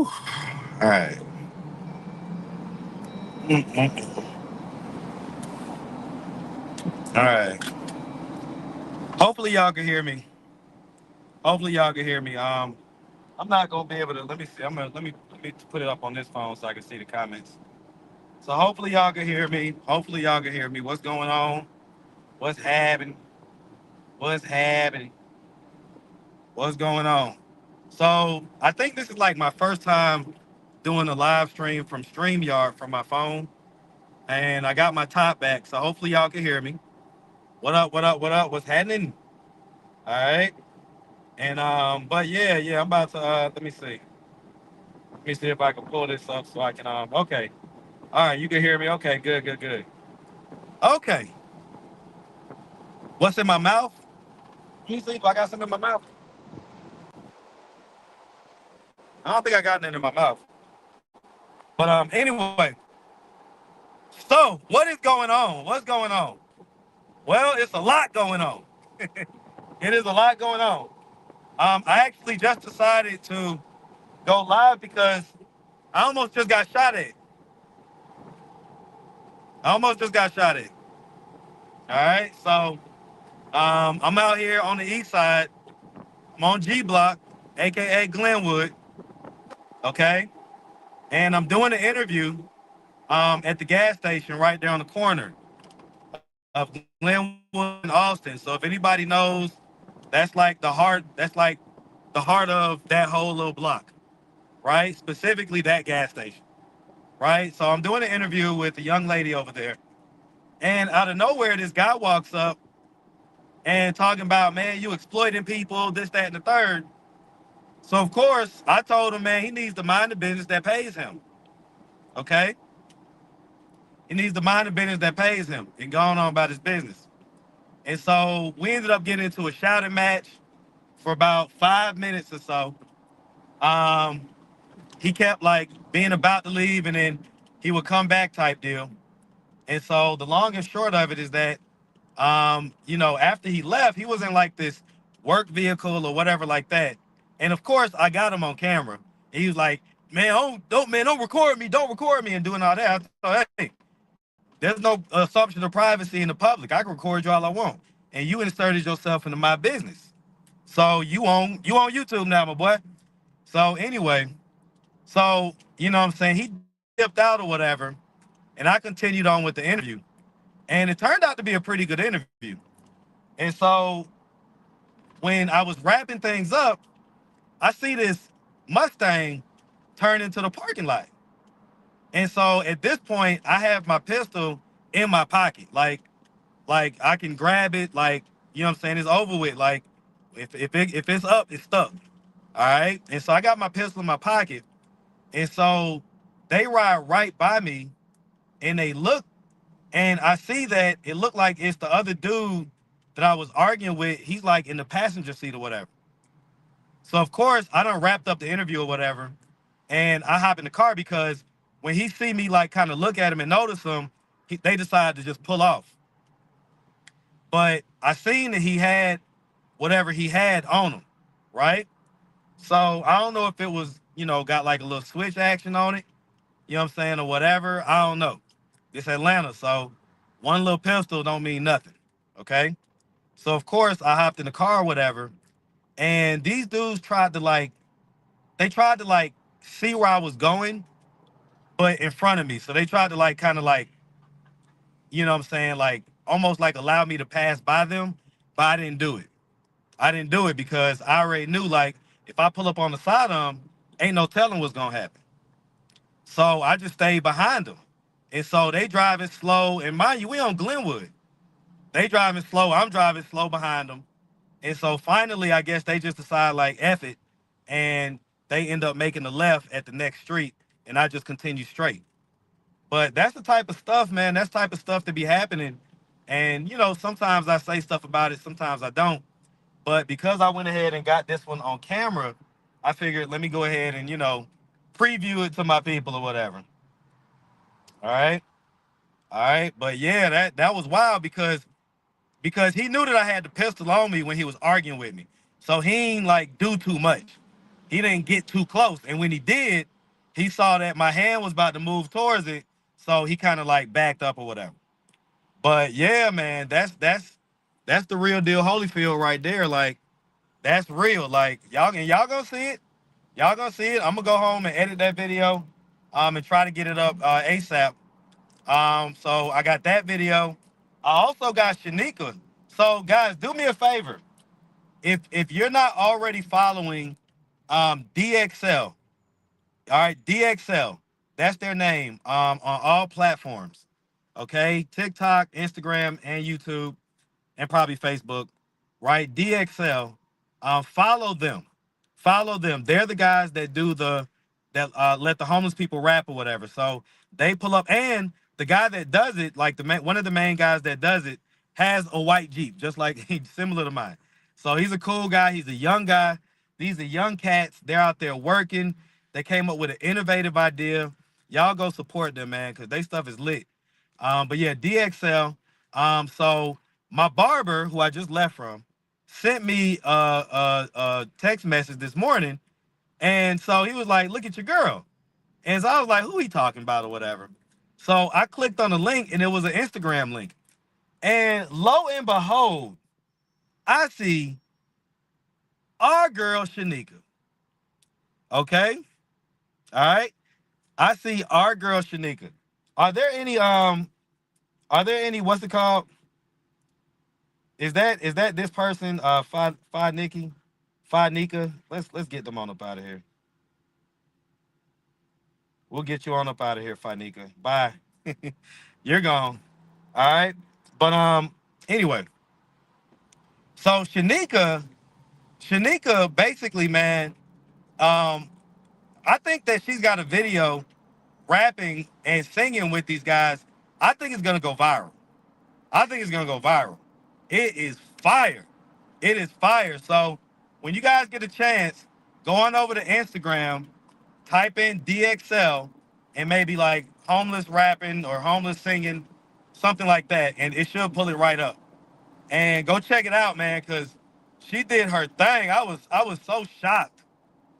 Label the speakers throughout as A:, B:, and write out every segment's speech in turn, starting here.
A: All right. Mm-mm. All right. Hopefully y'all can hear me. Hopefully y'all can hear me. I'm not gonna be able to. Let me see. Let me put it up on this phone so I can see the comments. So hopefully y'all can hear me. Hopefully y'all can hear me. What's going on? What's happening? What's happening? What's going on? So I think this is like my first time doing a live stream from StreamYard from my phone, and I got my top back. So hopefully y'all can hear me. What up? What up? What up? What's happening? All right. And but yeah, I'm about to let me see. Let me see if I can pull this up so I can okay. All right, you can hear me. Okay, good, good, good. Okay. What's in my mouth? Let me see if I got something in my mouth. I don't think I got nothing in my mouth. But anyway, so what is going on? What's going on? Well, it's a lot going on. It is a lot going on. I actually just decided to go live because I almost just got shot at. I almost just got shot at. All right, so I'm out here on the east side. I'm on G Block, aka Glenwood. Okay, and I'm doing an interview at the gas station right there on the corner of Glenwood and Austin. So if anybody knows, that's like the heart. That's like the heart of that whole little block, right? Specifically that gas station, right? So I'm doing an interview with a young lady over there, and out of nowhere, this guy walks up and talking about, man, you exploiting people, this, that, and the third. So of course, I told him, man, he needs to mind the business that pays him. Okay, he needs to mind the business that pays him and going on about his business. And so we ended up getting into a shouting match for about 5 minutes or so. Um, he kept like being about to leave, and then he would come back type deal. And so the long and short of it is that, after he left, he was in like this work vehicle or whatever like that. And of course, I got him on camera. And he was like, "Man, don't don't record me," and doing all that. I thought, hey, there's no assumption of privacy in the public. I can record you all I want, and you inserted yourself into my business. So you on YouTube now, my boy. So anyway, so you know what I'm saying, he dipped out or whatever, and I continued on with the interview. And it turned out to be a pretty good interview. And so when I was wrapping things up, I see this Mustang turn into the parking lot. And so at this point, I have my pistol in my pocket. Like I can grab it, like, you know what I'm saying, it's over with. Like if it's up, it's stuck. All right. And so I got my pistol in my pocket. And so they ride right by me, and they look, and I see that it looked like it's the other dude that I was arguing with. He's like in the passenger seat or whatever. So of course I done wrapped up the interview or whatever, and I hop in the car because when he see me like kind of look at him and notice him, they decided to just pull off. But I seen that he had whatever he had on him, right? So I don't know if it was, got like a little switch action on it, you know what I'm saying, or whatever. I don't know. It's Atlanta, so one little pistol don't mean nothing. Okay. So of course I hopped in the car or whatever, and these dudes tried to like see where I was going, but in front of me. So they tried to like kind of like, you know what I'm saying, like almost like allow me to pass by them, but I didn't do it. I didn't do it because I already knew, like, if I pull up on the side of them, ain't no telling what's gonna happen. So I just stayed behind them. And so they driving slow, and mind you, we on Glenwood. They driving slow, I'm driving slow behind them. And so finally, I guess they just decide like F it, and they end up making the left at the next street, and I just continue straight. But that's the type of stuff, man. That's the type of stuff to be happening. And sometimes I say stuff about it, sometimes I don't. But because I went ahead and got this one on camera, I figured let me go ahead and preview it to my people or whatever. All right, all right. But yeah, that was wild because he knew that I had the pistol on me when he was arguing with me, so he ain't like do too much. he didn't get too close. And when he did, he saw that my hand was about to move towards it, so he kind of like backed up or whatever. But yeah, man, that's the real deal Holyfield right there. Like, that's real. Like, y'all gonna see it. Y'all gonna see it. I'm gonna go home and edit that video, and try to get it up ASAP. So I got that video. I also got Shanika. So guys, do me a favor. If you're not already following DXL, all right, DXL, that's their name, on all platforms. Okay, TikTok, Instagram, and YouTube, and probably Facebook, right? DXL, follow them. Follow them. They're the guys that do that let the homeless people rap or whatever. So they pull up, and the guy that does it, like one of the main guys that does it, has a white Jeep, just like he's similar to mine. So he's a cool guy. He's a young guy. These are young cats. They're out there working. They came up with an innovative idea. Y'all go support them, man, because they stuff is lit. But yeah, DXL. So my barber, who I just left from, sent me a text message this morning, and so he was like, "Look at your girl," and so I was like, "Who he talking about or whatever?" So I clicked on the link, and it was an Instagram link, and lo and behold, I see our girl Shanika. Okay, all right, I see our girl Shanika. Are there any what's it called? Is that this person, Fi Nikki? Fi Nika? Let's get them on up out of here. We'll get you on up out of here, Fi Nika. Bye. You're gone. All right. But anyway, so Shanika basically, man, I think that she's got a video rapping and singing with these guys. I think it's gonna go viral. I think it's gonna go viral. It is fire. It is fire. So when you guys get a chance, go on over to Instagram, type in DXL, and maybe like homeless rapping or homeless singing, something like that, and it should pull it right up. And go check it out, man, because she did her thing. I was so shocked.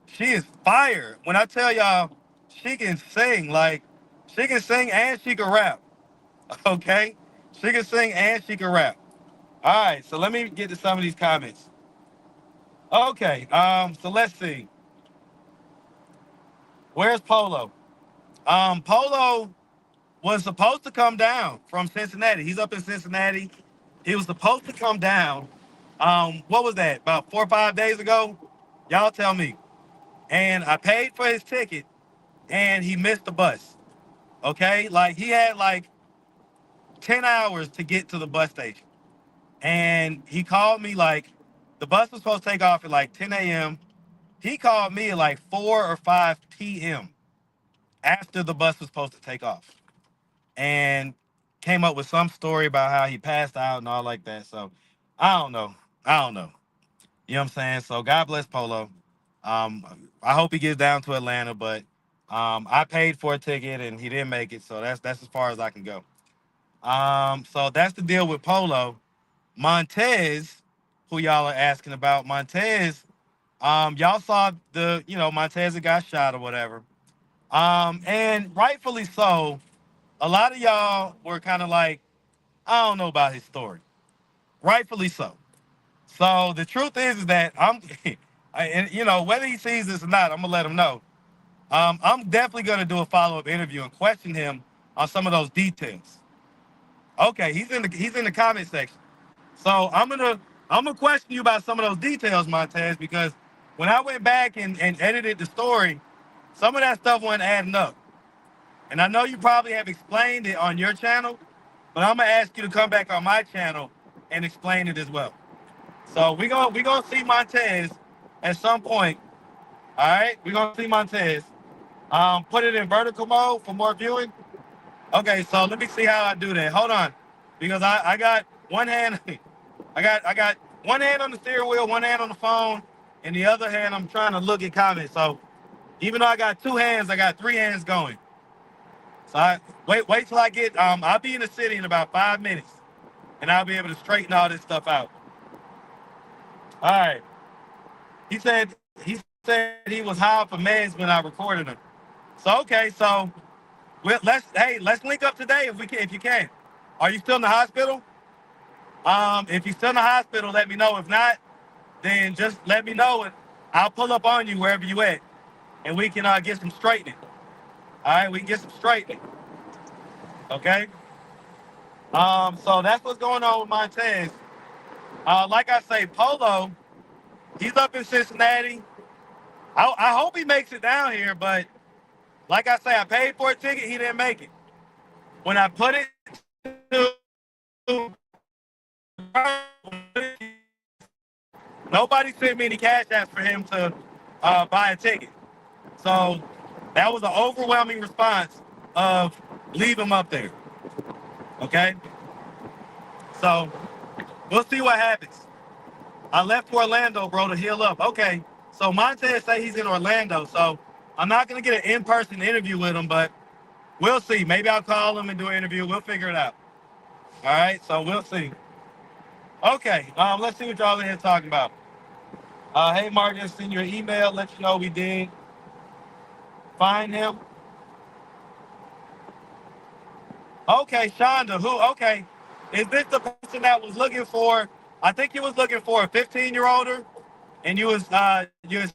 A: She is fire. When I tell y'all, she can sing. Like, she can sing and she can rap. Okay? She can sing and she can rap. All right, so let me get to some of these comments. Okay, so let's see. Where's Polo? Polo was supposed to come down from Cincinnati. He's up in Cincinnati. He was supposed to come down. What was that? About 4 or 5 days ago? Y'all tell me. And I paid for his ticket, and he missed the bus. Okay, like he had like 10 hours to get to the bus station, and he called me like the bus was supposed to take off at like 10 a.m. He called me at like 4 or 5 p.m. after the bus was supposed to take off, and came up with some story about how he passed out and all like that. So I don't know. I don't know. You know what I'm saying? So God bless Polo. I hope he gets down to Atlanta, but I paid for a ticket and he didn't make it, so that's as far as I can go. So that's the deal with Polo. Montez, who y'all are asking about, Montez, y'all saw Montez that got shot or whatever. And rightfully so, a lot of y'all were kind of like, I don't know about his story. Rightfully so. So the truth is that and whether he sees this or not, I'm gonna let him know. I'm definitely gonna do a follow-up interview and question him on some of those details. Okay, he's in the comment section. So I'm gonna question you about some of those details, Montez, because when I went back and edited the story, some of that stuff wasn't adding up. And I know you probably have explained it on your channel, but I'm gonna ask you to come back on my channel and explain it as well. So we gonna see Montez at some point. All right, we're gonna see Montez. Put it in vertical mode for more viewing. Okay, so let me see how I do that. Hold on, because I got one hand. I got one hand on the steering wheel, one hand on the phone, and the other hand I'm trying to look at comments. So even though I got two hands, I got three hands going. So wait till I get. I'll be in the city in about 5 minutes, and I'll be able to straighten all this stuff out. All right. He said said he was high for meds when I recorded him. So okay, so let's link up today if you can. Are you still in the hospital? If you're still in the hospital, let me know. If not, then just let me know and I'll pull up on you wherever you at, and we can get some straightening. All right, we can get some straightening. Okay. So that's what's going on with Montez. Like I say, Polo, he's up in Cincinnati. I hope he makes it down here, but like I say, I paid for a ticket. He didn't make it. When I put it to nobody sent me any cash apps for him to buy a ticket. So that was an overwhelming response of leave him up there. Okay. So we'll see what happens. I left for Orlando, bro, to heal up. Okay. So Montez say he's in Orlando. So I'm not gonna get an in-person interview with him, but we'll see. Maybe I'll call him and do an interview. We'll figure it out. All right. So we'll see. Okay. Let's see what y'all in here talking about. Hey, Mark, just send you an email. Let you know we did find him. Okay, Shonda, who? Okay, is this the person that was looking for? I think you was looking for a 15-year-older, and you was sending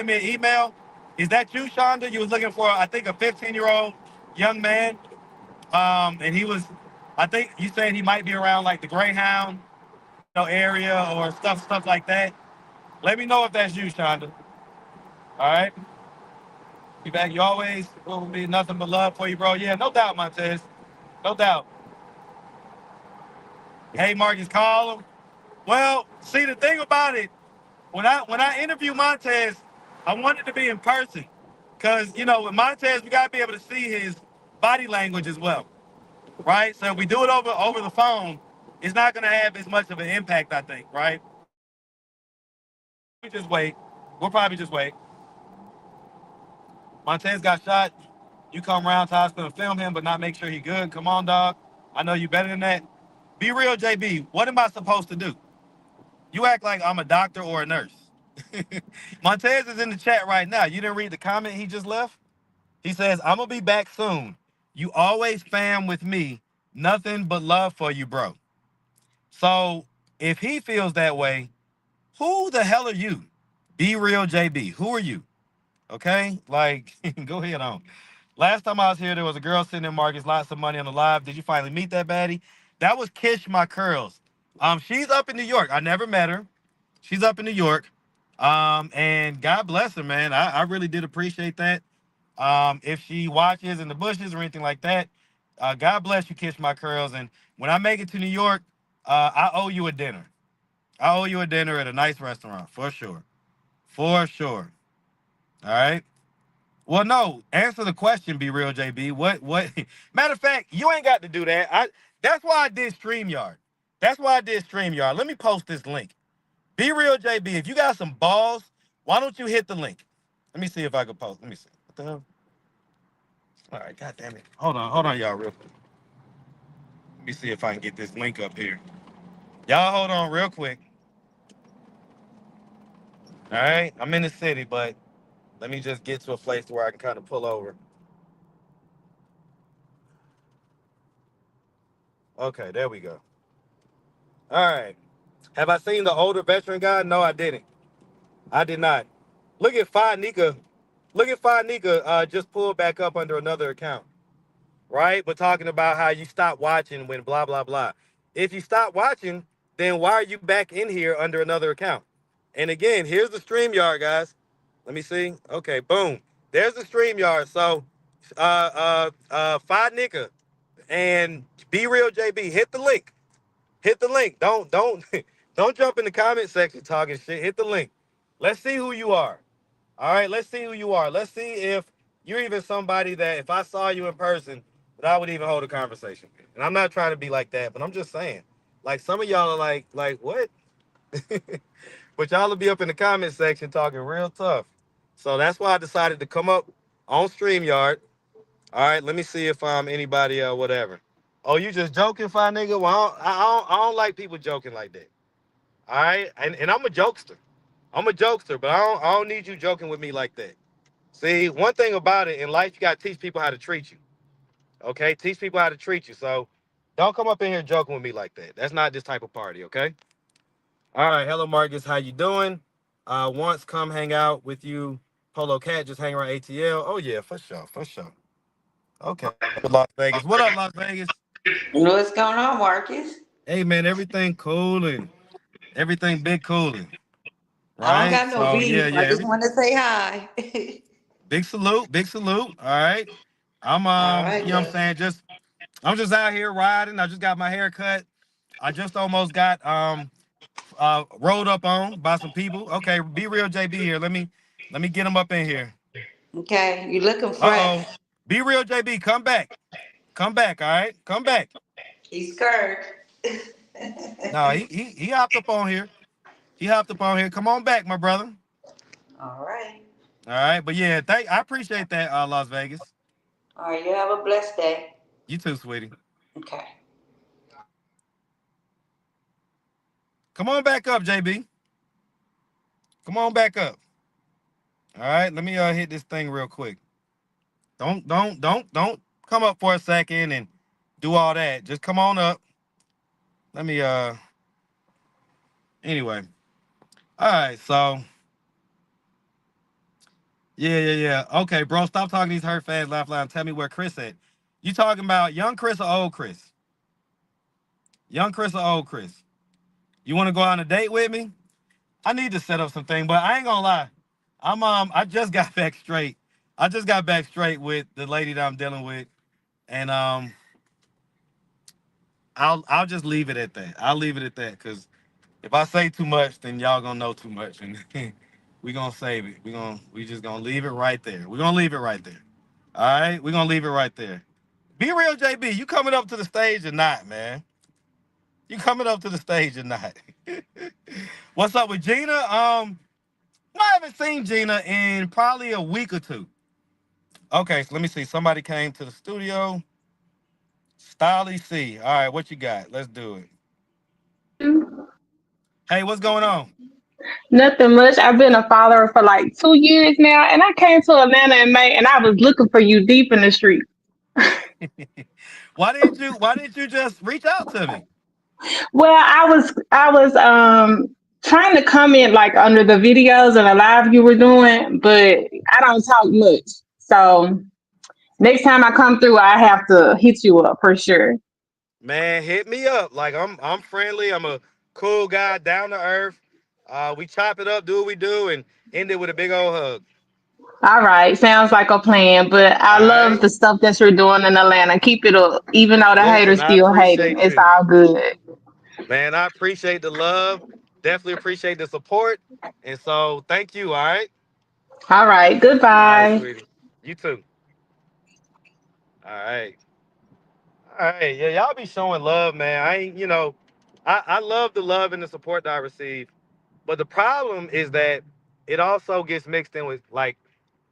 A: me an email. Is that you, Shonda? You was looking for, I think, a 15-year-old young man, and he was, I think you said he might be around like the Greyhound, area or stuff like that. Let me know if that's you, Shonda. All right, be back. You always will be nothing but love for you, bro. Yeah, no doubt, Montez. No doubt. Hey, Marcus, call him. Well, see, the thing about it, when I interview Montez, I want it to be in person, cause with Montez, we gotta be able to see his body language as well, right? So if we do it over the phone, it's not gonna have as much of an impact, I think, right? We just wait. We'll probably just wait. Montez got shot. You come around to hospital and film him, but not make sure he good. Come on, dog. I know you better than that. Be real, JB. What am I supposed to do? You act like I'm a doctor or a nurse. Montez is in the chat right now. You didn't read the comment he just left? He says, I'm going to be back soon. You always fam with me. Nothing but love for you, bro. So if he feels that way, who the hell are you? Be real, JB. Who are you? Okay? Like, go ahead on. Last time I was here, there was a girl sitting in Marcus, lots of money on the live. Did you finally meet that baddie? That was Kish My Curls. She's up in New York. I never met her. She's up in New York. And God bless her, man. I really did appreciate that. If she watches in the bushes or anything like that, God bless you, Kish My Curls. And when I make it to New York, I owe you a dinner. I owe you a dinner at a nice restaurant, for sure. For sure. All right. Well, no, answer the question, Be Real JB. What matter of fact, you ain't got to do that. That's why I did StreamYard. That's why I did StreamYard. Let me post this link. Be Real JB, if you got some balls, why don't you hit the link? Let me see if I can post. Let me see. What the hell? All right, god damn it. Hold on, y'all, real quick. Let me see if I can get this link up here. Y'all hold on real quick. All right, I'm in the city, but let me just get to a place where I can kind of pull over. Okay, there we go. All right. Have I seen the older veteran guy? No, I didn't. I did not. Look at Fi Nika. Look at Fi Nika just pulled back up under another account. Right? But talking about how you stopped watching when blah, blah, blah. If you stop watching, then why are you back in here under another account? And again, here's the StreamYard, guys. Let me see. Okay, boom. There's the StreamYard. So, Fi Nika and Be Real JB, hit the link. Hit the link. Don't don't jump in the comment section talking shit. Hit the link. Let's see who you are. All right, let's see who you are. Let's see if you're even somebody that if I saw you in person, that I would even hold a conversation. And I'm not trying to be like that, but I'm just saying. Like some of y'all are like what? But y'all will be up in the comment section talking real tough. So that's why I decided to come up on StreamYard. All right, let me see if anybody whatever. Oh, you just joking, fine nigga? Well, I don't like people joking like that. All right, and I'm a jokester. I'm a jokester, but I don't need you joking with me like that. See, one thing about it in life, you gotta teach people how to treat you. Okay, teach people how to treat you. So don't come up in here joking with me like that. That's not this type of party. Okay. All right. Hello, Marcus. How you doing? Once come hang out with you, Polo Cat. Just hang around ATL. Oh yeah, for sure, for sure. Okay. Las Vegas. What up, Las Vegas?
B: What's going on, Marcus?
A: Hey man, everything cooling. Everything big cooling.
B: I don't
A: Right.
B: got no
A: So yeah,
B: beef.
A: yeah.
B: I just want to say hi.
A: Big salute. Big salute. All right. I'm
B: All right,
A: you know what I'm
B: though.
A: saying, I'm just out here riding. I just got my hair cut. I just almost got rolled up on by some people. Okay, be real JB here. Let me get him up in here.
B: Okay, you looking
A: Uh-oh.
B: fresh.
A: Be real JB, come back. Come back, all right? Come back.
B: He's scared.
A: No, he hopped up on here. He hopped up on here. Come on back, my brother.
B: All right.
A: All right, but yeah, I appreciate that, Las Vegas.
B: All right, you have a blessed day.
A: You too, sweetie.
B: Okay.
A: Come on back up, JB. Come on back up. All right, let me hit this thing real quick. Don't come up for a second and do all that. Just come on up. Let me anyway. All right, so yeah. Okay, bro, stop talking to these hurt fans, laugh loud, and tell me where Chris at. You talking about young Chris or old Chris? Young Chris or old Chris? You want to go on a date with me? I need to set up some things, but I ain't gonna lie. I just got back straight. I just got back straight with the lady that I'm dealing with, and I'll just leave it at that. I'll leave it at that because if I say too much, then y'all gonna know too much, and we gonna save it. We just gonna leave it right there. We gonna leave it right there. All right, we gonna leave it right there. Be real, JB. You coming up to the stage or not, man? You coming up to the stage or not? What's up with Gina? I haven't seen Gina in probably a week or two. Okay, so let me see. Somebody came to the studio. Styley C. All right, what you got? Let's do it. Hey, what's going on?
C: Nothing much. I've been a follower for like 2 years now, and I came to Atlanta in May, and I was looking for you deep in the street.
A: Why didn't you just reach out to me?
C: Well, I was trying to comment like under the videos and the live you were doing, but I don't talk much. So next time I come through, I have to hit you up for sure.
A: Man, hit me up. Like I'm friendly. I'm a cool guy, down to earth. We chop it up, do what we do, and end it with a big old hug.
C: All right, sounds like a plan. But I
A: All
C: love
A: right.
C: the stuff that you're doing in Atlanta. Keep it up, even though the
A: Listen,
C: haters
A: I
C: still hating.
A: appreciate
C: It's
A: you.
C: all good.
A: Man, I appreciate the love. Definitely appreciate the support. And so thank you. All right.
C: All right,
A: All right,
C: goodbye.
A: sweetie. You too. All right. All right. Yeah, y'all be showing love, man. I ain't, I love the love and the support that I receive. But the problem is that it also gets mixed in with like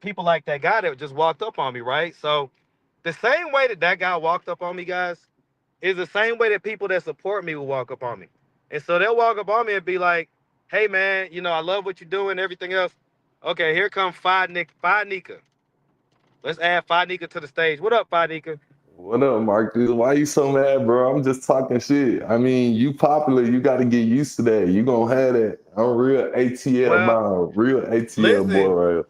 A: people like that guy that just walked up on me, right? So the same way that guy walked up on me, guys, is the same way that people that support me will walk up on me. And so they'll walk up on me and be like, hey man, I love what you're doing, everything else. Okay, here comes Fi Nika. Let's add Fi Nika to the stage. What up, Fi Nika?
D: What up, Marcus? Why you so mad, bro? I'm just talking shit. I mean, you popular. You got to get used to that. You gonna have that. I'm real ATL
A: Well,
D: bound, real ATL boy
A: listen,
D: right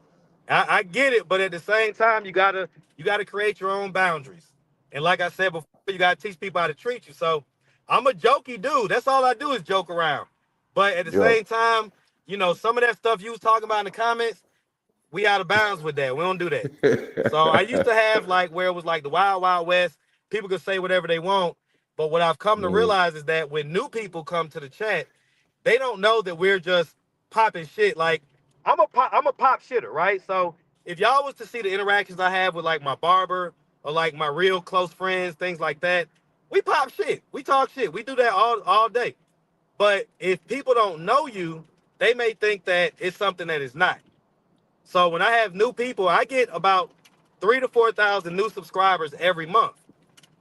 A: I get it, but at the same time, you gotta create your own boundaries. And like I said before, you gotta teach people how to treat you. So I'm a jokey dude. That's all I do is joke around. But at the
D: here.
A: same time, some of that stuff you was talking about in the comments, we out of bounds with that. We don't do that. So I used
D: Yeah.
A: to have like where it was like the wild, wild west. People could say whatever they want. But what I've come to
D: Mm.
A: realize is that when new people come to the chat, they don't know that we're just popping shit. Like I'm a pop shitter, right? So if y'all was to see the interactions I have with like my barber or like my real close friends, things like that, we pop shit. We talk shit. We do that all day. But if people don't know you, they may think that it's something that is not. So when I have new people, I get about 3 to 4 thousand new subscribers every month.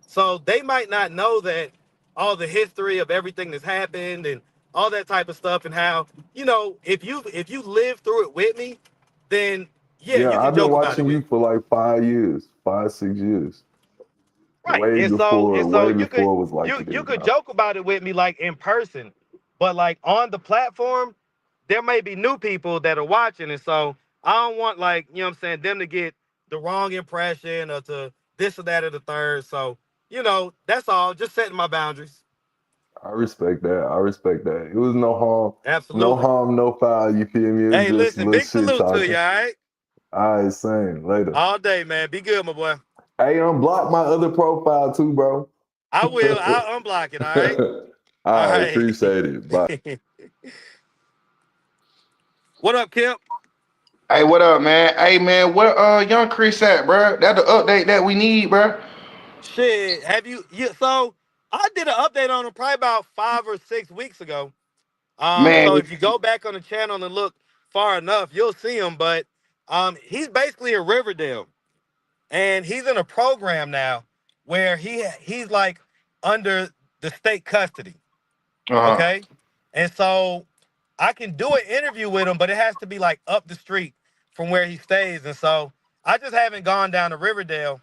A: So they might not know that all the history of everything that's happened and all that type of stuff, and how, if you live through it with me, then yeah,
D: Yeah,
A: you can
D: I've been
A: joke about it
D: watching
A: with
D: you
A: me.
D: for like 5 years, 5, 6 years.
A: Right. And
D: Way
A: so you could
D: before it was like
A: you
D: it
A: you
D: is
A: could
D: now.
A: joke about it with me like in person, but like on the platform, there may be new people that are watching, and so I don't want, like, what I'm saying, them to get the wrong impression or to this or that or the third. So, that's all. Just setting my boundaries.
D: I respect that. I respect that. It was no
A: Absolutely.
D: harm, no foul. You feel me? It was
A: Hey,
D: just
A: listen,
D: little
A: big
D: shit
A: salute to you,
D: talking.
A: all right?
D: All right, same. Later.
A: All day, man. Be good, my boy.
D: Hey, unblock my other profile too, bro.
A: I
D: All
A: will. I'll unblock it, all right? All
D: right, appreciate it. Bye.
A: right. What up, Kip?
E: Hey, what up, man? Hey, man, where young Chris at, bro? That the update that we need, bro.
A: Shit, have so I did an update on him probably about 5 or 6 weeks ago. So
E: Man,
A: if you go back on the channel and look far enough, you'll see him. But he's basically in Riverdale, and he's in a program now where he's like under the state custody.
E: uh-huh.
A: Okay. And so I can do an interview with him, but it has to be like up the street from where he stays. And so I just haven't gone down to Riverdale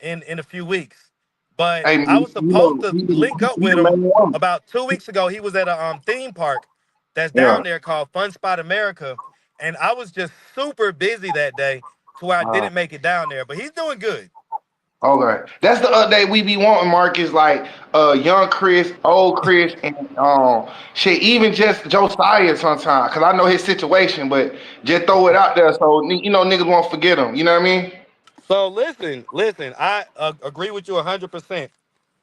A: in a few weeks. But
E: Hey,
A: I was
E: you
A: supposed
E: know,
A: to link up
E: he
A: with
E: the
A: him
E: main one.
A: about 2 weeks ago. He was at a theme park that's down
E: Yeah.
A: there called Fun Spot America. And I was just super busy that day to where I
E: Uh,
A: didn't make it down there. But he's doing good.
E: okay. That's the update we be wanting, Marcus. Like young Chris, old Chris, and shit, even just Josiah sometimes. Cause I know his situation, but just throw it out there so niggas won't forget him. You know what I mean?
A: So listen, I agree with you 100%.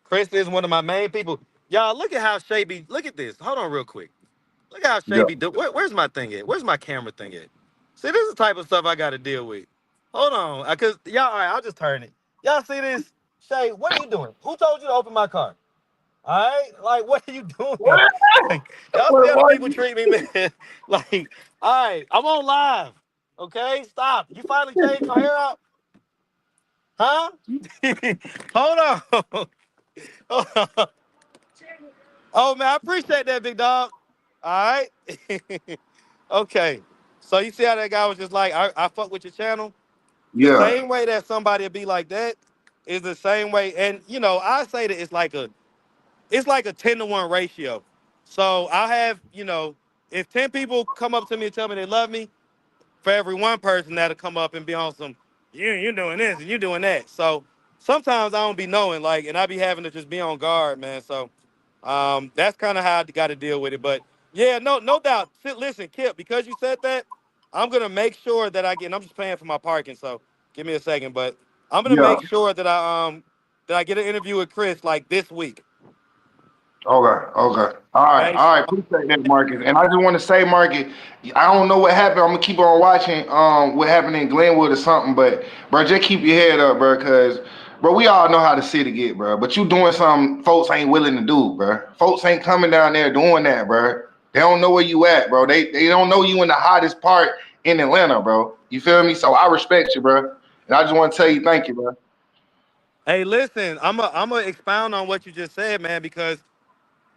A: Chris is one of my main people. Y'all, look at how Shay look at this. Hold on real quick. Look how Shay
E: Yeah.
A: do. Where's my thing at? Where's my camera thing at? See, this is the type of stuff I got to deal with. Hold on. Because, y'all, all right, I'll just turn it. Y'all see this? Shay, what are you doing? Who told you to open my car? All right? Like, what are you doing? Like, y'all see
E: What,
A: how the people
E: Marcus?
A: treat me, man? Like, all right, I'm on live. Okay? Stop. You finally changed your hair out? Huh? Hold on. Hold on. Oh man, I appreciate that, big dog. All right. Okay. So you see how that guy was just like, I fuck with your channel? The
E: Yeah.
A: same way that somebody would be like that is the same way. And I say that it's like a 10-to-1 ratio. So I'll have, if 10 people come up to me and tell me they love me, for every one person that'll come up and be on some, you're doing this and you're doing that. So sometimes I don't be knowing, like, and I be having to just be on guard, man. So that's kind of how I got to deal with it. But yeah, no doubt. Listen, Kip, because you said that, I'm gonna make sure that I get. And I'm just paying for my parking, so give me a second. But I'm gonna
E: Yeah.
A: make sure that I get an interview with Chris like this week.
E: Okay, okay.
A: Okay.
E: All right. Appreciate that, Marcus. And I just want to say, Marcus, I don't know what happened. I'm gonna keep on watching what happened in Glenwood or something, but bro, just keep your head up, bro, cause bro, we all know how the city get, bro. But you doing something folks ain't willing to do, bro. Folks ain't coming down there doing that, bro. They don't know where you at, bro. They don't know you in the hottest part in Atlanta, bro. You feel me? So I respect you, bro. And I just want to tell you thank you, bro.
A: Hey, listen, I'm gonna expound on what you just said, man, because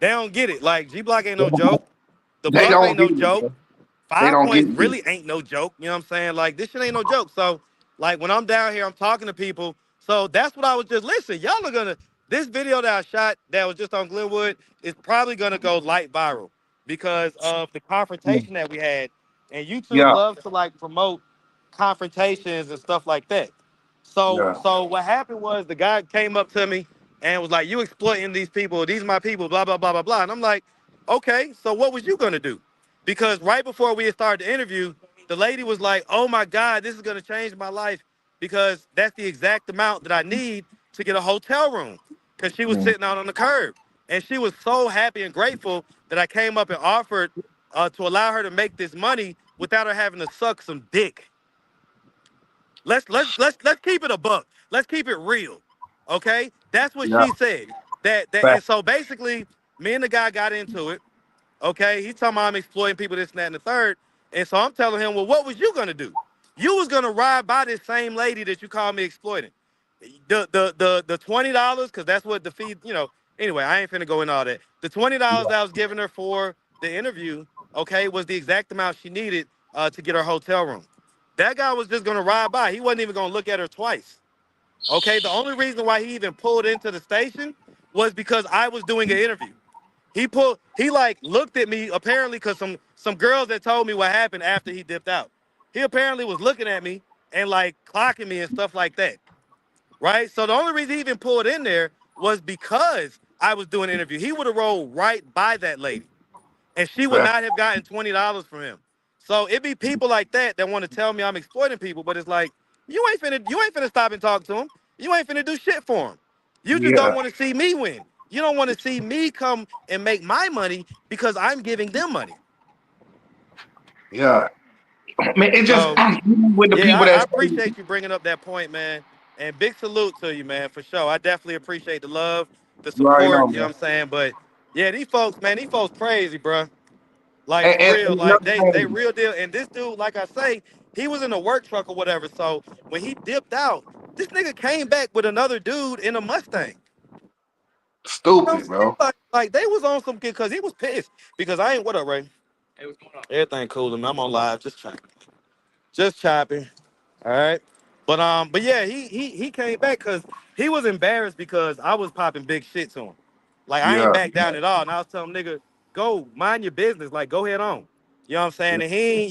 A: they don't get it. Like G Block ain't no joke. The
E: They
A: bluff
E: don't
A: ain't
E: get
A: no
E: it,
A: joke.
E: bro. They
A: Five
E: don't get
A: Points
E: it.
A: really ain't no joke. You know what I'm saying? Like this shit ain't no joke. So like when I'm down here, I'm talking to people. So that's what I was just listen. Y'all are gonna this video that I shot that was just on Glenwood is probably gonna go light viral because of the confrontation that we had. And YouTube
E: Yeah,
A: loves to like promote confrontations and stuff like that. So
E: yeah,
A: so what happened was the guy came up to me and was like, "You exploiting these people? These are my people." Blah blah blah blah blah. And I'm like, "Okay, so what was you gonna do?" Because right before we had started the interview, the lady was like, "Oh my God, this is gonna change my life because that's the exact amount that I need to get a hotel room." Because she was
E: yeah.
A: sitting out on the curb, and she was so happy and grateful that I came up and offered to allow her to make this money without her having to suck some dick. Let's keep it a buck. Let's keep it real. Okay? That's what
E: Yeah.
A: she said. That and
E: Fact.
A: so basically, me and the guy got into it. Okay, he's talking about I'm exploiting people, this and that and the third. And so I'm telling him, well, what was you gonna do? You was gonna ride by this same lady that you called me exploiting. The $20, because that's what the fee, Anyway, I ain't finna go in all that. The $20 that I was giving her for the interview, okay, was the exact amount she needed to get her hotel room. That guy was just gonna ride by. He wasn't even gonna look at her twice. Okay, the only reason why he even pulled into the station was because I was doing an interview. He like looked at me apparently because some girls that told me what happened after he dipped out. He apparently was looking at me and like clocking me and stuff like that. Right? So the only reason he even pulled in there was because I was doing an interview. He would have rolled right by that lady and she would
E: Fair.
A: not have gotten $20 from him. So it be people like that that want to tell me I'm exploiting people, but it's like you ain't finna stop and talk to him. You ain't finna do shit for him. You just don't
E: Yeah,
A: want to see me win. You don't want to see me come and make my money because I'm giving them money.
E: yeah. Man, it just
A: So
E: with the
A: yeah,
E: people
A: I
E: that
A: appreciate you bringing up that point, man. And big salute to you, man, for sure. I definitely appreciate the love, the
E: you already know,
A: support. You know
E: man.
A: what I'm saying? But yeah, these folks, man, these folks crazy, bro. Like
E: And,
A: for
E: and,
A: real,
E: and
A: like
E: another
A: they
E: thing,
A: real deal. And this dude, like I say, he was in a work truck or whatever. So when he dipped out, this nigga came back with another dude in a Mustang. You know what
E: stupid,
A: I'm saying?
E: bro.
A: Like they was on some kid because he was pissed. Because I ain't what up, Ray? Hey, what's going on? Everything cool, man. I'm on live, just chopping. Just chopping. All right. But yeah, he came back because he was embarrassed because I was popping big shit to him. Like I ain't
E: Yeah,
A: back down at all. And I was telling him, nigga, go mind your business. Like go head on. You know what I'm saying? And he ain't,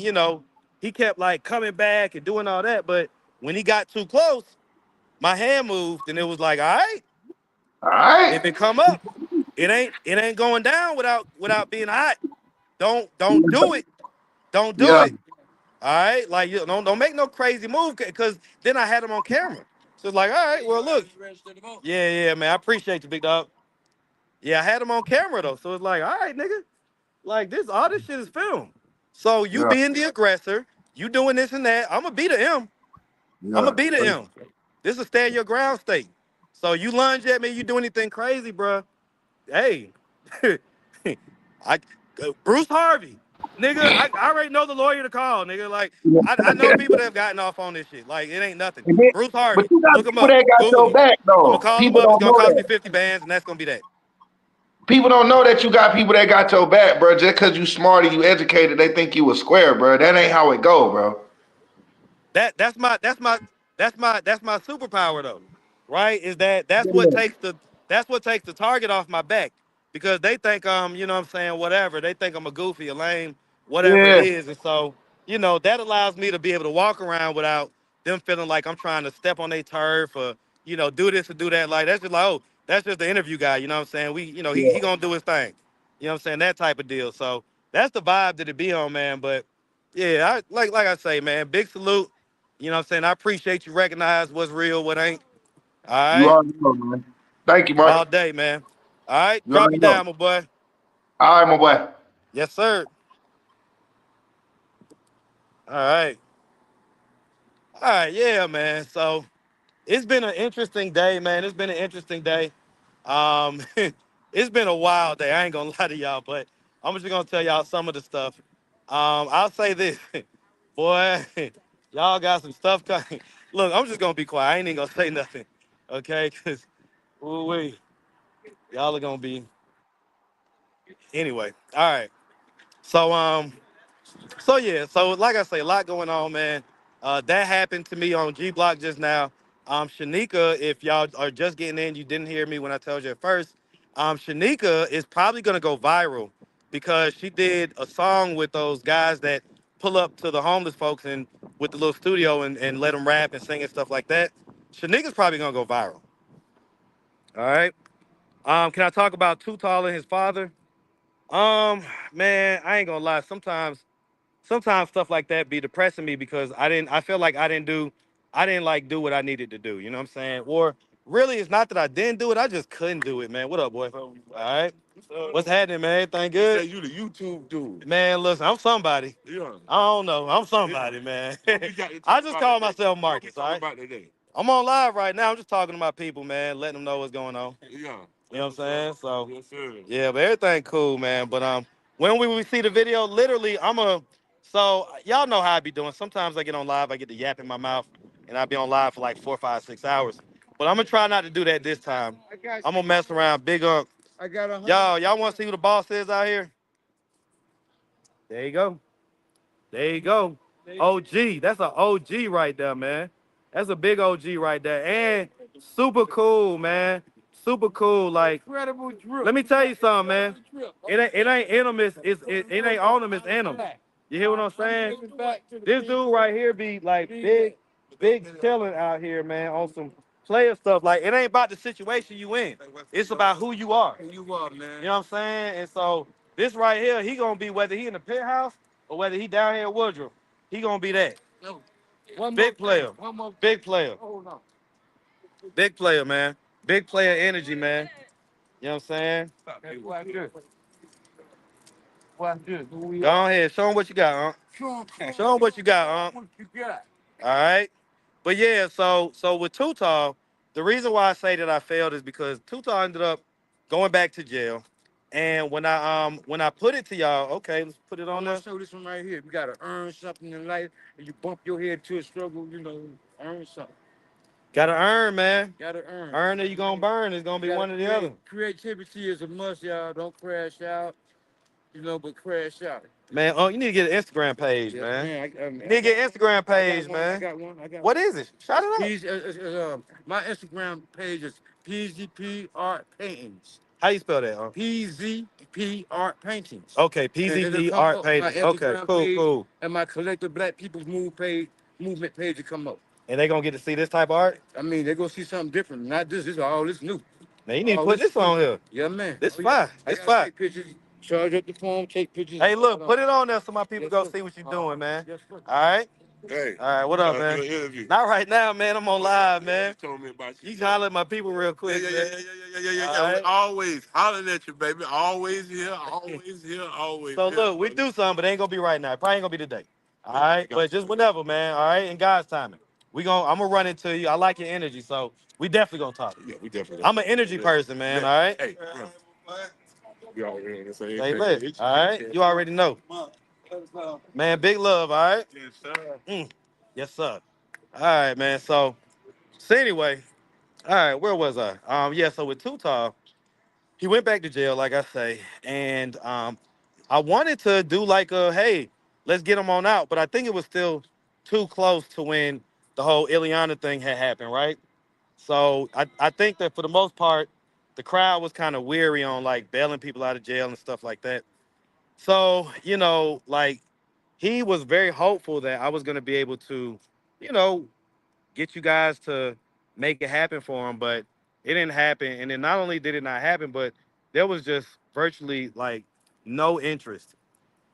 A: he kept like coming back and doing all that. But when he got too close, my hand moved and it was like, all right,
E: all right.
A: if it come up, it ain't going down without being hot. Don't do it. Don't do
E: Yeah,
A: it. All right, like you don't make no crazy move because then I had him on camera. So it's like, all right, well look, yeah, man, I appreciate you, big dog. Yeah, I had him on camera though, so it's like, all right, nigga, like all this shit is filmed. So you
E: yeah,
A: being the aggressor, you doing this and that. I'm gonna beat the M. I'm gonna
E: yeah.
A: beat the M. This is a stand your ground state. So you lunge at me, you do anything crazy, bro? Hey, I Bruce Harvey, nigga. I already know the lawyer to call, nigga. Like I know people that have gotten off on this shit. Like it ain't nothing.
E: And then-
A: Bruce
E: but
A: Harvey,
E: you got
A: look him
E: people
A: up,
E: that got
A: Google
E: your
A: him.
E: back,
A: I'm gonna
E: though.
A: call him
E: People
A: up. It's
E: don't
A: gonna
E: know
A: cost me
E: that.
A: 50 bands, and that's gonna be that.
E: People don't know that you got people that got your back, bro. Just because you smart and you educated, they think you a square, bro. That ain't how it go, bro.
A: That's my superpower though, right? Is that that's what takes the target off my back because they think what I'm saying, whatever. They think I'm a goofy, a lame, whatever it
E: Yeah,
A: is. And so, that allows me to be able to walk around without them feeling like I'm trying to step on their turf or, do this or do that. Like that's just like, oh, that's just the interview guy, you know what I'm saying? He
E: yeah,
A: gonna do his thing. You know what I'm saying? That type of deal. So that's the vibe that it be on, man. But yeah, like I say, man, big salute. You know what I'm saying? I appreciate you recognize what's real, what ain't. All
E: you
A: right.
E: already know, man. Thank you,
A: All
E: Mark.
A: day, man. All right.
E: You
A: Drop
E: already
A: you
E: know.
A: down, my boy.
E: All right, my boy.
A: Yes, sir. All right. All right. Yeah, man. So it's been an interesting day, man. It's been an interesting day. It's been a wild day. I ain't gonna lie to y'all, but I'm just gonna tell y'all some of the stuff. I'll say this, boy, y'all got some stuff coming. Look, I'm just gonna be quiet. I ain't even gonna say nothing, okay? Cause, ooh wee, y'all are gonna be anyway. All right. So yeah, so like I say, a lot going on, man. That happened to me on G Block just now. Shanika, if y'all are just getting in, you didn't hear me when I told you at first. Shanika is probably gonna go viral because she did a song with those guys that pull up to the homeless folks and with the little studio and let them rap and sing and stuff like that. Shanika's probably gonna go viral. All right. Can I talk about Too Tall and his father? Man, I ain't gonna lie. Sometimes stuff like that be depressing me because I feel like I didn't like do what I needed to do. You know what I'm saying? Or really, it's not that I didn't do it. I just couldn't do it, man. What up, boy? All right. What's happening, man? Everything good? Say you the YouTube dude. Man, listen, I'm somebody. Yeah. I don't know. I'm somebody, man. I just call myself Marcus, all right? About today. I'm on live right now. I'm just talking to my people, man, letting them know what's going on. Yeah. You know what I'm saying? So yes, sir. Yeah, but everything cool, man. But when we see the video, literally, so y'all know how I be doing. Sometimes I get on live, I get the yap in my mouth, and I be on live for like 4, 5, 6 hours. But I'm gonna try not to do that this time. I'm gonna mess around. Big Unk I got a. Y'all want to see who the boss is out here? There you go. There you go. OG. That's an OG right there, man. That's a big OG right there. And super cool, man. Super cool. Like, let me tell you something, man. It ain't in them. It ain't on them. It's in them. You hear what I'm saying? This dude right here be like big chilling out here, man, on some player stuff. Like, it ain't about the situation you in. It's about who you are. Who you are, man. You know what I'm saying? And so this right here, he gonna be, whether he in the penthouse or whether he down here at Woodruff, he gonna be that. No. Big player. Big player. Hold on. Big player, man. Big player energy, man. You know what I'm saying? Go ahead. Show him what you got, huh? Show him what you got, huh? All right. But yeah, so with Tutal, the reason why I say that I failed is because Tutal ended up going back to jail. And when I put it to y'all, okay, let's put it on there. Show this one right here. You gotta earn something in life, and you bump your head to a struggle, earn something. Gotta earn, man. Gotta earn. Earn or you gonna burn. It's gonna be one or the other. Creativity is a must, y'all. Don't crash out, but crash out. Man, you need to get an Instagram page, man. You need to get an Instagram page, man. I got one. What is it? Shout it out. My Instagram page is PZP Art Paintings. How you spell that, huh? PZP Art Paintings. Okay, PZP Art Paintings. Okay, cool. And my Collective Black People's Movement page will come up. And they gonna get to see this type of art? I mean, they gonna see something different. Not this. This all this new. Man, you need to put this on here. Yeah, man. This fire. This fire. Take pictures, charge up the phone, take pictures. Hey, look, put it on there so my people go see what you're doing, man. Yes, all right? Hey. All right, what up, man? Not right now, man. I'm on live, man. Told me about you. You holler at my people real quick. Yeah. Right. Always hollering at you, baby. Always here, always. So look, we do something, but it ain't gonna be right now. It probably ain't gonna be today. All right, but just whenever, man. All right, in God's timing. I'm gonna run into you. I like your energy, so we definitely gonna talk. Yeah, we definitely. I'm an energy person, man. All right. Hey, we already in the same page. All right, you already know. Man, big love. All right. Yes, sir. Yes, sir. All right, man. So anyway, all right. Where was I? Yeah. So with Tutal, he went back to jail, like I say, and I wanted to do like hey, let's get him on out, but I think it was still too close to when the whole Ileana thing had happened, right? So I think that for the most part, the crowd was kind of weary on like bailing people out of jail and stuff like that. So, like he was very hopeful that I was going to be able to, you know, get you guys to make it happen for him, but it didn't happen. And then not only did it not happen, but there was just virtually like no interest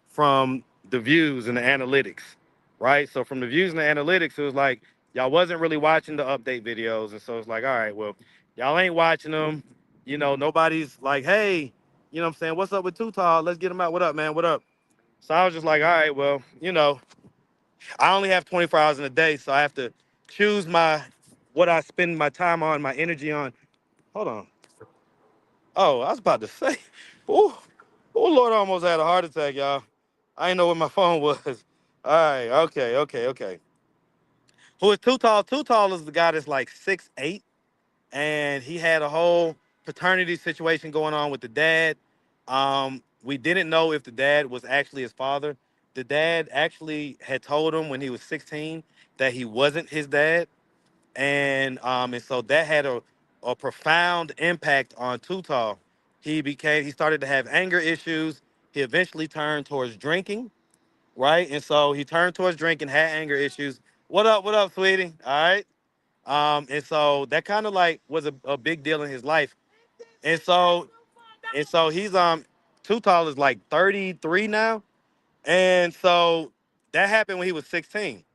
A: from the views and the analytics, right? So from the views and the analytics, it was like y'all wasn't really watching the update videos, and so it's like, all right, well, y'all ain't watching them. Nobody's like, hey, what I'm saying? What's up with Too Tall? Let's get him out. What up, man? What up? So I was just like, all right, well, I only have 24 hours in a day, so I have to choose what I spend my time on, my energy on. Hold on. Oh, I was about to say, oh, Lord, I almost had a heart attack, y'all. I didn't know where my phone was. All right, okay. Who is Too Tall? Too Tall is the guy that's like 6'8", and he had a whole paternity situation going on with the dad. We didn't know if the dad was actually his father. The dad actually had told him when he was 16 that he wasn't his dad, and so that had a profound impact on Too Tall. He started to have anger issues. He eventually turned towards drinking, right? And so he turned towards drinking, had anger issues. What up, sweetie? All right. And so that kind of like was a big deal in his life. And so he's Too Tall is like 33 now. And so that happened when he was 16.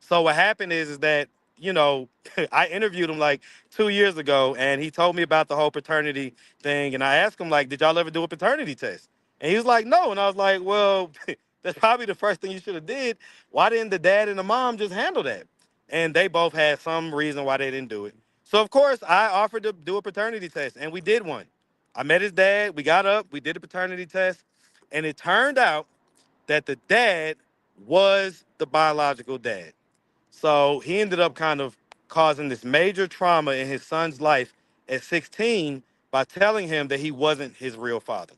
A: So what happened is that, I interviewed him like 2 years ago, and he told me about the whole paternity thing. And I asked him, like, did y'all ever do a paternity test? And he was like, no. And I was like, well, that's probably the first thing you should have did. Why didn't the dad and the mom just handle that? And they both had some reason why they didn't do it. So, of course, I offered to do a paternity test, and we did one. I met his dad. We got up. We did a paternity test. And it turned out that the dad was the biological dad. So he ended up kind of causing this major trauma in his son's life at 16 by telling him that he wasn't his real father.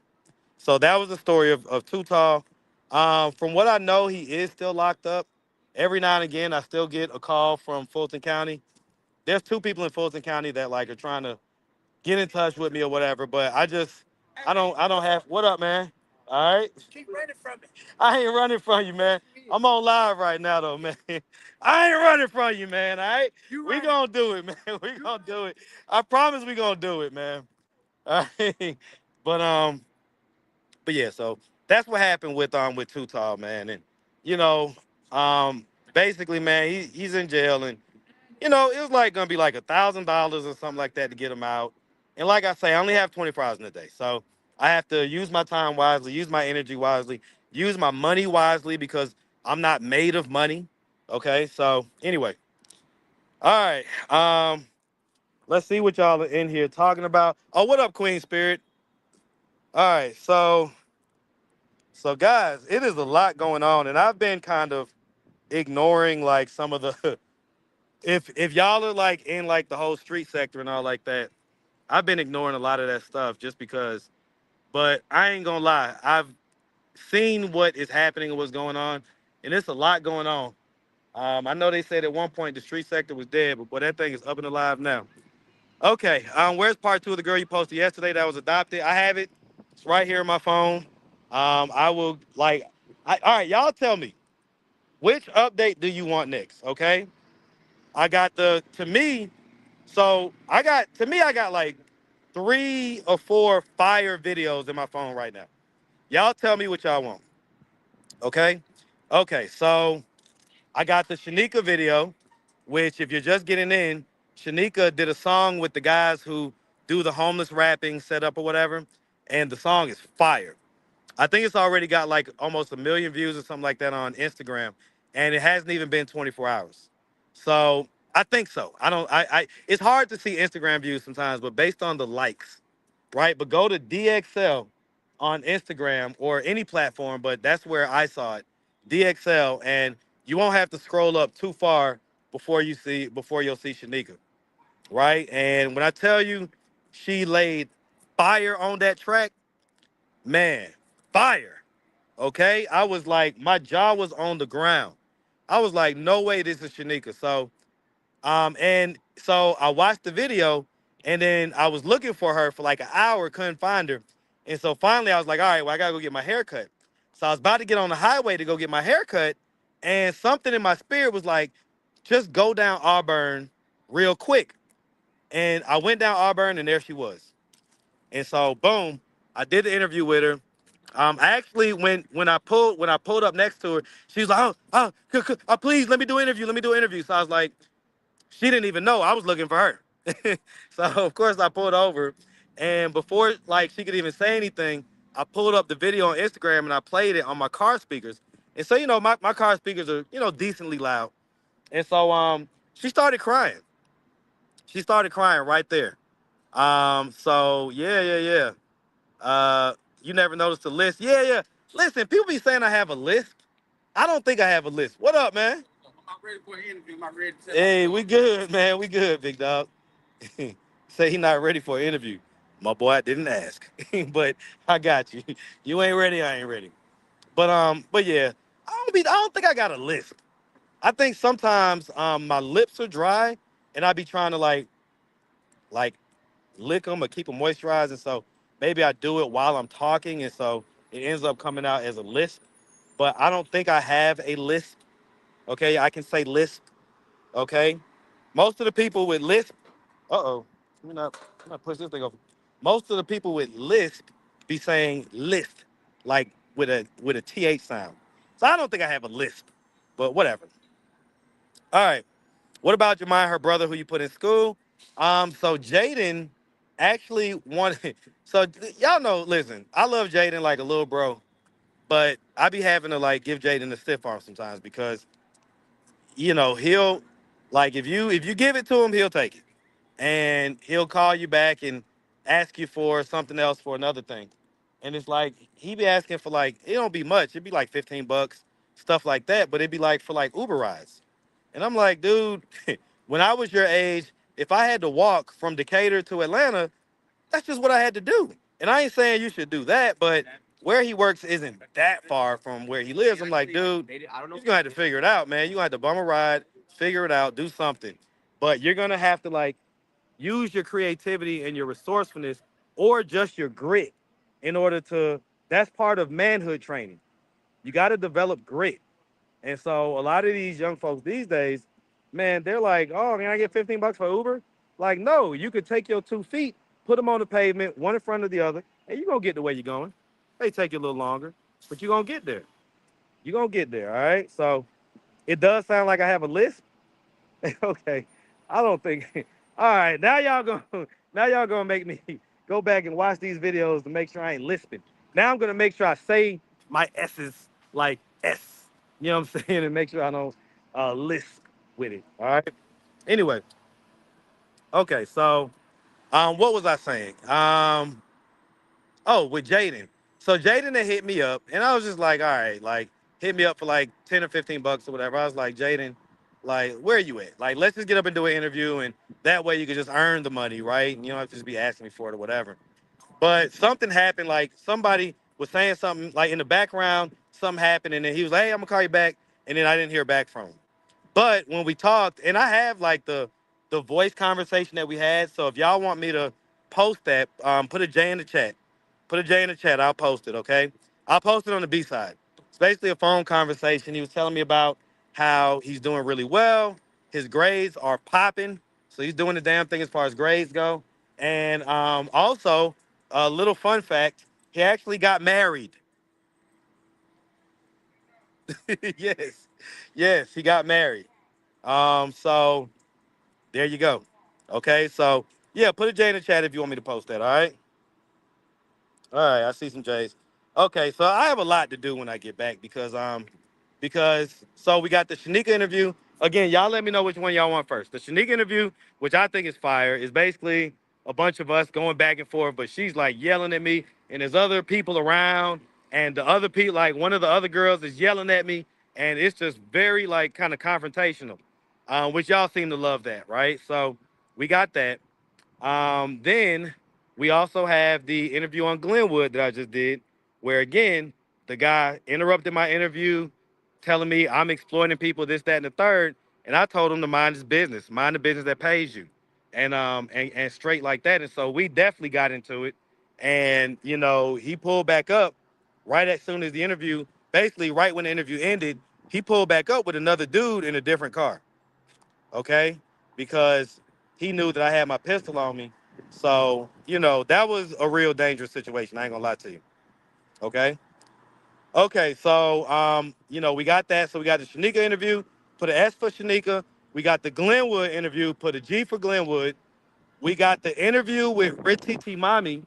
A: So that was the story of Too Tall. From what I know, he is still locked up. Every now and again, I still get a call from Fulton County. There's two people in Fulton County that like are trying to get in touch with me or whatever. But I don't have. What up, man? All right. Keep running from me. I ain't running from you, man. I'm on live right now, though, man. I ain't running from you, man. All right. We gonna do it, man. We gonna do it. I promise we gonna do it, man. All right. But but yeah, so that's what happened with Too Tall, man. And you know, um, basically, man, he's in jail, and it was like gonna be like $1,000 or something like that to get him out. And like I say, I only have 24 hours in a day, so I have to use my time wisely, use my energy wisely, use my money wisely because I'm not made of money. Okay, so anyway, all right. Let's see what y'all are in here talking about. Oh, what up, Queen Spirit? All right, so guys, it is a lot going on, and I've been kind of ignoring like some of the if y'all are like in like the whole street sector and all like that, I've been ignoring a lot of that stuff just because. But I ain't gonna lie, I've seen what is happening and what's going on, and it's a lot going on. I know they said at one point the street sector was dead, but boy, that thing is up and alive now. Okay, where's part two of the girl you posted yesterday that was adopted? I have it. It's right here on my phone. I will like. All right, y'all tell me which update do you want next? Okay, I got the to me. So I got like 3 or 4 fire videos in my phone right now. Y'all tell me what y'all want. Okay. Okay. So I got the Shanika video, which if you're just getting in, Shanika did a song with the guys who do the homeless rapping setup or whatever, and the song is fire. I think it's already got like almost 1 million views or something like that on Instagram, and it hasn't even been 24 hours. So I think so. I don't. It's hard to see Instagram views sometimes, but based on the likes, right? But go to DXL on Instagram or any platform, but that's where I saw it, DXL, and you won't have to scroll up too far before you'll see Shanika, right? And when I tell you, she laid fire on that track, man, fire. Okay, I was like, my jaw was on the ground. I was like, no way, this is Shanika. And so I watched the video, and then I was looking for her for like an hour, couldn't find her, and so finally I was like, all right, well I gotta go get my hair cut. So I was about to get on the highway to go get my hair cut, and something in my spirit was like, just go down Auburn real quick. And I went down Auburn, and there she was. And so boom, I did the interview with her. I actually when I pulled up next to her, she was like, please let me do an interview, let me do an interview. So I was like, she didn't even know I was looking for her. So of course I pulled over, and before like she could even say anything, I pulled up the video on Instagram and I played it on my car speakers. And so my car speakers are decently loud. And so she started crying. She started crying right there. So yeah. You never noticed the list. Yeah, yeah. Listen, people be saying I have a list. I don't think I have a list. What up, man? I'm ready for an interview. I'm ready to tell. Hey, we good, man. We good, big dog. Say he not ready for an interview. My boy, I didn't ask, but I got you. You ain't ready, I ain't ready. But yeah, I don't think I got a list. I think sometimes my lips are dry, and I be trying to like lick them or keep them moisturized, and so maybe I do it while I'm talking, and so it ends up coming out as a lisp. But I don't think I have a lisp. Okay, I can say lisp. Okay, most of the people with lisp. Let me not push this thing over. Most of the people with lisp be saying lisp, like with a th sound. So I don't think I have a lisp, but whatever. All right. What about Jemiah, her brother, who you put in school? So Jaden actually wanted. So y'all know. Listen, I love Jaden like a little bro, but I be having to like give Jaden a stiff arm sometimes because he'll like if you give it to him, he'll take it, and he'll call you back and ask you for something else for another thing, and it's like he be asking for like it don't be much. It'd be like $15, stuff like that, but it'd be like for like Uber rides. And I'm like, dude, when I was your age, if I had to walk from Decatur to Atlanta, That's just what I had to do. And I ain't saying you should do that, but where he works isn't that far from where he lives. I'm like, dude, you're gonna have to figure it out, man. You're gonna have to bum a ride, figure it out, do something. But you're gonna have to like use your creativity and your resourcefulness or just your grit in order to, that's part of manhood training. You gotta develop grit. And so a lot of these young folks these days, man, they're like, oh, man, I get 15 bucks for Uber. Like, no, you could take your 2 feet, put them on the pavement, one in front of the other, and you're going to get the way you're going. They take you a little longer, but you're going to get there. You're going to get there, all right? So it does sound like I have a list. Okay. I don't think. All right, now y'all gonna make me go back and watch these videos to make sure I ain't lisping. Now I'm gonna make sure I say my S's like S. You know what I'm saying? And make sure I don't lisp with it. All right. Anyway, okay, so what was I saying? Oh, with Jaden. So Jaden had hit me up, and I was just like, all right, like hit me up for like 10 or 15 bucks or whatever. I was like, Jaden, like, where are you at? Like, let's just get up and do an interview, and that way you can just earn the money, right? And you don't have to just be asking me for it or whatever. But something happened, like somebody was saying something, like in the background, something happened, and then he was like, hey, I'm gonna call you back, and then I didn't hear back from him. But when we talked, and I have like the voice conversation that we had. So if y'all want me to post that, put a J in the chat. Put a J in the chat. I'll post it. Okay. I'll post it on the B side. It's basically a phone conversation. He was telling me about how he's doing really well. His grades are popping, so he's doing the damn thing as far as grades go. And also, a little fun fact: he actually got married. Yes, yes, he got married. So there you go. Okay, so yeah, put a J in the chat if you want me to post that. All right, I see some J's. Okay, so I have a lot to do when I get back because so we got the Shanika interview. Again, y'all let me know which one y'all want first. The Shanika interview, which I think is fire, is basically a bunch of us going back and forth, but she's like yelling at me, and there's other people around, and the other people, like one of the other girls is yelling at me, and it's just very like kind of confrontational. Which y'all seem to love that, right? So we got that. Then we also have the interview on Glenwood that I just did, where again, the guy interrupted my interview, telling me I'm exploiting people, this, that, and the third. And I told him to mind his business, mind the business that pays you. And straight like that. And so we definitely got into it. And, you know, he pulled back up right as soon as the interview, basically right when the interview ended, he pulled back up with another dude in a different car. Okay, because he knew that I had my pistol on me. So, you know, that was a real dangerous situation. I ain't gonna lie to you. Okay. Okay, so you know, we got that. So we got the Shanika interview, put an S for Shanika. We got the Glenwood interview, put a G for Glenwood. We got the interview with Rititi Mommy,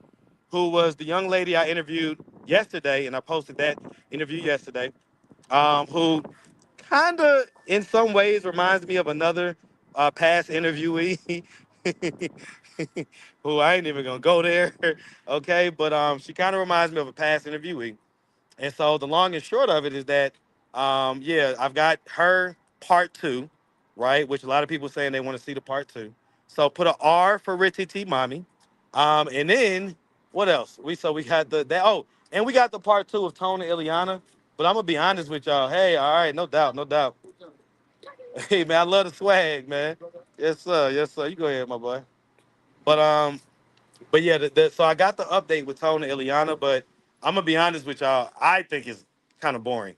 A: who was the young lady I interviewed yesterday, and I posted that interview yesterday. Who kind of in some ways reminds me of another past interviewee who I ain't even gonna go there. Okay, but she kind of reminds me of a past interviewee. And so the long and short of it is that yeah, I've got her part two, right, which a lot of people saying they want to see the part two. So put a R for Ritty T Mommy. And then what else? We got the that, oh, and we got the part two of Tone and Ileana. But I'm gonna be honest with y'all. Hey, all right, no doubt, no doubt. Hey man, I love the swag, man. Yes, sir. Yes, sir. You go ahead, my boy. But yeah, so I got the update with Tone and Ileana, but I'm gonna be honest with y'all. I think it's kind of boring.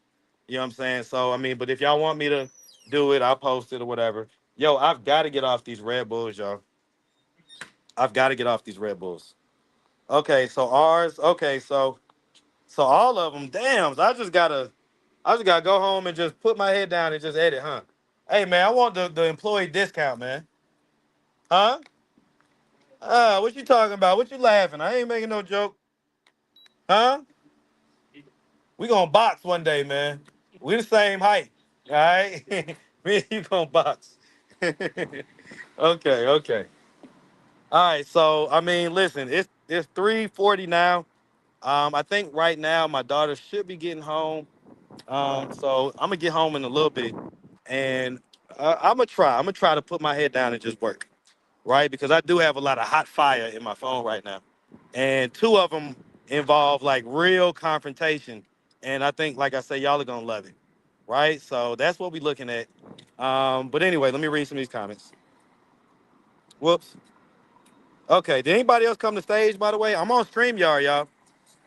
A: You know what I'm saying? So I mean, but if y'all want me to do it, I'll post it or whatever. Yo, I've got to get off these Red Bulls, y'all. I've got to get off these Red Bulls. Okay, so ours. Okay, so all of them. Damn, so I just gotta go home and just put my head down and just edit, huh? Hey man, I want the employee discount, man. Huh? What you talking about? What you laughing? I ain't making no joke. Huh? We gonna box one day, man. We the same height. All right? Me and you gonna box. Okay, okay. All right, so I mean, listen, it's 3:40 now. I think right now my daughter should be getting home. So I'm gonna get home in a little bit, and I'm gonna try. I'm gonna try to put my head down and just work, right? Because I do have a lot of hot fire in my phone right now. and two of them involve like real confrontation. And I think, like I say, y'all are gonna love it, right? So that's what we're looking at. But anyway, let me read some of these comments. Whoops. Okay. Did anybody else come to stage? By the way, I'm on Streamyard, y'all.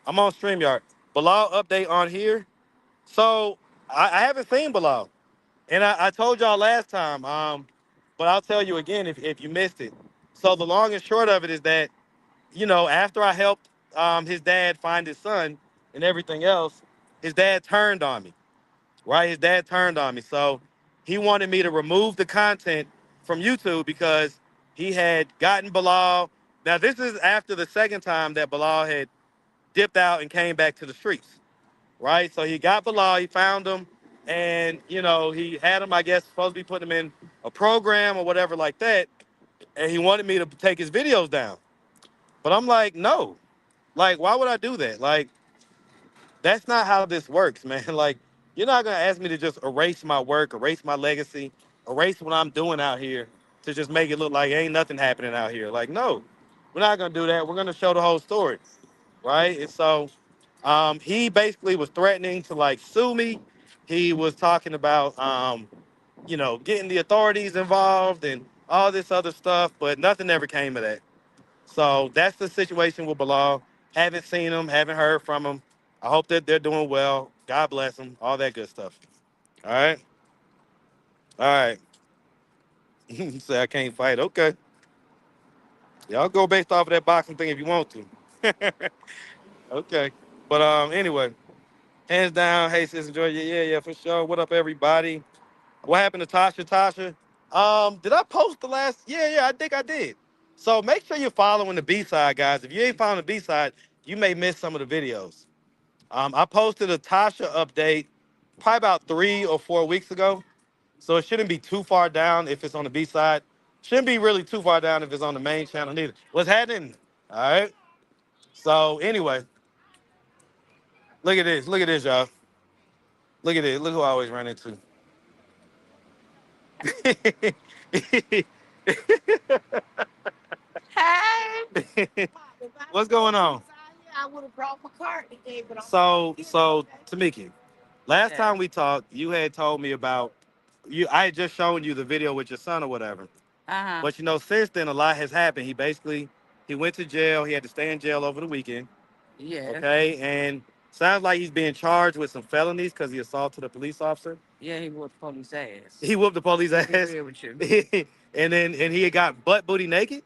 A: I'm on Streamyard. Bilal update on here. So I haven't seen Bilal, and I told y'all last time. But I'll tell you again if you missed it. So the long and short of it is that, after I helped his dad find his son and everything else, his dad turned on me, right? His dad turned on me. So he wanted me to remove the content from YouTube because he had gotten Bilal. Now, this is after the second time that Bilal had dipped out and came back to the streets, right? So he got Bilal, he found him, and, he had him, I guess, supposed to be putting him in a program or whatever like that. And he wanted me to take his videos down. But I'm like, no. Like, why would I do that? Like, that's not how this works, man. Like, you're not gonna ask me to just erase my work, erase my legacy, erase what I'm doing out here to just make it look like ain't nothing happening out here. Like, no, we're not gonna do that. We're gonna show the whole story, right? And so, he basically was threatening to like sue me. He was talking about, getting the authorities involved and all this other stuff, but nothing ever came of that. So that's the situation with Bilal. Haven't seen him, haven't heard from him. I hope that they're doing well. God bless them, all that good stuff. All right. All right. Say I can't fight. Okay. Y'all go based off of that boxing thing if you want to. Okay. But anyway, hands down, hey sis, enjoy your yeah, for sure. What up, everybody? What happened to Tasha? Tasha? Did I post the last? Yeah, I think I did. So make sure you're following the B side, guys. If you ain't following the B side, you may miss some of the videos. I posted a Tasha update probably about 3 or 4 weeks ago. So it shouldn't be too far down if it's on the B side. Shouldn't be really too far down if it's on the main channel neither. What's happening? All right. So anyway, look at this. Look at this, y'all. Look at this. Look who I always run into.
F: Hey.
A: What's going on?
F: I would have brought my card today, but
A: So Tamiki, last
F: yeah.
A: time we talked, you had told me about you. I had just shown you the video with your son or whatever.
F: Uh-huh.
A: But since then a lot has happened. He went to jail. He had to stay in jail over the weekend.
F: Yeah.
A: Okay, and sounds like he's being charged with some felonies because he assaulted a police officer.
F: Yeah, he whooped police ass.
A: He whooped the police
F: Be
A: ass,
F: real with you.
A: and he had got butt booty naked.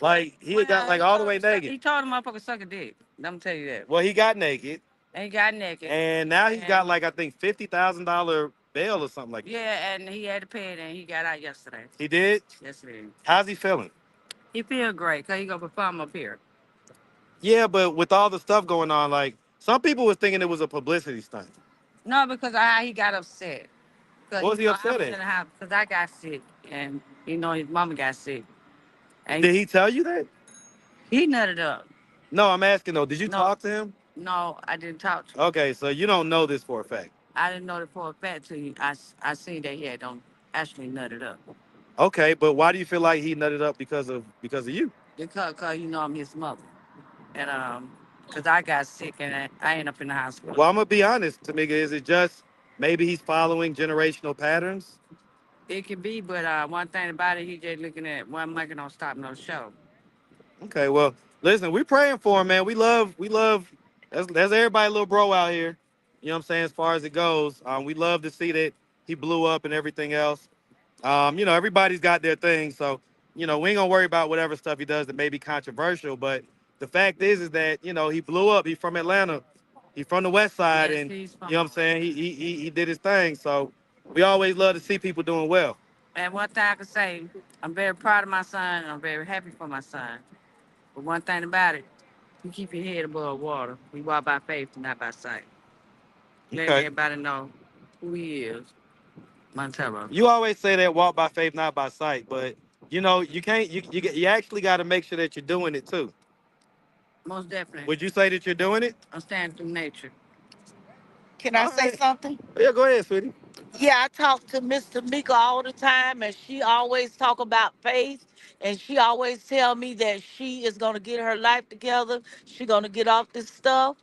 A: Like he had got like all the way naked.
F: He told the motherfucker suck a dick. Let me tell you that.
A: Well, he got naked,
F: And he got naked.
A: and now he's got
F: And
A: like I think $50,000 bail or something like that.
F: yeah, and he had to pay it, and he got out yesterday.
A: He did.
F: Yes, he did.
A: How's he feeling?
F: He feel great because he gonna perform up here.
A: Yeah, but with all the stuff going on, like some people was thinking it was a publicity stunt.
F: No, because he got upset. Cause
A: What was he
F: I
A: upset
F: was in
A: at?
F: the house because I got sick, and his mama got sick, and
A: Did he tell you that?
F: he nutted up.
A: No, I'm asking though. Did you
F: No,
A: talk to him?
F: no, I didn't talk to him.
A: Okay, so you don't know this for a fact.
F: I didn't know that for a fact till I seen that he had don't actually nutted up.
A: Okay, but why do you feel like he nutted up because of you?
F: Because I'm his mother, and because I got sick and I ended up in the hospital.
A: Well, I'm gonna be honest, Tamika. Is it just maybe he's following generational patterns?
F: It could be, but one thing about it, he just looking at one mic don't stop no show.
A: Okay, well, listen, we praying for him, man. We love. That's everybody, little bro out here. You know what I'm saying? As far as it goes, we love to see that he blew up and everything else. Everybody's got their thing, so we ain't gonna worry about whatever stuff he does that may be controversial. But the fact is that he blew up. He's from Atlanta. He's from the West Side,
F: Yes,
A: and
F: he's
A: you know what I'm saying. He did his thing. So we always love to see people doing well.
F: And one thing I can say, I'm very proud of my son, and I'm very happy for my son. But one thing about it, you keep your head above water. We walk by faith, not by sight. Let
A: Okay.
F: everybody know who he is. Montero.
A: You always say that walk by faith, not by sight, but you can't. You actually got to make sure that you're doing it too.
F: Most definitely.
A: Would you say that you're doing it?
F: I'm standing through nature.
G: Can I
A: All
G: say
A: right.
G: something?
A: Yeah, go ahead, sweetie.
G: Yeah, I talk to Miss Tamika all the time, and she always talk about faith.
F: And she always tell me that she is gonna get her life together. She gonna get off this stuff.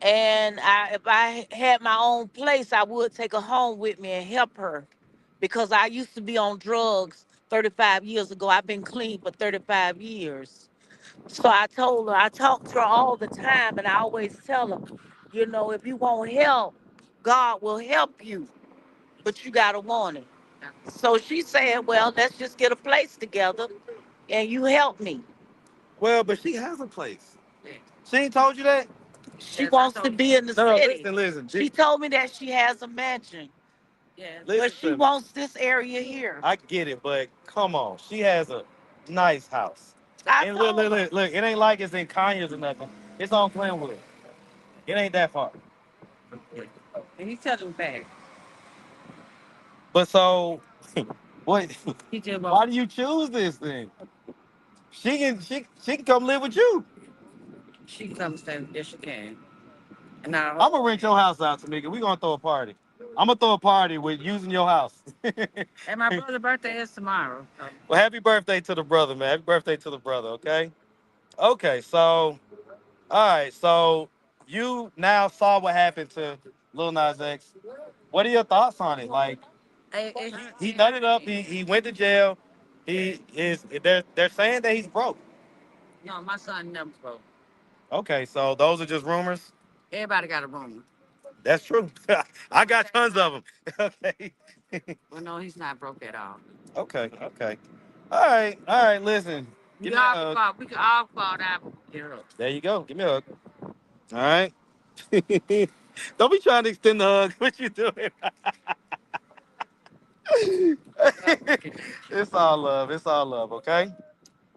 F: And if I had my own place, I would take her home with me and help her, because I used to be on drugs 35 years ago. I've been clean for 35 years. So I told her, I talk to her all the time, and I always tell her, you know, if you want help, God will help you, but you gotta want it. So she said, well, let's just get a place together and you help me.
A: Well, but she has a place. She ain't told you that?
F: She wants to be in the
A: No,
F: city.
A: listen.
F: She told me that she has a mansion, but she
A: Listen,
F: wants this area here.
A: I get it, but come on. She has a nice house.
F: I
A: And
F: told her.
A: look, it ain't like it's in Conyers or nothing. It's on Glenwood. It ain't that far.
F: And he telling me back.
A: But so, what?
F: He just
A: Why do you choose this thing? She can come live with you.
F: she can come stay. Yes, she can. And now
A: I'm gonna rent your house out, Tamika. We gonna throw a party. I'm gonna throw a party with using your house.
F: and my brother's birthday is tomorrow. So.
A: Well, happy birthday to the brother, man. Happy birthday to the brother. Okay. Okay. So, all right. So you now saw what happened to Lil Nas X. What are your thoughts on it? Like, he done it up. He went to jail. He is. They're saying that he's broke.
F: No, my son never broke.
A: Okay. So those are just rumors.
F: Everybody got a rumor.
A: That's true. I got tons of them. Okay.
F: Well, no, he's not broke at all.
A: Okay. Okay. All right. All right. Listen. Give me a hug.
F: We can all fall down. Get up.
A: There you go. Give me a hug. All right. Don't be trying to extend the hug. What you doing? It's all love. It's all love. Okay.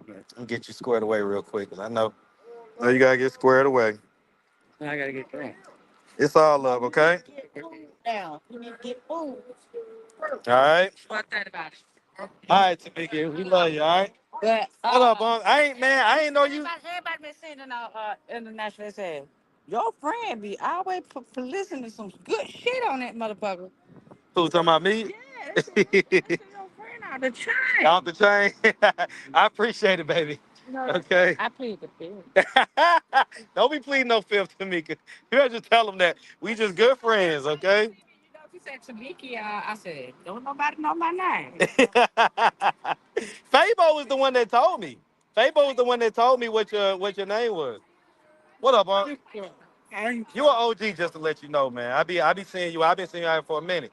A: Let me get you squared away real quick, cause I know you gotta get squared away.
F: I gotta get drunk.
A: It's all love. Okay.
F: Now, we need to get food.
A: All right.
F: What that about it?
A: All right, Tamika. We love you. All right.
F: But
A: What up, Bunk? I ain't know you.
F: everybody been saying in our international said, your friend be always for listening to some good shit on that motherfucker.
A: Who talking about me?
F: Yeah, that's your friend out the chain.
A: Off the chain. I appreciate it, baby.
F: You know,
A: Okay.
F: I plead the fifth.
A: Don't be pleading no fifth, Tamika. You gotta just tell them that we just good friends, okay?
F: You know, she said Tamiki, I said, don't nobody know my name.
A: Fabo was the one that told me. Fabo was the one that told me what your name was. What up, Unc? You an OG, just to let you know, man. I be seeing you. I've been seeing you out for a minute.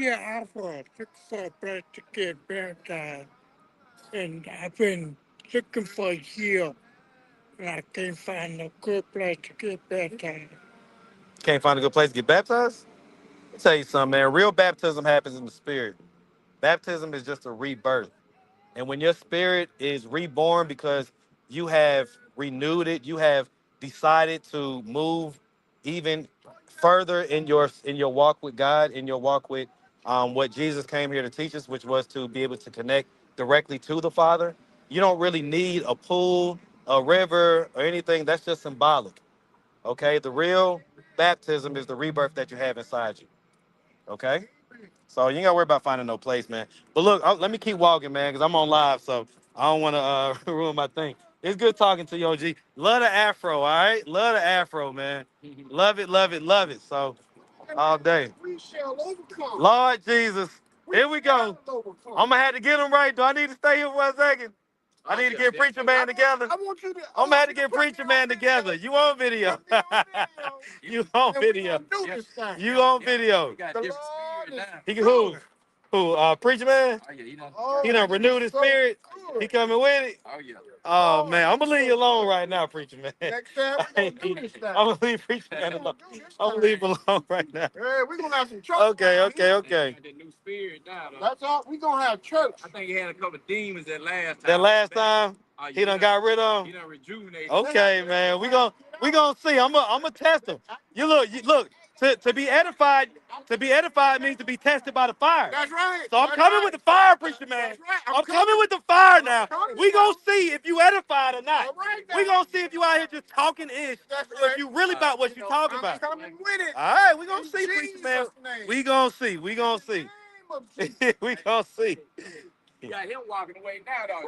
G: Yeah, I've looked for a place to get baptized, and I've been looking for a year, and I can't find a good place to get baptized.
A: Can't find a good place to get baptized? I'll tell you something, man. Real baptism happens in the spirit. Baptism is just a rebirth. And when your spirit is reborn because you have renewed it, you have decided to move even further in your walk with God, in your walk with what Jesus came here to teach us, which was to be able to connect directly to the Father. You don't really need a pool, a river, or anything. That's just symbolic. Okay, the real baptism is the rebirth that you have inside you. Okay. So you ain't gotta worry about finding no place, man. But look, let me keep walking, man, because I'm on live, so I don't want to ruin my thing. It's good talking to you, OG. Love the afro, all right? Love the afro, man. Love it, love it, love it. So all day. Lord Jesus, here we go. I'm gonna have to get him right. Do I need to stay here for a second? I need to get preacher man together. I'm gonna have to get preacher man together. You on video? You on video? You on video? He can who? Who? Preacher man? He done renewed his spirit. He coming with it. Oh man, I'm gonna leave you alone right now, preacher man.
E: Next time we're gonna do this now.
A: I'm gonna leave preacher man alone. I'm gonna leave him alone right now.
E: Hey, we're gonna have some church.
A: Okay.
H: The new spirit now, though.
E: That's all. We're gonna have church.
H: I think he had a couple of demons that last time.
A: That last time he done got rid of
H: He
A: him.
H: done rejuvenated.
A: Okay, man. We gonna see. I'm gonna test him. You look. To be edified. To be edified means to be tested by the fire.
E: That's right.
A: So I'm coming with the fire, preacher man.
E: That's right.
A: I'm coming with the fire now.
E: coming
A: We
E: now.
A: gonna see if you edified or not.
E: All right now.
A: We gonna see if you out here just talking ish,
E: That's
A: or if
E: right.
A: you really about what you talking
E: I'm
A: about.
E: coming with it.
A: All right, we gonna
E: In
A: see, preacher man.
E: Jesus' name.
A: We gonna see. We gonna see.
E: Name of Jesus.
A: We gonna see.
H: You got him walking away now, dog.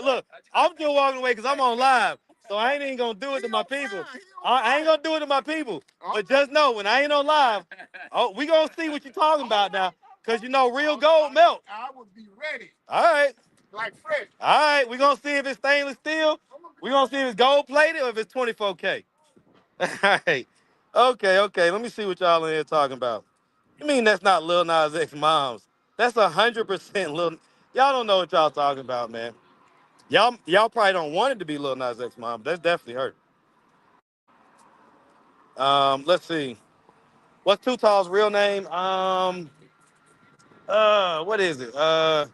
A: Look. I'm still walking away because I'm on live. So I ain't even gonna do it to my people. I ain't gonna do it to my people. But just know when I ain't on live, oh, we gonna see what you're talking about now. Cause you know real gold melt.
E: I would be ready.
A: All right.
E: Like fresh.
A: All right. We gonna see if it's stainless steel. We gonna see if it's gold plated or if it's 24K. All right. Okay. Let me see what y'all in here talking about. You mean that's not Lil Nas X moms? That's 100% Lil. Y'all don't know what y'all talking about, man. Y'all probably don't want it to be Lil Nas X mom. That's definitely her. Let's see. What's Too Tall's real name? What is it? I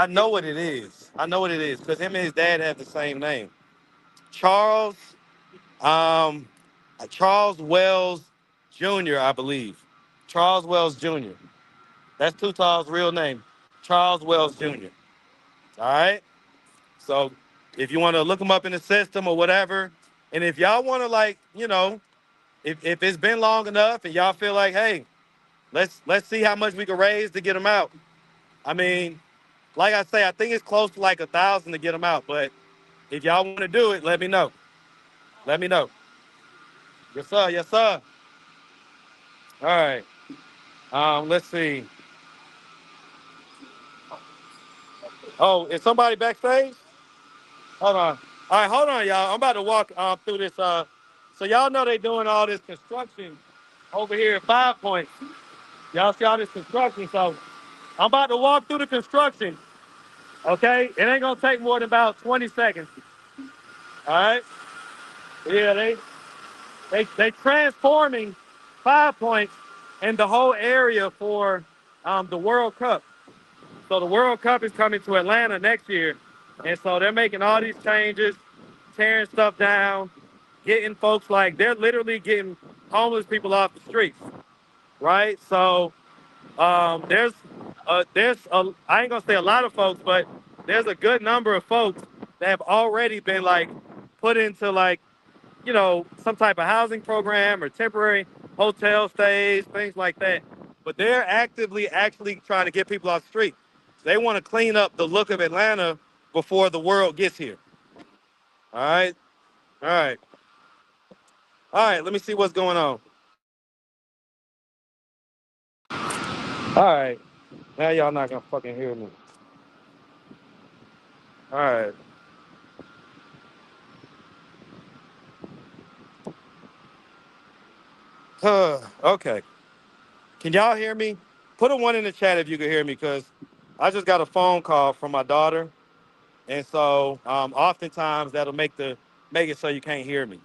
A: know what it is. I know what it is because him and his dad have the same name. Charles, um, Charles Wells Jr., I believe. Charles Wells Jr. That's Too Tall's real name. Charles Wells Jr. All right. So if you want to look him up in the system or whatever, and if y'all want to like, if it's been long enough and y'all feel like, hey, let's see how much we can raise to get him out. I mean, like I say, I think it's close to like 1,000 to get him out. But if y'all want to do it, let me know. Let me know. Yes, sir. Yes, sir. All right. Let's see. Oh, is somebody backstage? Hold on. All right, hold on, y'all. I'm about to walk through this. So y'all know they doing all this construction over here at 5 Points. Y'all see all this construction. So I'm about to walk through the construction. Okay, it ain't gonna take more than about 20 seconds. All right. Yeah, they transforming 5 Points and the whole area for the World Cup. So the World Cup is coming to Atlanta next year, and so they're making all these changes, tearing stuff down, getting folks like they're literally getting homeless people off the streets, right? So there's I ain't gonna say a lot of folks, but there's a good number of folks that have already been like put into like some type of housing program or temporary hotel stays, things like that. But they're actively actually trying to get people off the street. They want to clean up the look of Atlanta before the world gets here. All right, all right, all right. Let me see what's going on. All right, now y'all not gonna fucking hear me. All right. Okay. Can y'all hear me? Put a one in the chat if you can hear me, because I just got a phone call from my daughter, and so oftentimes that'll make it so you can't hear me.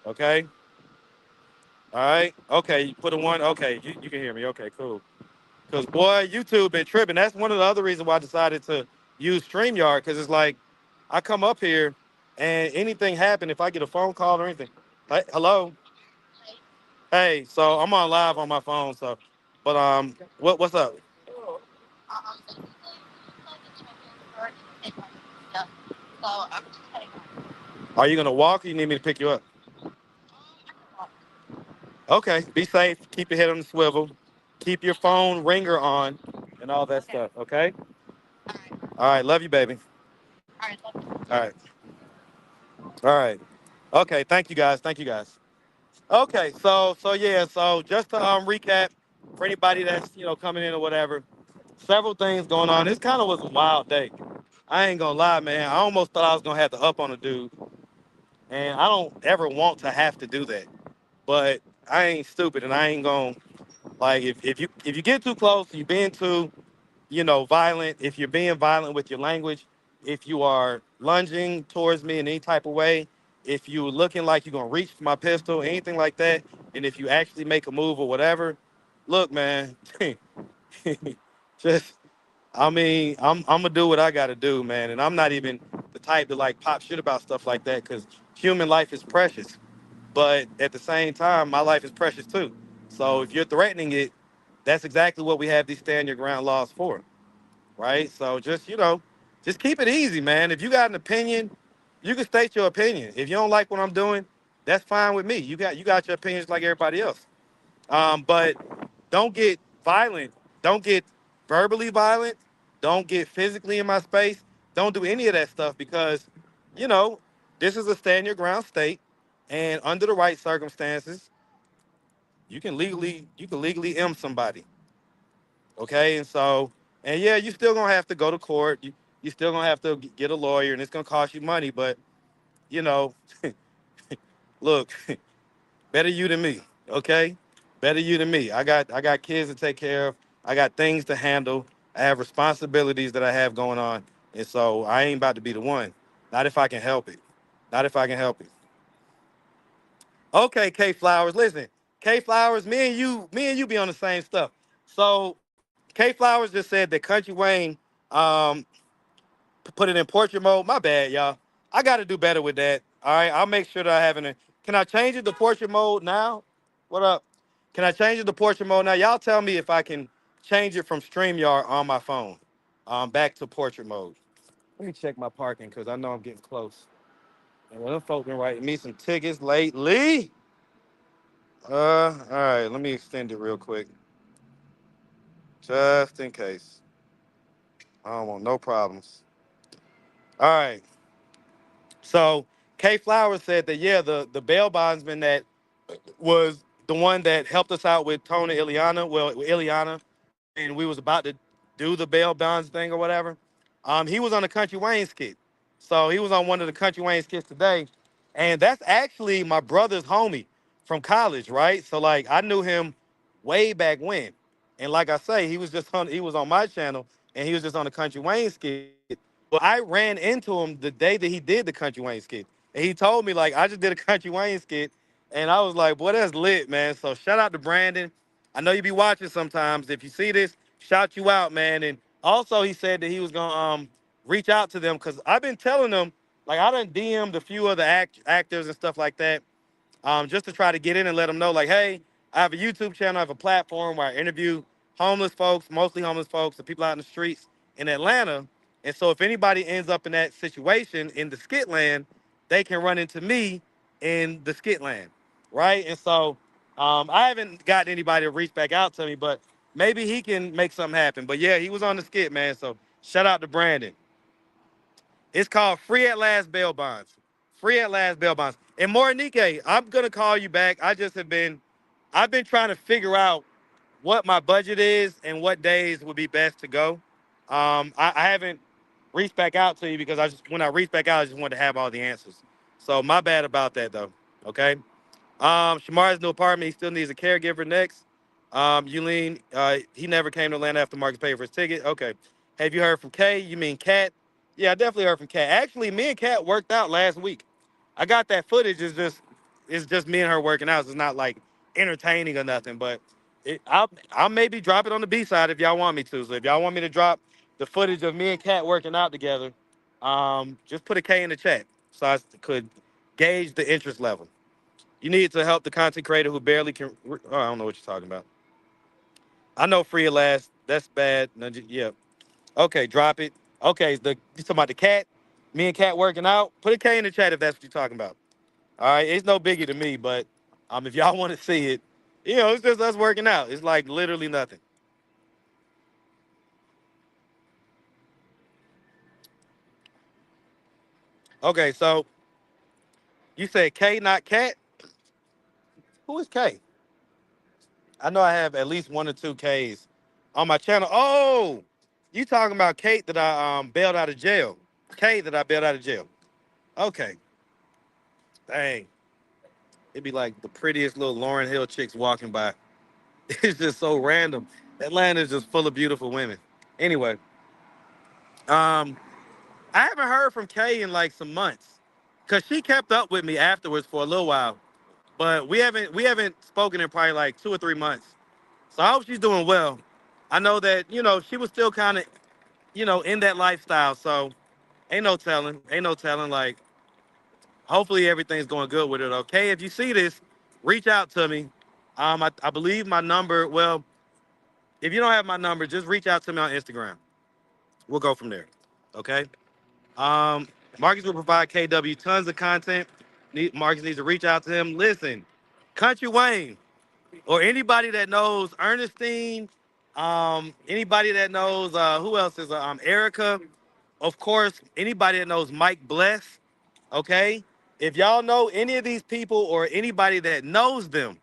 A: Okay. All right. Okay. You put a one. Okay. You can hear me. Okay. Cool. Because boy, YouTube been tripping. That's one of the other reasons why I decided to use StreamYard, because it's like I come up here and anything happen if I get a phone call or anything. Hey, hello. Hey. So I'm on live on my phone. So, but what's up? Are you gonna walk or you need me to pick you up? Okay, be safe. Keep your head on the swivel. Keep your phone ringer on and all that stuff. Okay. All right. Love you, baby. All right. All right. Okay. Thank you guys. Thank you guys. Okay. So yeah. So just to recap for anybody that's coming in or whatever, several things going on. This kind of was a wild day. I ain't gonna lie, man. I almost thought I was gonna have to up on a dude, and I don't ever want to have to do that. But I ain't stupid, and I ain't gonna like if you get too close, you being too violent. If you're being violent with your language, if you are lunging towards me in any type of way, if you looking like you're gonna reach for my pistol, anything like that, and if you actually make a move or whatever, look, man, just I mean, I'm gonna do what I gotta do, man, and I'm not even the type to like pop shit about stuff like that because human life is precious. But at the same time, my life is precious too. So if you're threatening it, that's exactly what we have these stand your ground laws for, right? So just just keep it easy, man. If you got an opinion, you can state your opinion. If you don't like what I'm doing, that's fine with me. You got your opinions like everybody else. But don't get violent. Don't get verbally violent. Don't get physically in my space. Don't do any of that stuff because, you know, this is a stand your ground state, and under the right circumstances, you can legally somebody. Okay, and so, and yeah, you still gonna have to go to court. You still gonna have to get a lawyer, and it's gonna cost you money. But you know, look, better you than me. Okay, better you than me. I got kids to take care of. I got things to handle. I have responsibilities that I have going on, and so I ain't about to be the one. Not if I can help it. Not if I can help it. Okay, K Flowers. Listen, K Flowers. Me and you be on the same stuff. So K Flowers just said that Country Wayne um, put it in portrait mode. My bad, y'all. I got to do better with that. All right, I'll make sure that I have it. Can I change it to portrait mode now? What up? Can I change it to portrait mode now? Y'all tell me if I can change it from StreamYard on my phone, back to portrait mode. Let me check my parking because I know I'm getting close. And them folk been writing me some tickets lately. All right, let me extend it real quick, just in case. I don't want no problems. All right. So K Flowers said that yeah, the bail bondsman that was the one that helped us out with Tony Ileana, well, with Ileana, and we was about to do the bail bonds thing or whatever. He was on the Country Wayne skit. So he was on one of the Country Wayne skits today. And that's actually my brother's homie from college, right? So like I knew him way back when. And like I say, he was on my channel and he was just on the Country Wayne skit. Well, I ran into him the day that he did the Country Wayne skit. And he told me, like, I just did a Country Wayne skit. And I was like, boy, that's lit, man. So shout out to Brandon. I know you be watching sometimes. If you see this, shout you out, man. And also he said that he was gonna reach out to them because I've been telling them, like I done DM'd a few other actors and stuff like that, just to try to get in and let them know, like, hey, I have a YouTube channel, I have a platform where I interview homeless folks, mostly homeless folks, the people out in the streets in Atlanta. And so if anybody ends up in that situation in the skit land, they can run into me in the skit land, right? And so I haven't gotten anybody to reach back out to me, but maybe he can make something happen. But yeah, he was on the skit, man. So shout out to Brandon. It's called Free at Last Bail Bonds. Free at Last Bail Bonds. And Morinike, I'm gonna call you back. I've been trying to figure out what my budget is and what days would be best to go. I haven't reached back out to you because when I reached back out, I just wanted to have all the answers. So my bad about that though. Okay. Shamar's new apartment. He still needs a caregiver next. Yulene, he never came to Atlanta after Marcus paid for his ticket. Okay. Have you heard from Kay? You mean Kat? Yeah, I definitely heard from Kat. Actually, me and Kat worked out last week. I got that footage. It's just me and her working out. So it's not like entertaining or nothing. But I'll maybe drop it on the B side if y'all want me to. So if y'all want me to drop the footage of me and Kat working out together, just put a K in the chat so I could gauge the interest level. You need to help the content creator who barely can. Oh, I don't know what you're talking about. I know free at last. That's bad. No, yeah. Okay, drop it. Okay, you talking about the cat? Me and cat working out? Put a K in the chat if that's what you're talking about. All right, it's no biggie to me, but if y'all want to see it, it's just us working out. It's like literally nothing. Okay, so you said K, not cat. Who is K? I know I have at least one or two Ks on my channel. Oh, you talking about Kate that I bailed out of jail? Kate that I bailed out of jail. Okay, dang. It'd be like the prettiest little Lauren Hill chicks walking by. It's just so random. Atlanta is just full of beautiful women. Anyway, um, I haven't heard from Kay in like some months, cause she kept up with me afterwards for a little while, but we haven't spoken in probably like 2 or 3 months. So I hope she's doing well. I know that she was still kind of in that lifestyle. So ain't no telling. Like hopefully everything's going good with it. Okay, if you see this, reach out to me. I believe my number. Well, if you don't have my number, just reach out to me on Instagram. We'll go from there. Okay. Um, Marcus will provide KW tons of content. Marcus needs to reach out to him. Listen, Country Wayne or anybody that knows Ernestine, Anybody that knows who else is Erica, of course. Anybody that knows Mike Bless, okay. If y'all know any of these people or anybody that knows them,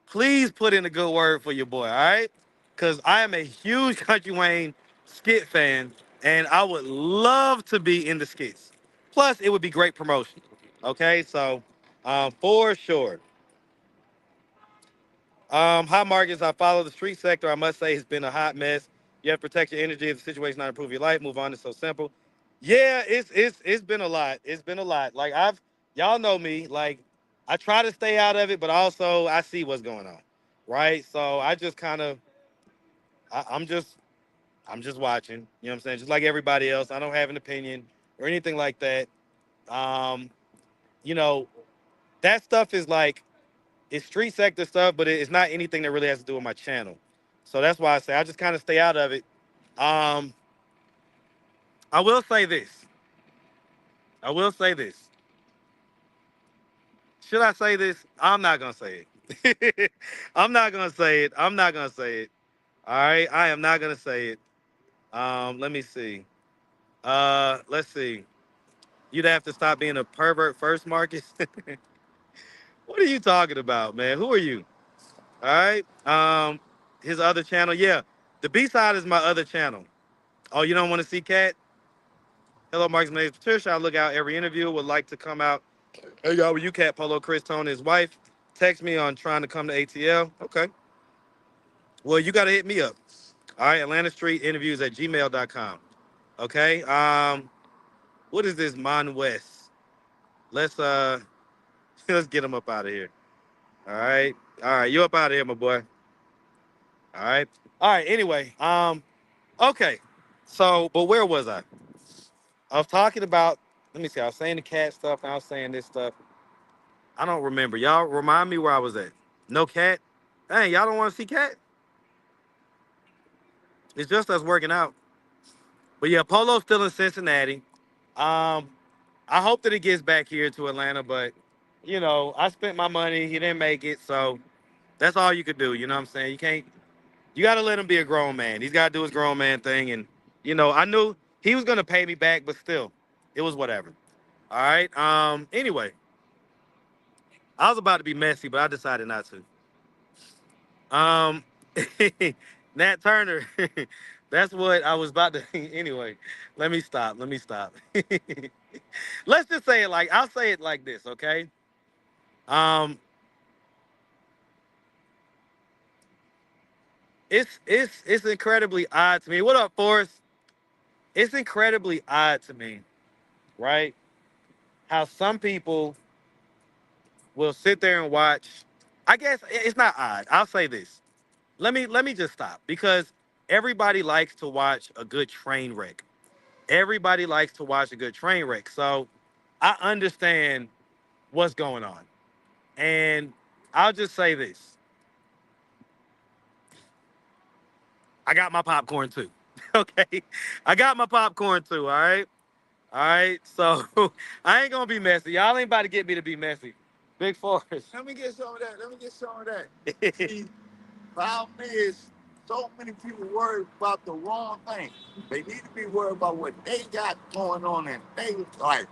A: please put in a good word for your boy, all right? Because I am a huge Country Wayne skit fan, and I would love to be in the skits. Plus, it would be great promotion. Okay, so for sure. Hi, Marcus. I follow the street sector. I must say it's been a hot mess. You have to protect your energy. If the situation not improve your life, move on. It's so simple. Yeah, it's been a lot. It's been a lot. Like y'all know me. Like I try to stay out of it, but also I see what's going on, right? So I just kind of, I'm just watching. You know what I'm saying? Just like everybody else. I don't have an opinion or anything like that. Um, you know, that stuff is like it's street sector stuff, but it's not anything that really has to do with my channel. So that's why I say I just kind of stay out of it. Um, I will say this. I will say this. Should I say this? I'm not gonna say it. I'm not gonna say it. I'm not gonna say it. All right, I am not gonna say it. Let me see. Let's see. You'd have to stop being a pervert first, Marcus. What are you talking about, man? Who are you? All right. His other channel, yeah. The B side is my other channel. Oh, you don't want to see Cat? Hello, Marcus. My name is Patricia. I look out every interview. Would like to come out. Hey, y'all, with you, Cat Polo, Chris Tone, his wife. Text me on trying to come to ATL. Okay. Well, you got to hit me up. All right. Atlanta Street interviews at gmail.com. Okay. What is this, Mon West? Let's let's get him up out of here. All right. All right. You up out of here, my boy. All right. All right. Anyway, okay. So, but where was I? I was talking about, let me see, I was saying the cat stuff, and I was saying this stuff. I don't remember. Y'all remind me where I was at. No cat? Dang, y'all don't want to see cat? It's just us working out. But yeah, Polo's still in Cincinnati. Um, I hope that he gets back here to Atlanta, but you know, I spent my money, he didn't make it, so that's all you could do, you know what I'm saying? You gotta let him be a grown man. He's gotta do his grown man thing, and you know, I knew he was gonna pay me back, but still, it was whatever. All right. Anyway, I was about to be messy, but I decided not to. Nat Turner. That's what I was about to. Anyway, let me stop. Let me stop. Let's just say it like I'll say it like this, okay? Um, it's incredibly odd to me. What up, Forrest? It's incredibly odd to me, right? How some people will sit there and watch. I guess it's not odd. I'll say this. Let me just stop because everybody likes to watch a good train wreck. Everybody likes to watch a good train wreck. So I understand what's going on. And I'll just say this. I got my popcorn too. Okay. I got my popcorn too. All right. All right. So I ain't gonna be messy. Y'all ain't about to get me to be messy. Big Forest.
H: Let me get some of that. Let me get some of that. See, problem is, so many people worried about the wrong thing. They need to be worried about what they got going on in their life.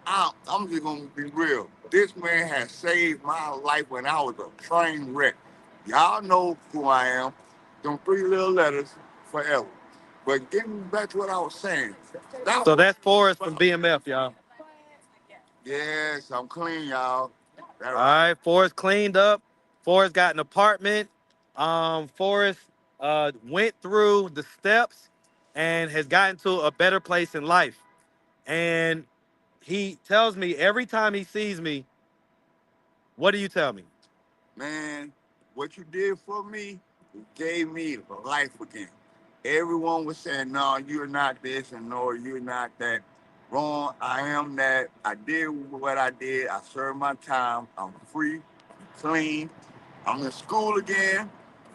H: I'm just gonna be real. This man has saved my life when I was a train wreck. Y'all know who I am. Them three little letters forever. But getting back to what I was saying.
A: So that's Forrest from BMF, y'all.
H: Yes, I'm clean, y'all. That
A: All
H: right.
A: right, Forrest cleaned up. Forrest got an apartment. Forrest went through the steps and has gotten to a better place in life. And he tells me every time he sees me, what do you tell me?
H: Man, what you did for me gave me life again. Everyone was saying, no, you're not this, and no, you're not that. Wrong, I am that. I did what I did. I served my time. I'm free, clean. I'm in school again.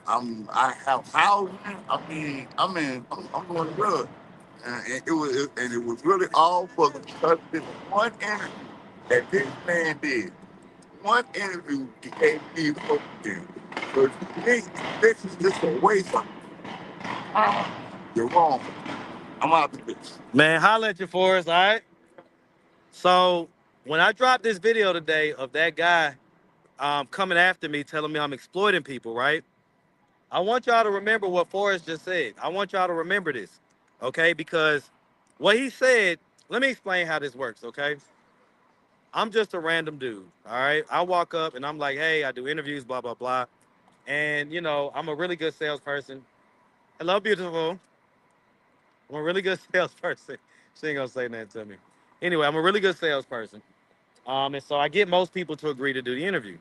H: I have housing. I mean, I'm going to run. And it was really all for this one interview that this man did. One interview gave me hope then. But this is just a waste of You're wrong. I'm out of this.
A: Man, holla at you, Forrest, all right? So when I dropped this video today of that guy coming after me, telling me I'm exploiting people, right? I want y'all to remember what Forrest just said. I want y'all to remember this, okay? Because what he said, let me explain how this works, okay? I'm just a random dude, all right? I walk up and I'm like, hey, I do interviews, blah, blah, blah. And, you know, I'm a really good salesperson. Hello, beautiful. I'm a really good salesperson. She ain't gonna say nothing to me. Anyway, I'm a really good salesperson. And so I get most people to agree to do the interview.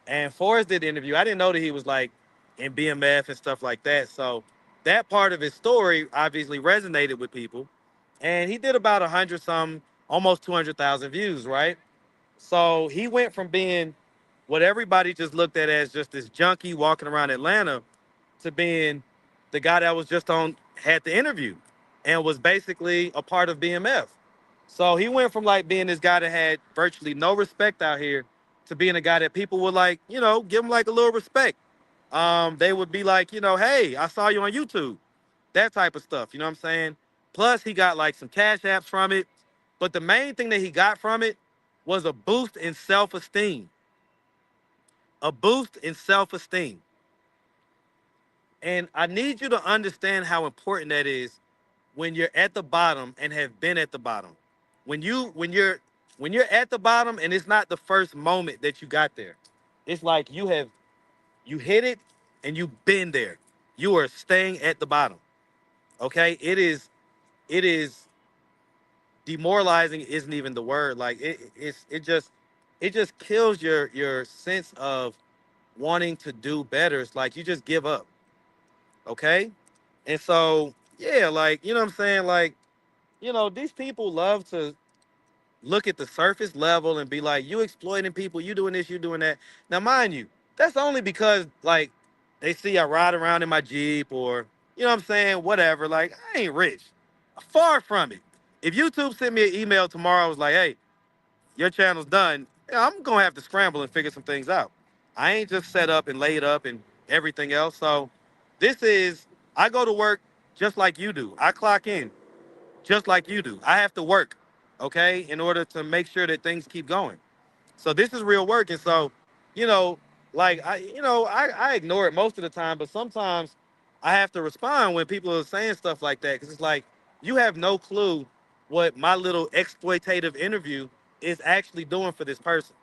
A: And Forrest did the interview. I didn't know that he was like in BMF and stuff like that. So that part of his story obviously resonated with people. And he did about 100 some, almost 200,000 views, right? So he went from being what everybody just looked at as just this junkie walking around Atlanta to being the guy that was just on, had the interview and was basically a part of BMF. So he went from like being this guy that had virtually no respect out here to being a guy that people would like, you know, give him like a little respect. They would be like, you know, hey, I saw you on YouTube, that type of stuff. You know what I'm saying? Plus, he got like some cash apps from it. But the main thing that he got from it was a boost in self-esteem. A boost in self-esteem. And I need you to understand how important that is when you're at the bottom and have been at the bottom. When you're at the bottom and it's not the first moment that you got there. It's like you hit it and you've been there. You are staying at the bottom. Okay? It is demoralizing isn't even the word. Like it just kills your sense of wanting to do better. It's like you just give up. Okay? And so, yeah, like, you know what I'm saying? Like, you know, these people love to look at the surface level and be like, you exploiting people, you doing this, you doing that. Now, mind you, that's only because, like, they see I ride around in my Jeep or, you know what I'm saying? Whatever. Like, I ain't rich. Far from it. If YouTube sent me an email tomorrow, I was like, hey, your channel's done, yeah, I'm gonna have to scramble and figure some things out. I ain't just set up and laid up and everything else. So this is, I go to work just like you do. I clock in just like you do. I have to work, okay, in order to make sure that things keep going. So this is real work. And so, you know, like I ignore it most of the time, but sometimes I have to respond when people are saying stuff like that because it's like you have no clue what my little exploitative interview is actually doing for this person.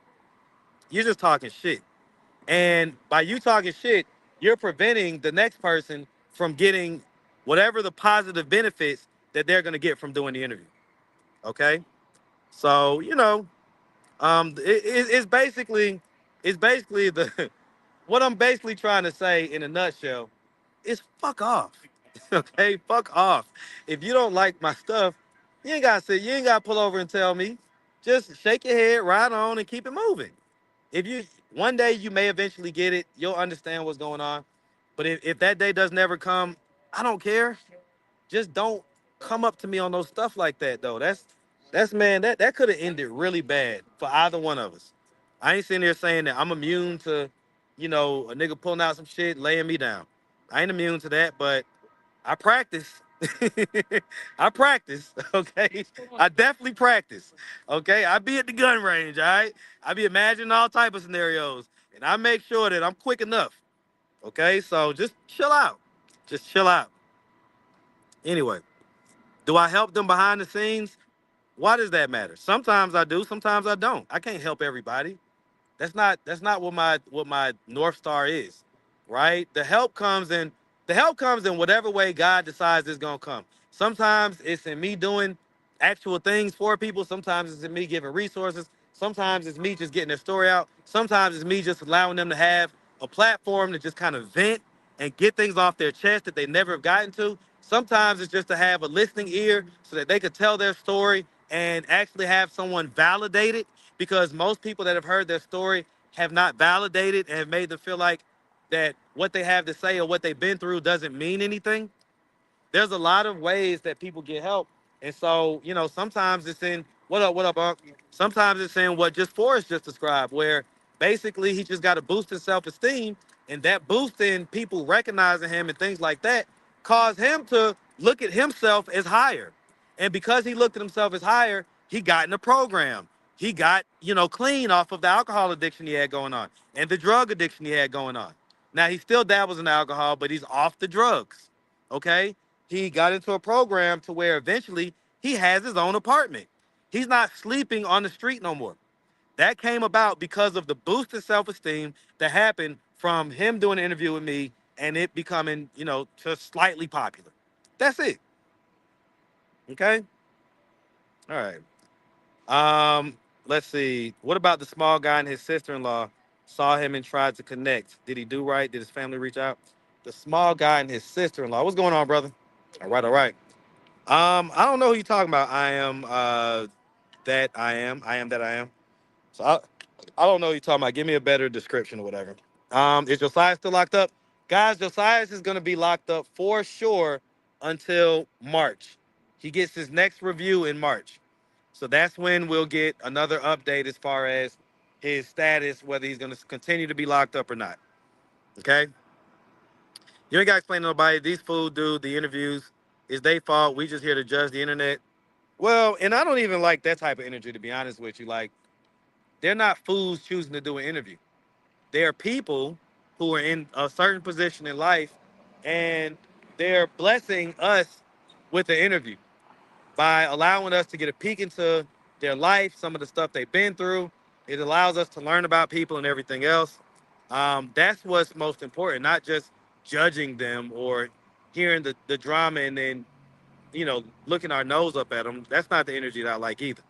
A: You're just talking shit. And by you talking shit, you're preventing the next person from getting whatever the positive benefits that they're gonna get from doing the interview. Okay. So, it's basically the what I'm basically trying to say in a nutshell is fuck off. Okay, fuck off. If you don't like my stuff, you ain't gotta pull over and tell me. Just shake your head, ride on, and keep it moving. If you One day you may eventually get it, you'll understand what's going on. But if that day does never come, I don't care. Just don't come up to me on those stuff like that though. That's man, that could have ended really bad for either one of us. I ain't sitting there saying that I'm immune to, a nigga pulling out some shit, laying me down. I ain't immune to that, but I practice. I practice, okay? I definitely practice. Okay. I be at the gun range, all right? I be imagining all type of scenarios. And I make sure that I'm quick enough. Okay. So just chill out. Just chill out. Anyway. Do I help them behind the scenes? Why does that matter? Sometimes I do, sometimes I don't. I can't help everybody. That's not what my North Star is, right? The help comes in whatever way God decides it's gonna come. Sometimes it's in me doing actual things for people. Sometimes it's in me giving resources. Sometimes it's me just getting their story out. Sometimes it's me just allowing them to have a platform to just kind of vent and get things off their chest that they never have gotten to. Sometimes it's just to have a listening ear so that they could tell their story and actually have someone validate it because most people that have heard their story have not validated and have made them feel like that what they have to say or what they've been through doesn't mean anything. There's a lot of ways that people get help. And so, sometimes it's in what up, Unc? Sometimes it's in what just Forrest just described, where basically he just got a boost in self-esteem, and that boost in people recognizing him and things like that caused him to look at himself as higher. And because he looked at himself as higher, he got in the program. He got, clean off of the alcohol addiction he had going on and the drug addiction he had going on. Now he still dabbles in alcohol, but he's off the drugs. Okay? He got into a program to where eventually he has his own apartment. He's not sleeping on the street no more. That came about because of the boost in self-esteem that happened from him doing an interview with me and it becoming, just slightly popular. That's it. Okay. All right. Let's see. What about the small guy and his sister-in-law saw him and tried to connect? Did he do right? Did his family reach out? The small guy and his sister-in-law. What's going on, brother? All right, all right. I don't know who you're talking about. I am that I am. I am that I am. So I don't know who you're talking about. Give me a better description or whatever. Is Josiah still locked up? Guys, Josiah is going to be locked up for sure until March. He gets his next review in March. So that's when we'll get another update as far as his status, whether he's going to continue to be locked up or not. Okay? You ain't got to explain to nobody. These fools do the interviews. It's their fault. We just here to judge the internet. Well, and I don't even like that type of energy, to be honest with you. Like, they're not fools choosing to do an interview. They are people who are in a certain position in life, and they're blessing us with the interview by allowing us to get a peek into their life, some of the stuff they've been through. It allows us to learn about people and everything else. That's what's most important, not just judging them or hearing the drama and then, looking our nose up at them. That's not the energy that I like either,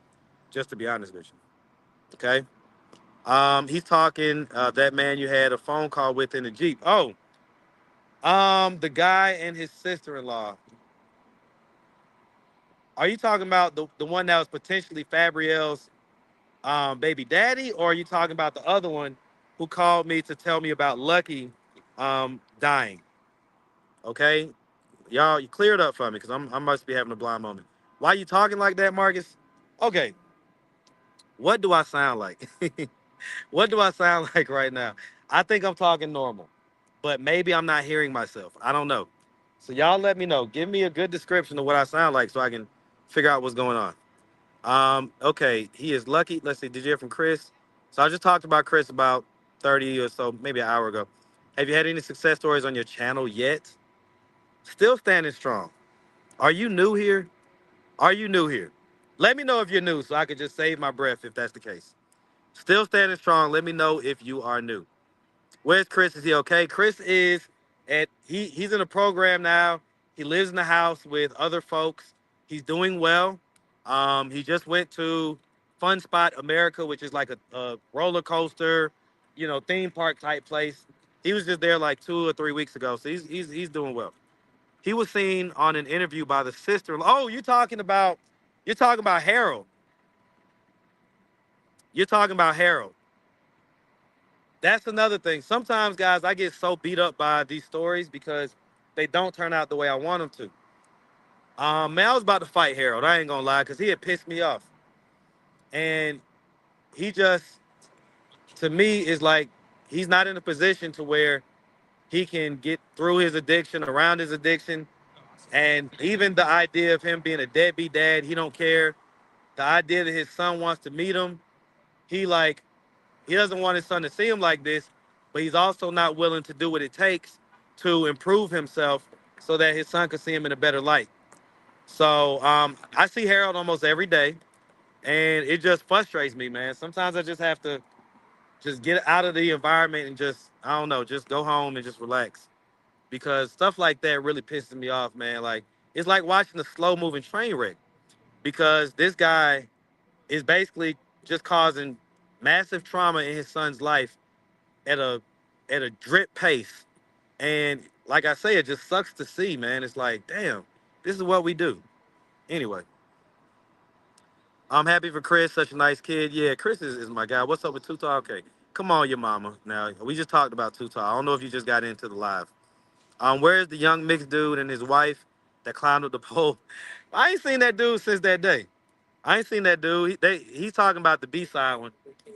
A: just to be honest with you. Okay. He's talking, that man you had a phone call with in the Jeep. Oh, the guy and his sister-in-law. Are you talking about the one that was potentially Fabrielle's baby daddy, or are you talking about the other one who called me to tell me about Lucky dying? Okay, y'all, you clear it up for me because I must be having a blind moment. Why are you talking like that, Marcus? Okay, what do I sound like? What do I sound like right now? I think I'm talking normal, but maybe I'm not hearing myself. I don't know. So y'all let me know. Give me a good description of what I sound like so I can figure out what's going on. Okay, he is lucky. Let's see. Did you hear from Chris? So I just talked about Chris about 30 or so, maybe an hour ago. Have you had any success stories on your channel yet? Still standing strong. Are you new here? Are you new here? Let me know if you're new so I can just save my breath if that's the case. Still standing strong. Let me know if you are new. Where's Chris? Is he okay? Chris is he's in a program now. He lives in the house with other folks. He's doing well. He just went to Fun Spot America, which is like a roller coaster, theme park type place. He was just there like 2 or 3 weeks ago, so he's doing well. He was seen on an interview by the sister. Oh, you're talking about Harold. You're talking about Harold. That's another thing. Sometimes, guys, I get so beat up by these stories because they don't turn out the way I want them to. Man, I was about to fight Harold. I ain't gonna lie, because he had pissed me off, and he just, to me, is like he's not in a position to where he can get through his addiction, around his addiction, and even the idea of him being a deadbeat dad, he don't care. The idea that his son wants to meet him, he like he doesn't want his son to see him like this, but he's also not willing to do what it takes to improve himself so that his son can see him in a better light. So I see Harold almost every day, and it just frustrates me, man. Sometimes I just have to just get out of the environment and just, I don't know, just go home and just relax. Because stuff like that really pisses me off, man. Like, it's like watching a slow moving train wreck because this guy is basically just causing massive trauma in his son's life at a drip pace. And like I say, it just sucks to see, man. It's like, damn, this is what we do. Anyway, I'm happy for Chris, such a nice kid. Yeah, Chris is my guy. What's up with Tuta? Okay. Come on, your mama. Now, we just talked about Tuta. I don't know if you just got into the live. Where's the young mixed dude and his wife that climbed up the pole? I ain't seen that dude since that day. I ain't seen that dude. He's talking about the B-side one.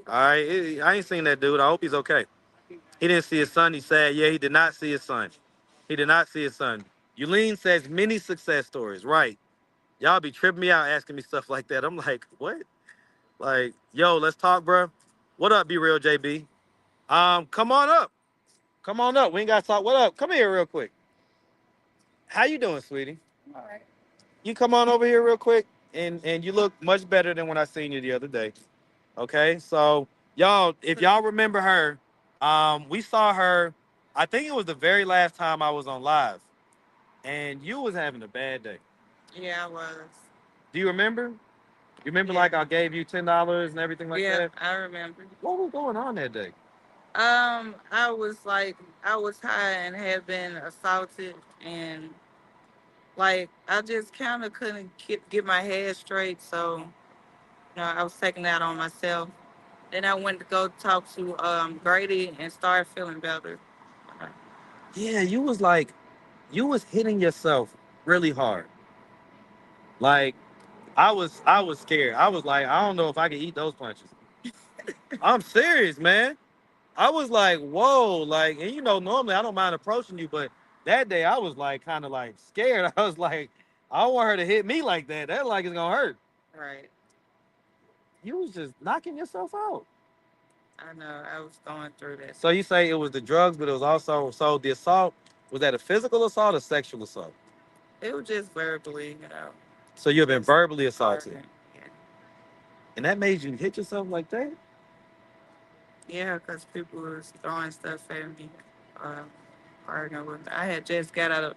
A: All right. I ain't seen that dude. I hope he's okay. He didn't see his son. He said, yeah, he did not see his son. He did not see his son. Yulene says many success stories. Right. Y'all be tripping me out asking me stuff like that. I'm like, what? Like, yo, let's talk, bro. What up, Be Real JB? Come on up. Come on up. We ain't got to talk. What up? Come here real quick. How you doing, sweetie?
I: All right.
A: You come on over here real quick, and you look much better than when I seen you the other day. Okay, so y'all, if y'all remember her, we saw her. I think it was the very last time I was on live, and you was having a bad day.
I: Yeah, I was.
A: Do you remember? You remember
I: Yeah.
A: like I gave you $10 and everything like
I: Yeah,
A: that?
I: I remember.
A: What was going on that day?
I: I was like, I was high and had been assaulted, and like I just kind of couldn't get my head straight. So, I was taking that on myself. Then I went to go talk to Grady and started feeling better.
A: Yeah, you was hitting yourself really hard. Like I was scared. I was like, I don't know if I can eat those punches. I'm serious, man. I was like, whoa, like, and normally I don't mind approaching you, but that day I was like kind of like scared. I was like, I don't want her to hit me like that. That like it's gonna hurt.
I: Right.
A: You was just knocking yourself out.
I: I know. I was going through that.
A: So you say it was the drugs, but it was also so the assault, was that a physical assault or sexual assault?
I: It was just verbally.
A: So you've been verbally assaulted.
I: Arguing. Yeah.
A: And that made you hit yourself like that?
I: Yeah, because people was throwing stuff at me, uh, arguing with me. I had just got out of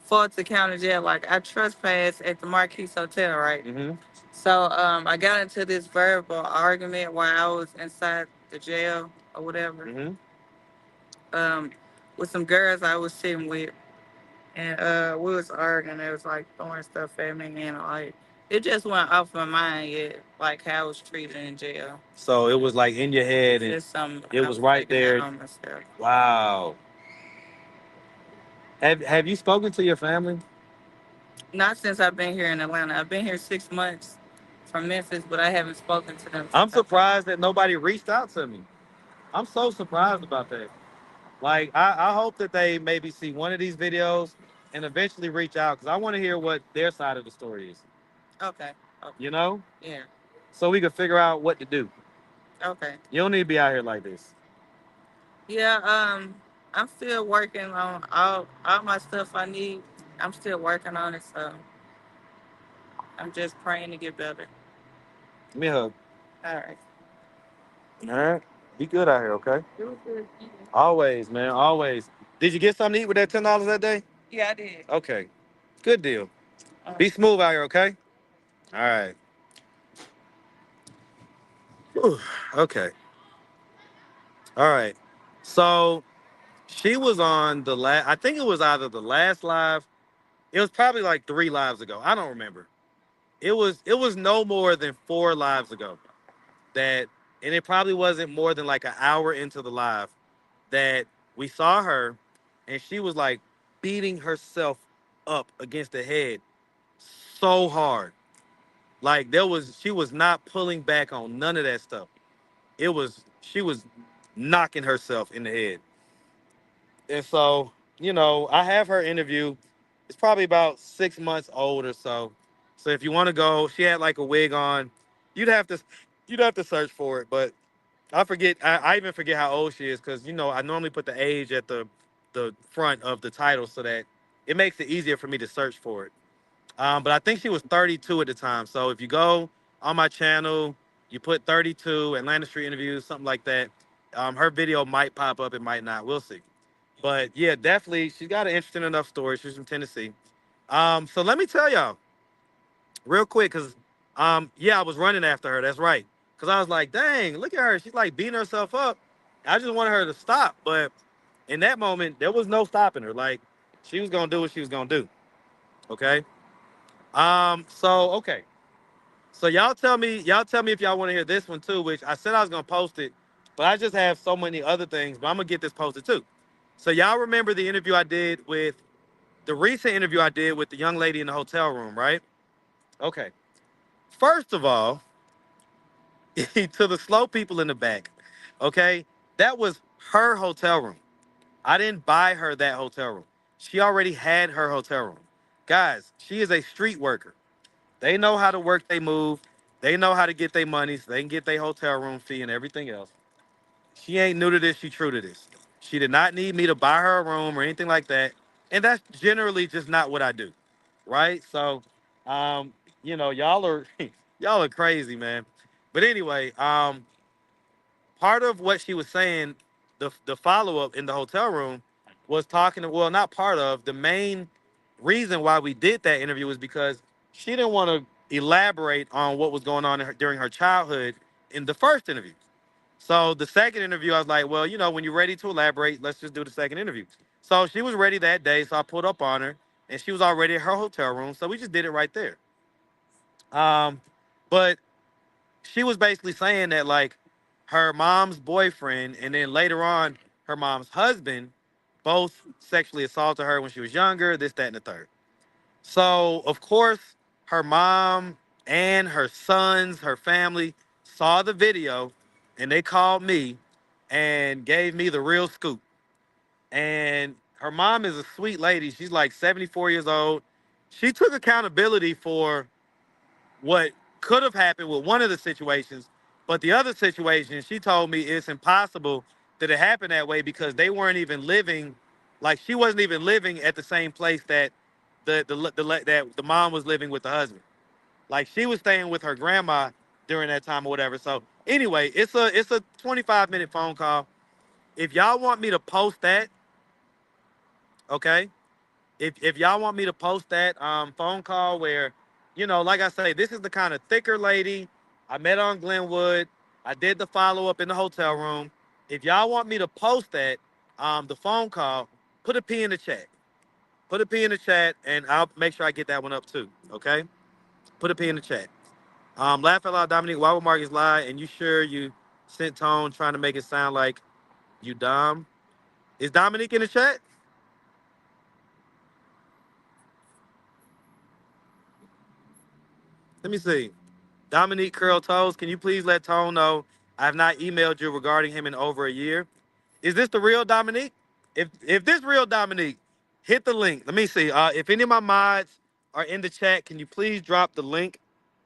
I: Fulton County Jail. Like, I trespassed at the Marquis Hotel, right?
A: Mm-hmm.
I: So I got into this verbal argument while I was inside the jail or whatever,
A: Mm-hmm.
I: um, with some girls I was sitting with. And we was arguing. It was like throwing stuff at me. And like, it just went off my mind yet, like how I was treated in jail.
A: So it was like in your head
I: It's
A: and
I: just something
A: it
I: I
A: was
I: was
A: right
I: taking out
A: there.
I: on myself.
A: Wow. Have you spoken to your family?
I: Not since I've been here in Atlanta. I've been here 6 months from Memphis, but I haven't spoken to them
A: I'm
I: since I've been.
A: surprised that nobody reached out to me. I'm so surprised about that. Like, I hope that they maybe see one of these videos and eventually reach out because I want to hear what their side of the story is.
I: Okay. Okay.
A: You know,
I: Yeah.
A: so we can figure out what to do.
I: Okay.
A: You don't need to be out here like this.
I: Yeah. I'm still working on all my stuff I need. I'm still working on it, so I'm just praying to get better.
A: Give me a hug.
I: All right.
A: All right. Be good out here, okay?
I: It was good.
A: Always, man. Always. Did you get something to eat with that $10 that day?
I: Yeah, I did.
A: Okay. Good deal.
I: Uh,
A: Be smooth out here, okay? All right. Whew. Okay. All right. So she was on the last, I think it was either the last live. It was probably like 3 lives ago. I don't remember. It was no more than 4 lives ago that, and it probably wasn't more than like an hour into the live that we saw her, and she was like beating herself up against the head so hard. Like she was not pulling back on none of that stuff. She was knocking herself in the head. And so, I have her interview. It's probably about 6 months old or so. So if you want to go, she had like a wig on. You'd have to you'd have to search for it, but I forget. I even forget how old she is because I normally put the age at the front of the title so that it makes it easier for me to search for it. But I think she was 32 at the time. So if you go on my channel, you put 32 Atlanta Street interviews, something like that. Her video might pop up, it might not. We'll see. But yeah, definitely, she's got an interesting enough story. She's from Tennessee. So let me tell y'all real quick, cause yeah, I was running after her. That's right. Cause I was like, dang, look at her. She's like beating herself up. I just wanted her to stop, but in that moment, there was no stopping her. Like she was gonna do what she was gonna do. Okay. So okay. So y'all tell me if y'all want to hear this one too, which I said I was gonna post it, but I just have so many other things, but I'm gonna get this posted too. So y'all remember the interview I did with the recent interview I did with the young lady in the hotel room, right? Okay. First of all, to the slow people in the back, okay, that was her hotel room. I didn't buy her that hotel room. She already had her hotel room. Guys, she is a street worker. They know how to work they move. They know how to get their money so they can get their hotel room fee and everything else. She ain't new to this, she true to this. She did not need me to buy her a room or anything like that. And that's generally just not what I do. Right? So um, y'all are y'all are crazy, man. But anyway, part of what she was saying, the follow up in the hotel room was talking to, well, not part of, the main reason why we did that interview was because she didn't want to elaborate on what was going on during her childhood in the first interview. So the second interview, I was like, well, when you're ready to elaborate, let's just do the second interview. So she was ready that day, so I pulled up on her, and she was already at her hotel room, so we just did it right there. Um, but she was basically saying that like her mom's boyfriend and then later on her mom's husband both sexually assaulted her when she was younger, this, that, and the third. So of course her mom and her sons, her family saw the video and they called me and gave me the real scoop. And her mom is a sweet lady. She's like 74 years old. She took accountability for what could have happened with one of the situations, but the other situation, she told me it's impossible that it happened that way because they weren't even living, like she wasn't even living at the same place that that the mom was living with the husband. Like she was staying with her grandma during that time or whatever. So anyway, it's a 25-minute phone call. If y'all want me to post that, okay, if y'all want me to post that phone call where, like I say, this is the kind of thicker lady. I met on Glenwood. I did the follow up in the hotel room. If y'all want me to post that, the phone call, put a P in the chat. Put a P in the chat, and I'll make sure I get that one up too. Okay? Put a P in the chat. Laugh out loud, Dominique. Why would Marcus lie? And you sure you sent tone trying to make it sound like you Dom? Is Dominique in the chat? Let me see. Dominique Curl Toes, can you please let Tone know I have not emailed you regarding him in over a year? Is this the real Dominique? If this real Dominique, hit the link. Let me see. If any of my mods are in the chat, can you please drop the link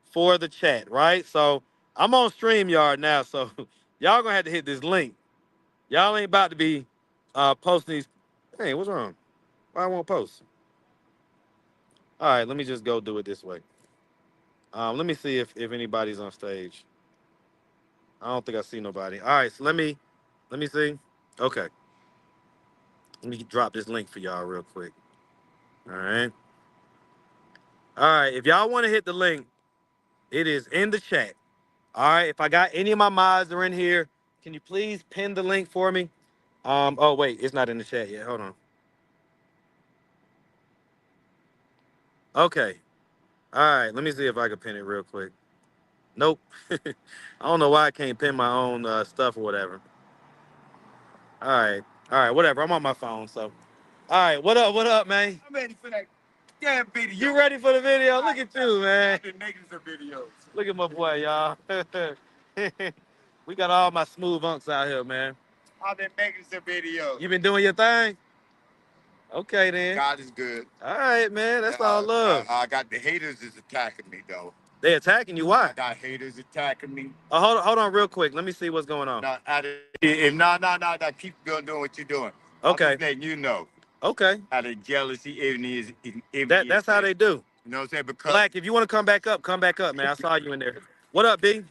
A: for the chat, right? So I'm on StreamYard now, so y'all gonna have to hit this link. Y'all ain't about to be posting these. Hey, what's wrong? Why I won't post? All right, let me just go do it this way. Let me see if anybody's on stage. I don't think I see nobody. All right, so let me see. Okay, let me drop this link for y'all real quick. All right, all right. If y'all want to hit the link, it is in the chat. All right. If I got any of my mods are in here, can you please pin the link for me? Oh wait, it's not in the chat yet. Hold on. Okay. All right. Let me see if I can pin it real quick. Nope. I don't know why I can't pin my own stuff or whatever. All right. All right. Whatever. I'm on my phone, so. All right. What up? What up, man?
H: I'm ready for that damn video.
A: You ready for the video? Look at you, man.
H: The negative videos.
A: Look at my boy, y'all. We got all my smooth unks out here, man.
H: I've been making some videos.
A: You been doing your thing? Okay, then.
H: God is good.
A: All right, man. That's all love.
H: I got the haters is attacking me though.
A: They attacking you? Why?
H: I got haters attacking me.
A: Hold on, real quick. Let me see what's going on.
H: No, no. Keep doing what you're doing.
A: Okay.
H: I'm just letting you know.
A: Okay.
H: How the jealousy, envy is.
A: That's how they do.
H: You know what I'm saying? Because
A: Black, if you want to come back up, man. I saw you in there. What up, B?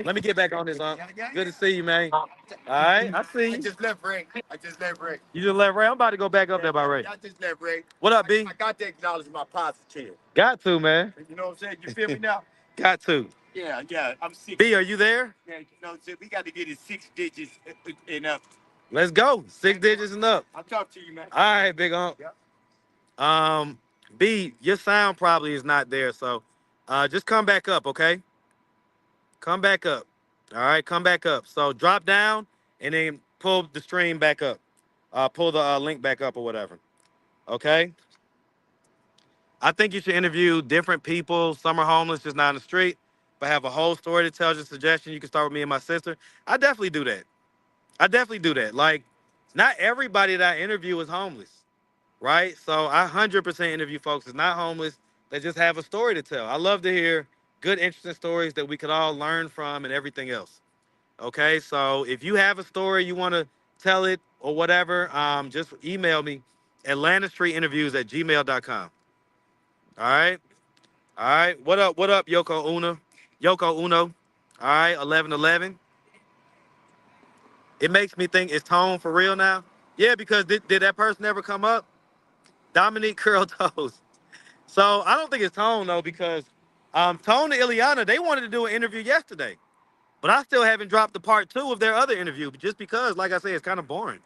A: Let me get back on this, Good to see you, man. All right, I see
H: I
A: you.
H: just left Ray. I just left Ray.
A: You just left Ray. I'm about to go back up there by Ray.
H: I just left Ray.
A: What up, B?
H: I got to acknowledge my positive.
A: Got to, man.
H: You know what I'm saying? You feel me now?
A: Got to.
H: Yeah. I'm sick.
A: B, are you there?
H: Yeah, you know what I'm saying? We got to get it 6 digits and up.
A: Let's go. 6 digits and up.
H: I'll talk to you, man.
A: All right, big ump. B, your sound probably is not there, so just come back up, okay? Come back up. All right, come back up. So drop down and then pull the stream back up. Pull the link back up or whatever. Okay? I think you should interview different people. Some are homeless, just not in the street, but have a whole story that tells you a suggestion. You can start with me and my sister. I definitely do that. Like, not everybody that I interview is homeless, right? So I 100% interview folks that's not homeless that just have a story to tell. I love to hear good, interesting stories that we could all learn from and everything else. Okay, so if you have a story you want to tell it or whatever, just email me atlantastreetinterviews@gmail.com. All right, all right. What up? What up, Yoko Uno? Yoko Uno. All right, 1111. It makes me think it's Tone for real now. Yeah, because did that person ever come up? Dominique Curl Toes. So I don't think it's Tone though, because Tone and Ileana, they wanted to do an interview yesterday. But I still haven't dropped the part two of their other interview, just because, like I said, it's kind of boring.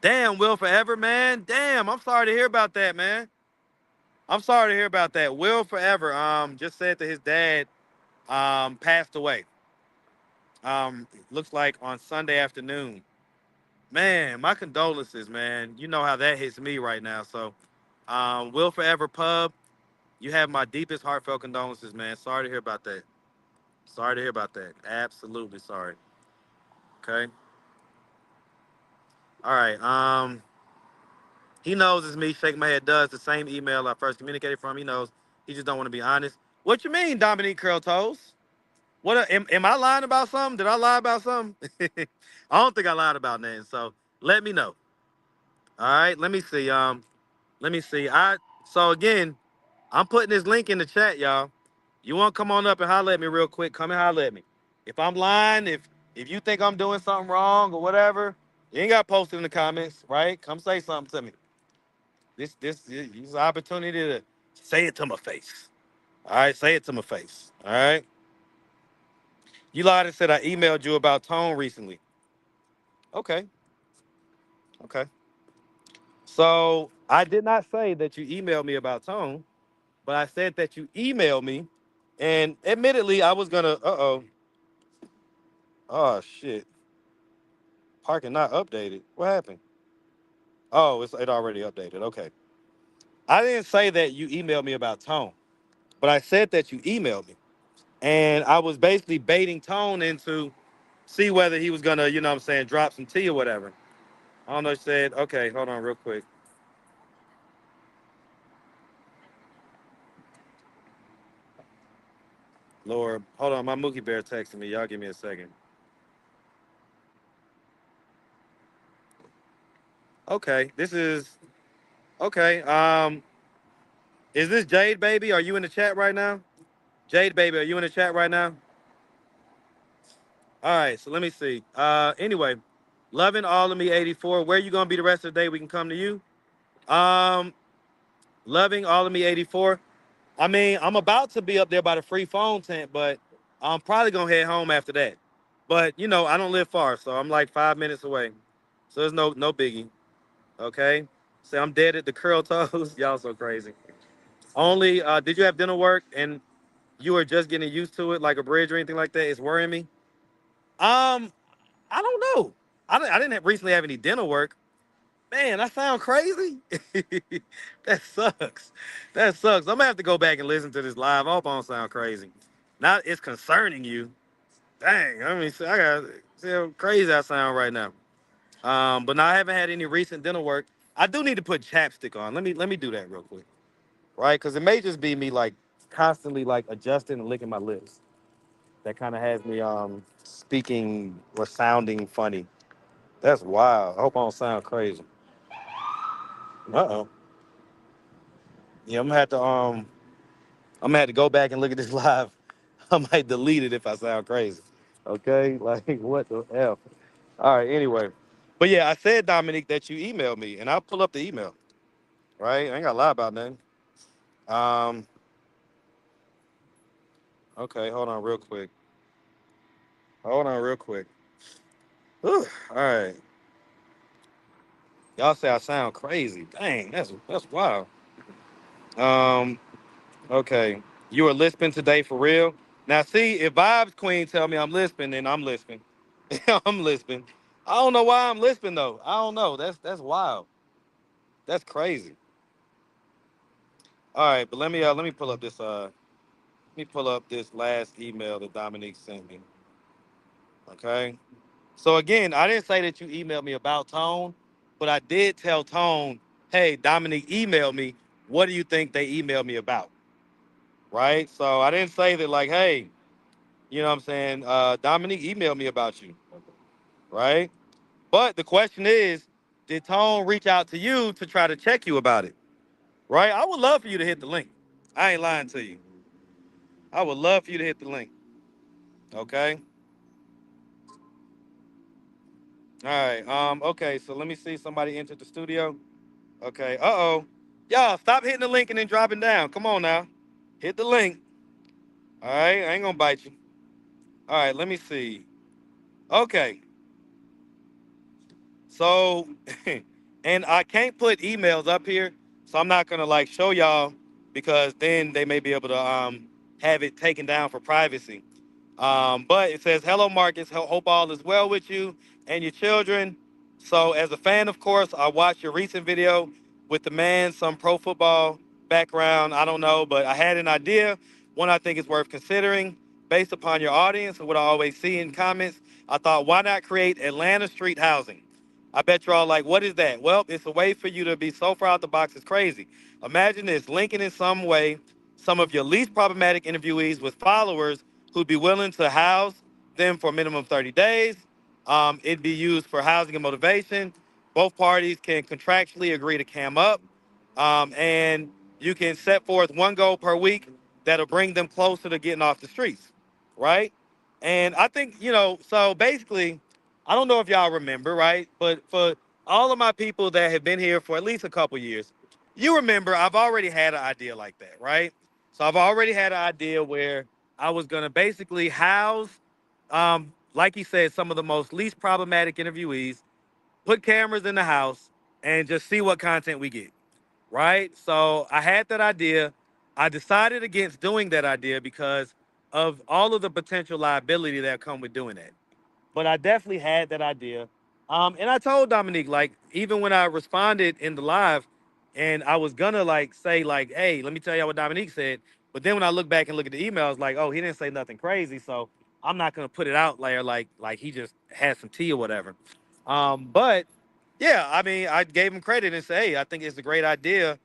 A: Damn, Will Forever, man. Damn, I'm sorry to hear about that, man. I'm sorry to hear about that. Will Forever, just said that his dad passed away. Looks like on Sunday afternoon. Man, my condolences, man. You know how that hits me right now. So, Will Forever Pub, you have my deepest heartfelt condolences, man. Sorry to hear about that. Sorry to hear about that. Absolutely sorry. Okay. All right. He knows it's me. Shake my head does the same email I first communicated from. He knows. He just don't want to be honest. What you mean, Dominique Curl Toes? What am I lying about something? Did I lie about something? I don't think I lied about nothing. So let me know. All right. Let me see. Let me see. So again, I'm putting this link in the chat, y'all. You want to come on up and holler at me real quick? Come and holler at me. If I'm lying, if you think I'm doing something wrong or whatever, you ain't got to post it in the comments, right? Come say something to me. This is an opportunity to say it to my face. All right, say it to my face. All right. You lied and said I emailed you about Tone recently. Okay. Okay. So I did not say that you emailed me about Tone, but I said that you emailed me. And admittedly, I was gonna. Oh shit. Parking not updated. What happened? Oh, it already updated. Okay. I didn't say that you emailed me about Tone, but I said that you emailed me. And I was basically baiting Tone into see whether he was gonna, you know what I'm saying, drop some tea or whatever. I don't know, she said, okay, hold on real quick. Lord, hold on, my Mookie Bear texting me. Y'all give me a second. Okay, this is okay. Is this Jade Baby? Are you in the chat right now? Jade Baby, are you in the chat right now? All right, so let me see. Anyway, loving all of me 84. Where you gonna be the rest of the day? We can come to you. Um, loving all of me 84. I mean, I'm about to be up there by the free phone tent, but I'm probably gonna head home after that. But you know, I don't live far, so I'm like 5 minutes away. So there's no biggie. Okay. Say I'm dead at the curl toes. Y'all so crazy. Only did you have dental work and you were just getting used to it, like a bridge or anything like that? It's worrying me. Um, I don't know. I didn't recently have any dental work. Man, that sound crazy. That sucks. That sucks. I'm gonna have to go back and listen to this live. I hope I don't sound crazy. Now it's concerning you. Dang, I mean, I got see how crazy I sound right now. But now I haven't had any recent dental work. I do need to put chapstick on. Let me do that real quick, right? Because it may just be me like constantly like adjusting and licking my lips. That kind of has me speaking or sounding funny. That's wild. I hope I don't sound crazy. Uh-oh. Yeah, I'm gonna have to go back and look at this live. I might delete it if I sound crazy. Okay? Like what the hell? All right, anyway. But yeah, I said Dominique that you emailed me and I'll pull up the email. Right? I ain't gotta lie about nothing. Um, okay, hold on real quick. Hold on real quick. Whew, all right. Y'all say I sound crazy. Dang, that's wild. Um, okay. You were lisping today for real? Now see, if Vibes Queen tell me I'm lisping, then I'm lisping. I'm lisping. I don't know why I'm lisping though. I don't know. That's wild. That's crazy. All right, but let me pull up this let me pull up this last email that Dominique sent me. Okay. So again, I didn't say that you emailed me about Tone, but I did tell Tone hey, Dominique emailed me. What do you think they emailed me about? Right? So I didn't say that like, hey, you know what I'm saying? Dominique emailed me about you, right? But the question is, did Tone reach out to you to try to check you about it? Right? I would love for you to hit the link. I ain't lying to you. I would love for you to hit the link. Okay. All right. Okay, so let me see. Somebody entered the studio. Okay. Uh-oh. Y'all, stop hitting the link and then dropping down. Come on now. Hit the link. All right. I ain't gonna bite you. All right, let me see. Okay. So, and I can't put emails up here, so I'm not gonna like show y'all because then they may be able to have it taken down for privacy. But it says, "Hello, Marcus. Hope all is well with you and your children. So, as a fan, of course, I watched your recent video with the man, some pro football background. I don't know, but I had an idea. One I think is worth considering based upon your audience and what I always see in comments. I thought, why not create Atlanta street housing? I bet you're all like, what is that? Well, it's a way for you to be so far out the box, it's crazy. Imagine this linking in some way some of your least problematic interviewees with followers who'd be willing to house them for a minimum of 30 days. It'd be used for housing and motivation. Both parties can contractually agree to cam up. And you can set forth one goal per week that'll bring them closer to getting off the streets, right? And I think, so basically, I don't know if y'all remember, right? But for all of my people that have been here for at least a couple years, you remember I've already had an idea like that, right? So I've already had an idea where I was gonna basically house, like you said, some of the most least problematic interviewees, put cameras in the house, and just see what content we get, right? So I had that idea. I decided against doing that idea because of all of the potential liability that come with doing that. But I definitely had that idea. And I told Dominique, like, even when I responded in the live and I was gonna like say, like, hey, let me tell you what Dominique said. But then when I look back and look at the emails, like, oh, he didn't say nothing crazy. So I'm not gonna put it out there like he just had some tea or whatever. But yeah, I mean, I gave him credit and say, hey, I think it's a great idea.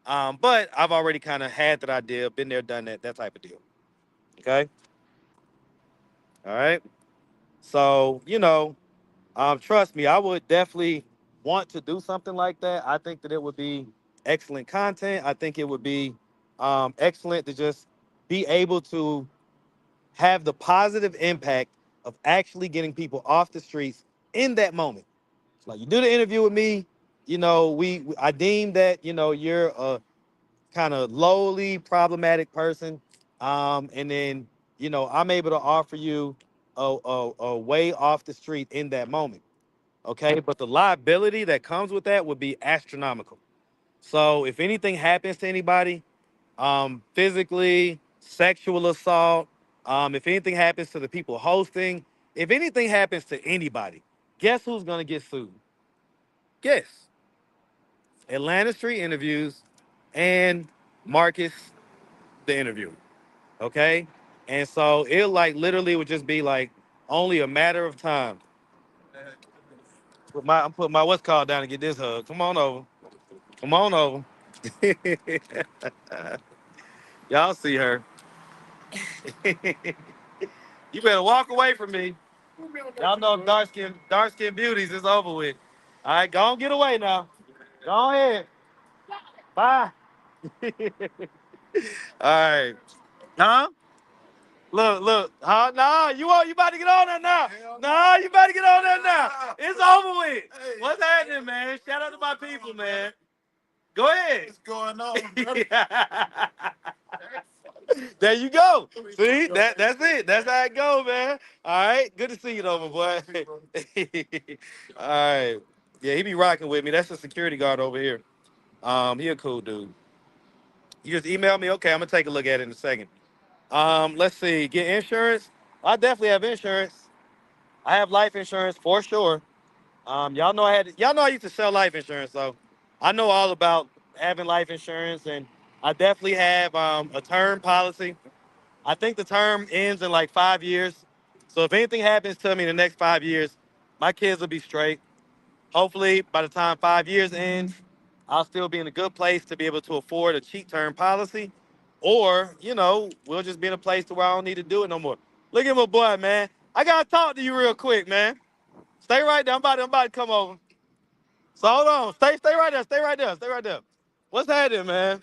A: But I've already kind of had that idea, been there, done that, that type of deal. Okay. All right. So, trust me, I would definitely want to do something like that. I think that it would be excellent content. I think it would be excellent to just be able to have the positive impact of actually getting people off the streets in that moment. Like you do the interview with me, I deem that you're a kind of lowly problematic person, and then I'm able to offer you a way off the street in that moment. Okay, but the liability that comes with that would be astronomical. So if anything happens to anybody, physically, sexual assault, if anything happens to the people hosting, if anything happens to anybody, guess who's gonna get sued? Guess. Atlanta Street Interviews and Marcus, the interview. Okay, and so it like literally would just be like only a matter of time. I'm putting my what's called down to get this hug. Come on over. Come on over. Y'all see her. You better walk away from me. Y'all know dark skin beauties is over with. All right, go on, get away now. Go ahead. Bye. All right. Huh? Look. Huh? Nah, you about to get on there now. Nah, you about to get on there now. It's over with. What's happening, man? Shout out to my people, man. Go ahead. What's going on, brother? There you go. See, that's it. That's how it go, man. All right. Good to see you though, my boy. All right. Yeah, he be rocking with me. That's the security guard over here. He a cool dude. You just email me. Okay, I'm gonna take a look at it in a second. Let's see. Get insurance. I definitely have insurance. I have life insurance for sure. Y'all know I used to sell life insurance, so I know all about having life insurance, and I definitely have a term policy. I think the term ends in like 5 years. So if anything happens to me in the next 5 years, my kids will be straight. Hopefully, by the time 5 years ends, I'll still be in a good place to be able to afford a cheap term policy, or we'll just be in a place to where I don't need to do it no more. Look at my boy, man. I gotta talk to you real quick, man. Stay right there. I'm about to come over. So hold on. Stay right there. Stay right there. Stay right there. What's happening, man?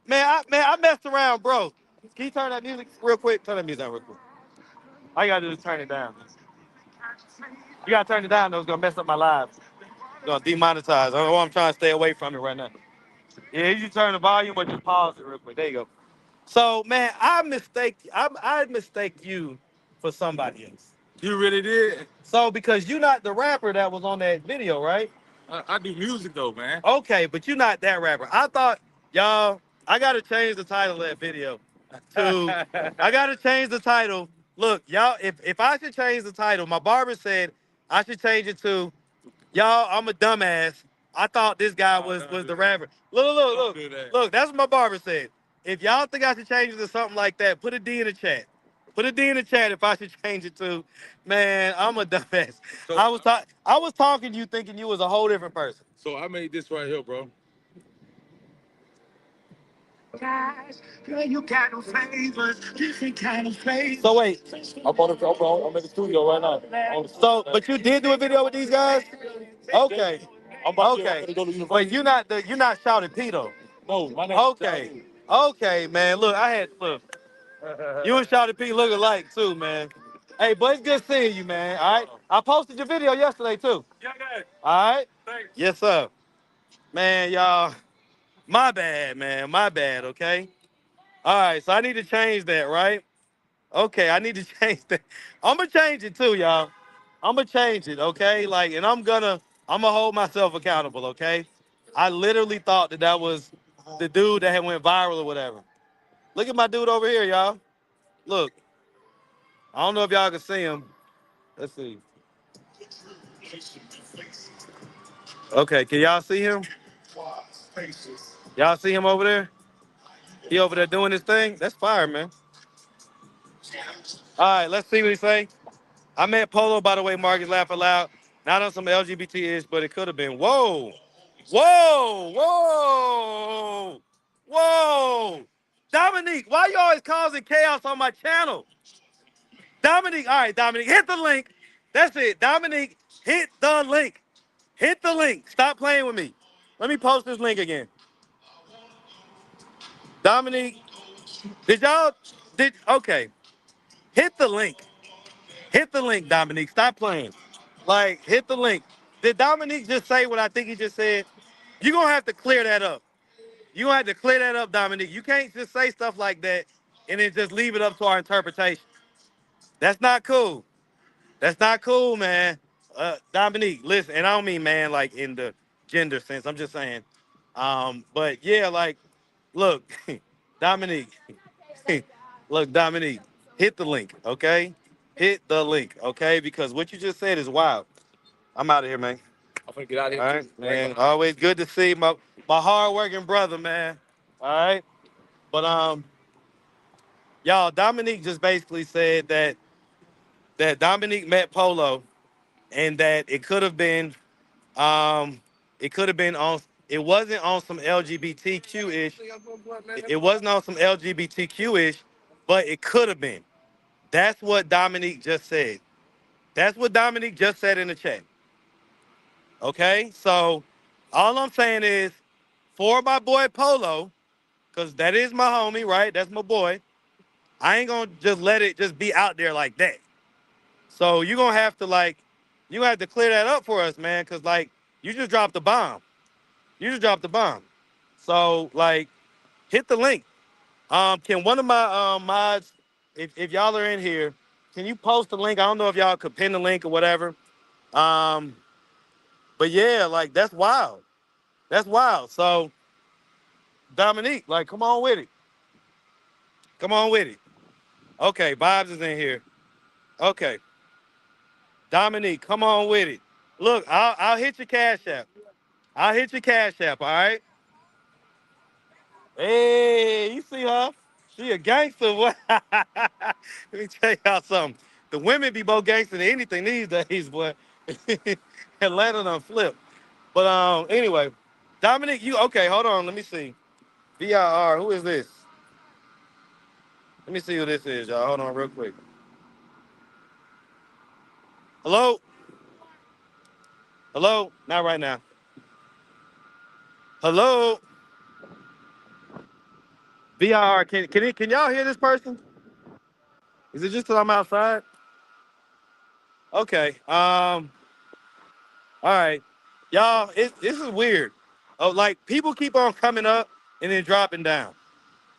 A: Man, I messed around, bro. Can you turn that music real quick? Turn that music down real quick. All you gotta do is turn it down. You gotta turn it down, though. It's gonna mess up my live. It's gonna demonetize. I'm trying to stay away from it right now. Yeah, you turn the volume or just pause it real quick. There you go. So, man, I mistake you for somebody else. You really did. So, because you're not the rapper that was on that video, right? I do music though, man. Okay, but you're not that rapper. I thought, y'all, I gotta change the title of that video to I gotta change the title. Look, y'all, if I should change the title, my barber said I should change it to y'all, I'm a dumbass. I thought this guy was the rapper. Look. That's what my barber said. If y'all think I should change it to something like that, put a D in the chat. Put a D in the chat if I should change it to, man, I'm a dumbass. So, I was talking to you thinking you was a whole different person. So I made this right here, bro. Guys, girl, you got no flavors, different kind of flavors. So wait, I'm in the studio right now. So, but you did do a video with these guys? Okay. Okay. Wait, you're not shouting P though. No, my name. Okay. Okay, man. Look. You and Shouty P look alike too, man. Hey, but it's good seeing you, man. All right. I posted your video yesterday too. Yeah, yeah. All right. Thanks. Yes, sir. Man, y'all. My bad, man. My bad. Okay. All right. So I need to change that, right? Okay. I need to change that. I'm gonna change it too, y'all. I'm gonna change it. Okay. Like, and I'm gonna hold myself accountable. Okay. I literally thought that was the dude that had went viral or whatever. Look at my dude over here, y'all. Look. I don't know if y'all can see him. Let's see. Okay, can y'all see him? Y'all see him over there? He over there doing his thing? That's fire, man. All right, let's see what he say. I met Polo, by the way, Marcus Laugh Aloud. Not on some LGBT-ish, but it could have been. Whoa. Whoa. Whoa. Whoa. Dominique, why you always causing chaos on my channel? Dominique, all right, Dominique, hit the link. That's it. Dominique, hit the link. Hit the link. Stop playing with me. Let me post this link again. Dominique, okay. Hit the link. Hit the link, Dominique. Stop playing. Like, hit the link. Did Dominique just say what I think he just said? You're going to have to clear that up. You're going to have to clear that up, Dominique. You can't just say stuff like that and then just leave it up to our interpretation. That's not cool. That's not cool, man. Dominique, listen, and I don't mean man like in the gender sense. I'm just saying. But yeah, like, look, Dominique, look, Dominique, hit the link, okay? Hit the link, okay? Because what you just said is wild. I'm out of here, man. I'm gonna get out of here. All right, man. Always good to see my hardworking brother, man. All right. But y'all, Dominique just basically said that Dominique met Polo and that um it could have been on it wasn't on some LGBTQ-ish. It wasn't on some LGBTQ-ish, but it could have been. That's what Dominique just said. That's what Dominique just said in the chat. Okay? So all I'm saying is for my boy Polo, because that is my homie, right? That's my boy. I ain't gonna just let it just be out there like that. So you're gonna have to clear that up for us, man, because like you just dropped the bomb. You just dropped the bomb. So like hit the link. Can one of my mods, if y'all are in here, can you post the link? I don't know if y'all could pin the link or whatever. Um, but yeah, like that's wild. That's wild. So Dominique, like, come on with it. Come on with it. Okay, Bob's is in here. Okay, Dominique, come on with it. Look, I'll hit your cash app. I'll hit your cash app. All right. Hey, you see her? She a gangster. Boy. Let me tell y'all something. The women be more gangster than anything these days, boy. Atlanta done flip. But anyway, Dominic, you okay? Hold on, let me see. VIR, who is this? Let me see who this is, y'all. Hold on, real quick. Hello, hello, not right now. Hello, VIR. Can y'all hear this person? Is it just because I'm outside? Okay. All right, y'all. This is weird. Oh, like people keep on coming up and then dropping down.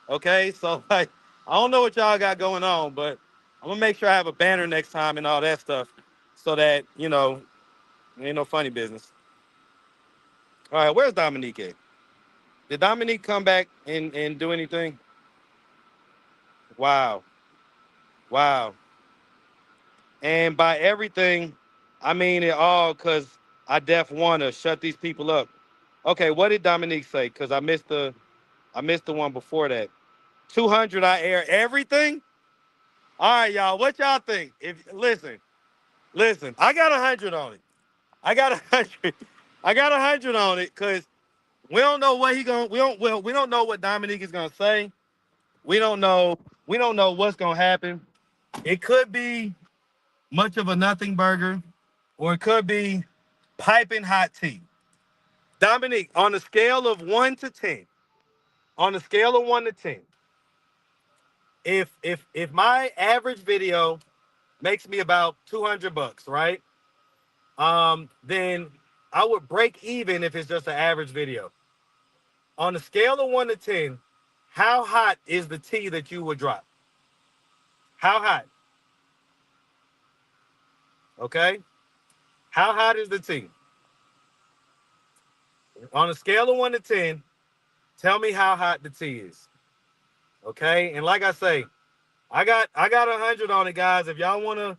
A: Okay, so like I don't know what y'all got going on, but I'm gonna make sure I have a banner next time and all that stuff, so that ain't no funny business. All right, where's Dominique at? Did Dominique come back and do anything? Wow, wow. And by everything, I mean it all, cause I def want to shut these people up. Okay, what did Dominique say? Cause I missed the one before that. 200, I air everything. All right, y'all. What y'all think? If listen, I got 100 on it. I got 100. I got 100 on it because we don't know what he gonna. We don't know what Dominique is gonna say. We don't know. We don't know what's gonna happen. It could be much of a nothing burger, or it could be piping hot tea. Dominique, on a scale of 1 to 10, on a scale of 1 to 10, if my average video makes me about $200, right? Then I would break even if it's just an average video. On a scale of 1 to 10, how hot is the tea that you would drop? How hot? Okay. How hot is the tea? On a scale of 1 to 10, tell me how hot the tea is. Okay. And like I say, I got 100 on it, guys. If y'all wanna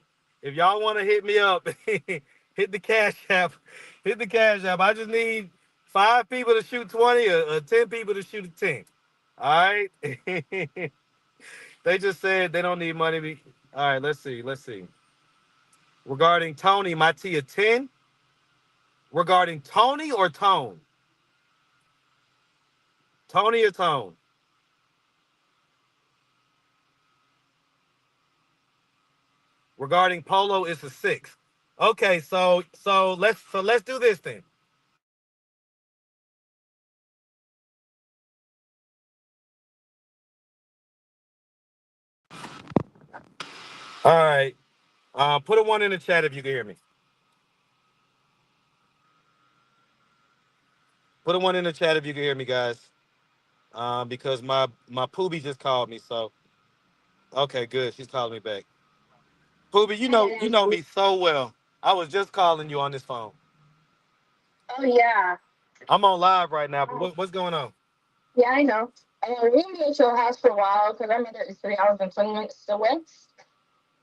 A: hit me up, hit the cash app. Hit the cash app. I just need 5 people to shoot 20 or 10 people to shoot a 10. All right. They just said they don't need money. All right, let's see. Let's see. Regarding Tony, my T a 10. Regarding Tony or Tone? Tony or Tone? Regarding Polo, it's a 6. Okay, so let's do this then. All right. Put a 1 in the chat if you can hear me. Put a 1 in the chat if you can hear me, guys. Because my poobie just called me. So okay, good. She's calling me back. Poobie, you know me so well. I was just calling you on this phone.
C: Oh yeah,
A: I'm on live right now, but what's going on?
C: yeah, I know. We're gonna be at your house for a while because I'm at 3 hours and 20 minutes away.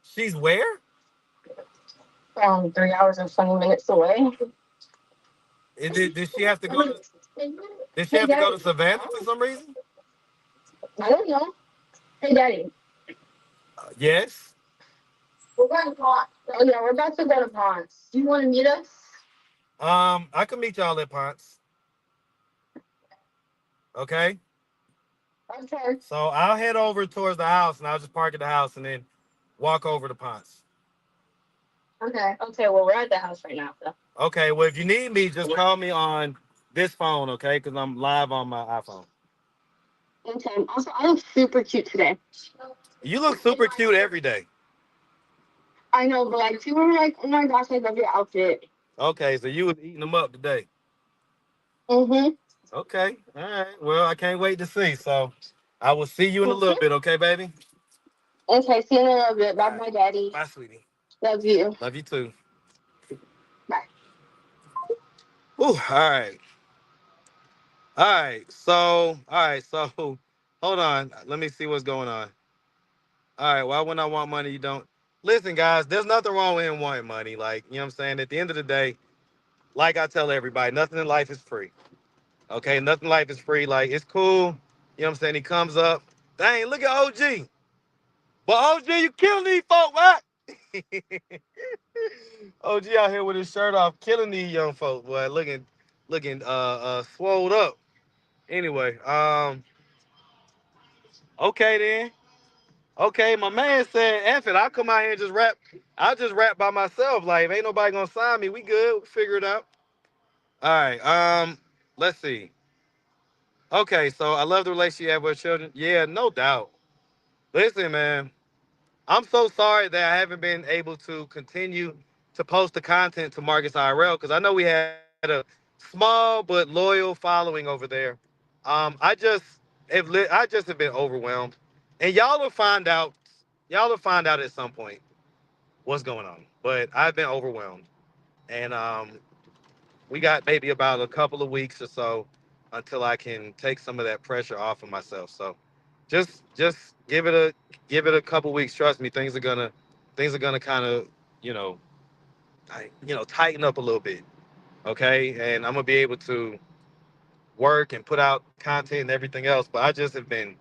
A: She's where?
C: 3 hours and 20 minutes away.
A: Did she have to go to? Did she
C: Hey,
A: have to go
C: Daddy.
A: to Savannah for some reason?
C: I don't know. Hey, Daddy.
A: Yes.
C: We're going to Ponce. Oh, yeah, we're about to go to Ponce. Do you want to meet us?
A: I can meet y'all at Ponce. Okay.
C: Okay.
A: So I'll head over towards the house and I'll just park at the house and then walk over to Ponce.
C: Okay. Okay, well, we're at the house right now, so.
A: Okay. Well, if you need me, just call me on this phone, okay? Because I'm live on my iPhone.
C: Okay. Also, I look super cute today.
A: You look super cute every day.
C: I know, but like people were like, "Oh my gosh, I love your outfit."
A: Okay, so you was eating them up today.
C: Mm-hmm.
A: Okay. All right. Well, I can't wait to see. So I will see you in a little bit, okay, baby?
C: Okay, see you in a little bit.
A: All
C: Bye,
A: right.
C: bye, Daddy.
A: Bye, sweetie.
C: Love you.
A: Love you too.
C: Bye.
A: Ooh, all right. All right. So hold on. Let me see what's going on. All right. Why when I want money, you don't? Listen, guys, there's nothing wrong with him wanting money. Like, you know what I'm saying? At the end of the day, like I tell everybody, nothing in life is free. Okay, nothing in life is free. Like, it's cool. You know what I'm saying? He comes up. Dang, look at OG. But OG, you killing these folk, what? OG out here with his shirt off, killing these young folks, boy. Looking looking swolled up. Anyway, okay then. Okay, my man said, F it, I'll come out here and just rap. I'll just rap by myself. Like, if ain't nobody gonna sign me, we good. We'll figure it out. All right. Let's see. Okay, so I love the relationship you have with children. Yeah, no doubt. Listen, man, I'm so sorry that I haven't been able to continue to post the content to Marcus IRL because I know we had a small but loyal following over there. I just have been overwhelmed, and y'all will find out at some point what's going on. But I've been overwhelmed, and we got maybe about a couple of weeks or so until I can take some of that pressure off of myself. So just give it a couple weeks. Trust me, things are gonna kind of you know tighten up a little bit. Okay, and I'm gonna be able to work and put out content and everything else. But I just have been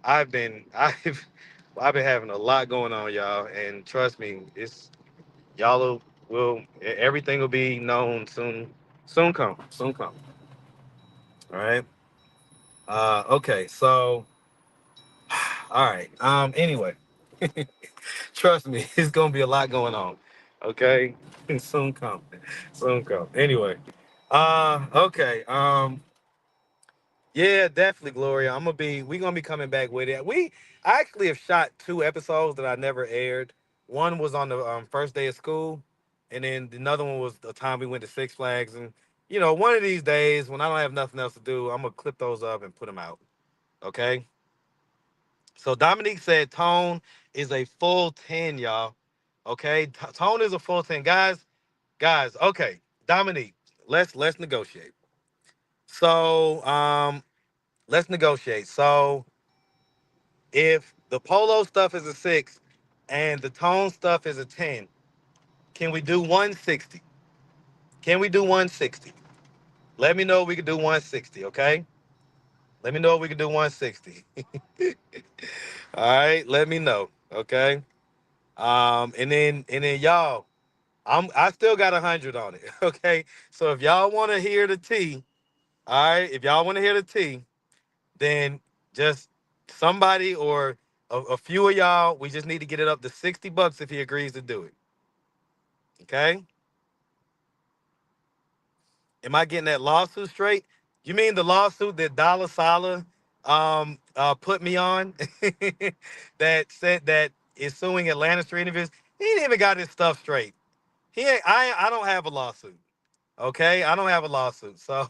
A: I've I've been having a lot going on, y'all, and trust me, it's y'all will everything will be known soon. Soon come. All right. Okay. So, all right. Anyway, trust me, it's gonna be a lot going on. Okay. Soon come. Soon come. Anyway. Okay. Yeah, definitely, Gloria. We gonna be coming back with it. We actually have shot two episodes that I never aired. One was on the first day of school, and then another one was the time we went to Six Flags. And one of these days when I don't have nothing else to do, I'm gonna clip those up and put them out. Okay. So Dominique said tone is a full 10, y'all. Okay, tone is a full 10, guys. Guys, okay, Dominique, let's negotiate. So let's negotiate. So if the polo stuff is a 6 and the tone stuff is a 10, can we do 160? Can we do 160? Let me know if we can do 160, okay? Let me know if we can do 160. All right, let me know, okay? And then y'all, I still got 100 on it, okay? So if y'all want to hear the T, all right, if y'all want to hear the T, then just somebody or a few of y'all, we just need to get it up to $60 if he agrees to do it. Okay? Am I getting that lawsuit straight? You mean the lawsuit that Dollar Sala put me on that said that is suing Atlanta Street Interviews? He ain't even got his stuff straight. I don't have a lawsuit. Okay, I don't have a lawsuit. So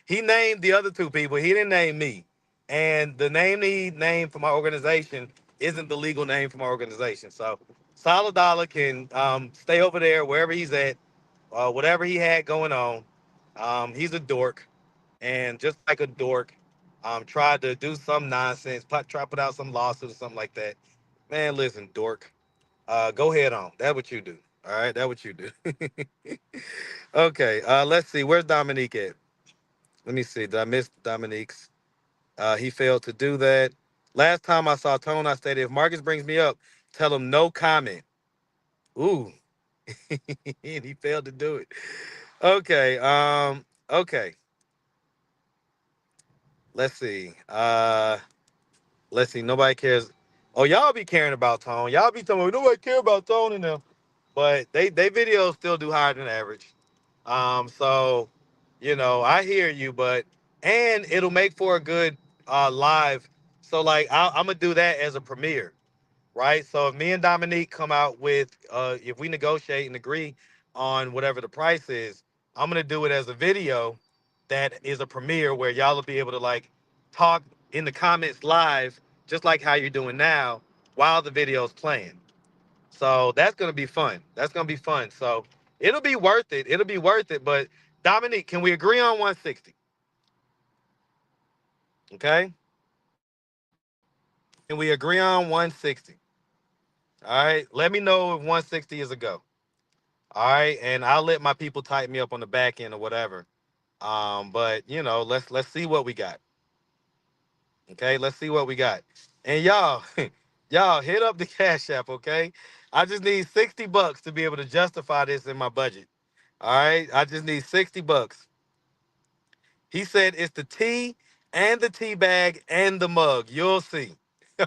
A: he named the other two people. He didn't name me. And the name he named for my organization isn't the legal name for my organization. So Solid Dollar can stay over there wherever he's at, whatever he had going on. He's a dork, and just like a dork, tried to do some nonsense, try to put out some lawsuit or something like that. Man, listen, dork. Go ahead on. That's what you do. All right, that's what you do. Okay, let's see. Where's Dominique at? Let me see. Did I miss Dominique's? He failed to do that. Last time I saw Tone, I stated, if Marcus brings me up, tell him no comment. Ooh. And he failed to do it. Okay. Okay. Let's see. Let's see. Nobody cares. Oh, y'all be caring about Tone. Y'all be telling me nobody care about Tone and them. But they videos still do higher than average. So, I hear you, but and it'll make for a good live. So like I'm gonna do that as a premiere, right? So if me and Dominique come out with if we negotiate and agree on whatever the price is, I'm gonna do it as a video that is a premiere where y'all will be able to like talk in the comments live, just like how you're doing now, while the video's playing. So that's gonna be fun. That's gonna be fun. So it'll be worth it. It'll be worth it. But Dominique, can we agree on 160? Okay. Can we agree on 160? All right. Let me know if 160 is a go. All right. And I'll let my people type me up on the back end or whatever. But let's see what we got. Okay, let's see what we got. And y'all, y'all hit up the Cash App, okay? I just need $60 to be able to justify this in my budget. All right. I just need $60. He said it's the tea and the tea bag and the mug. You'll see.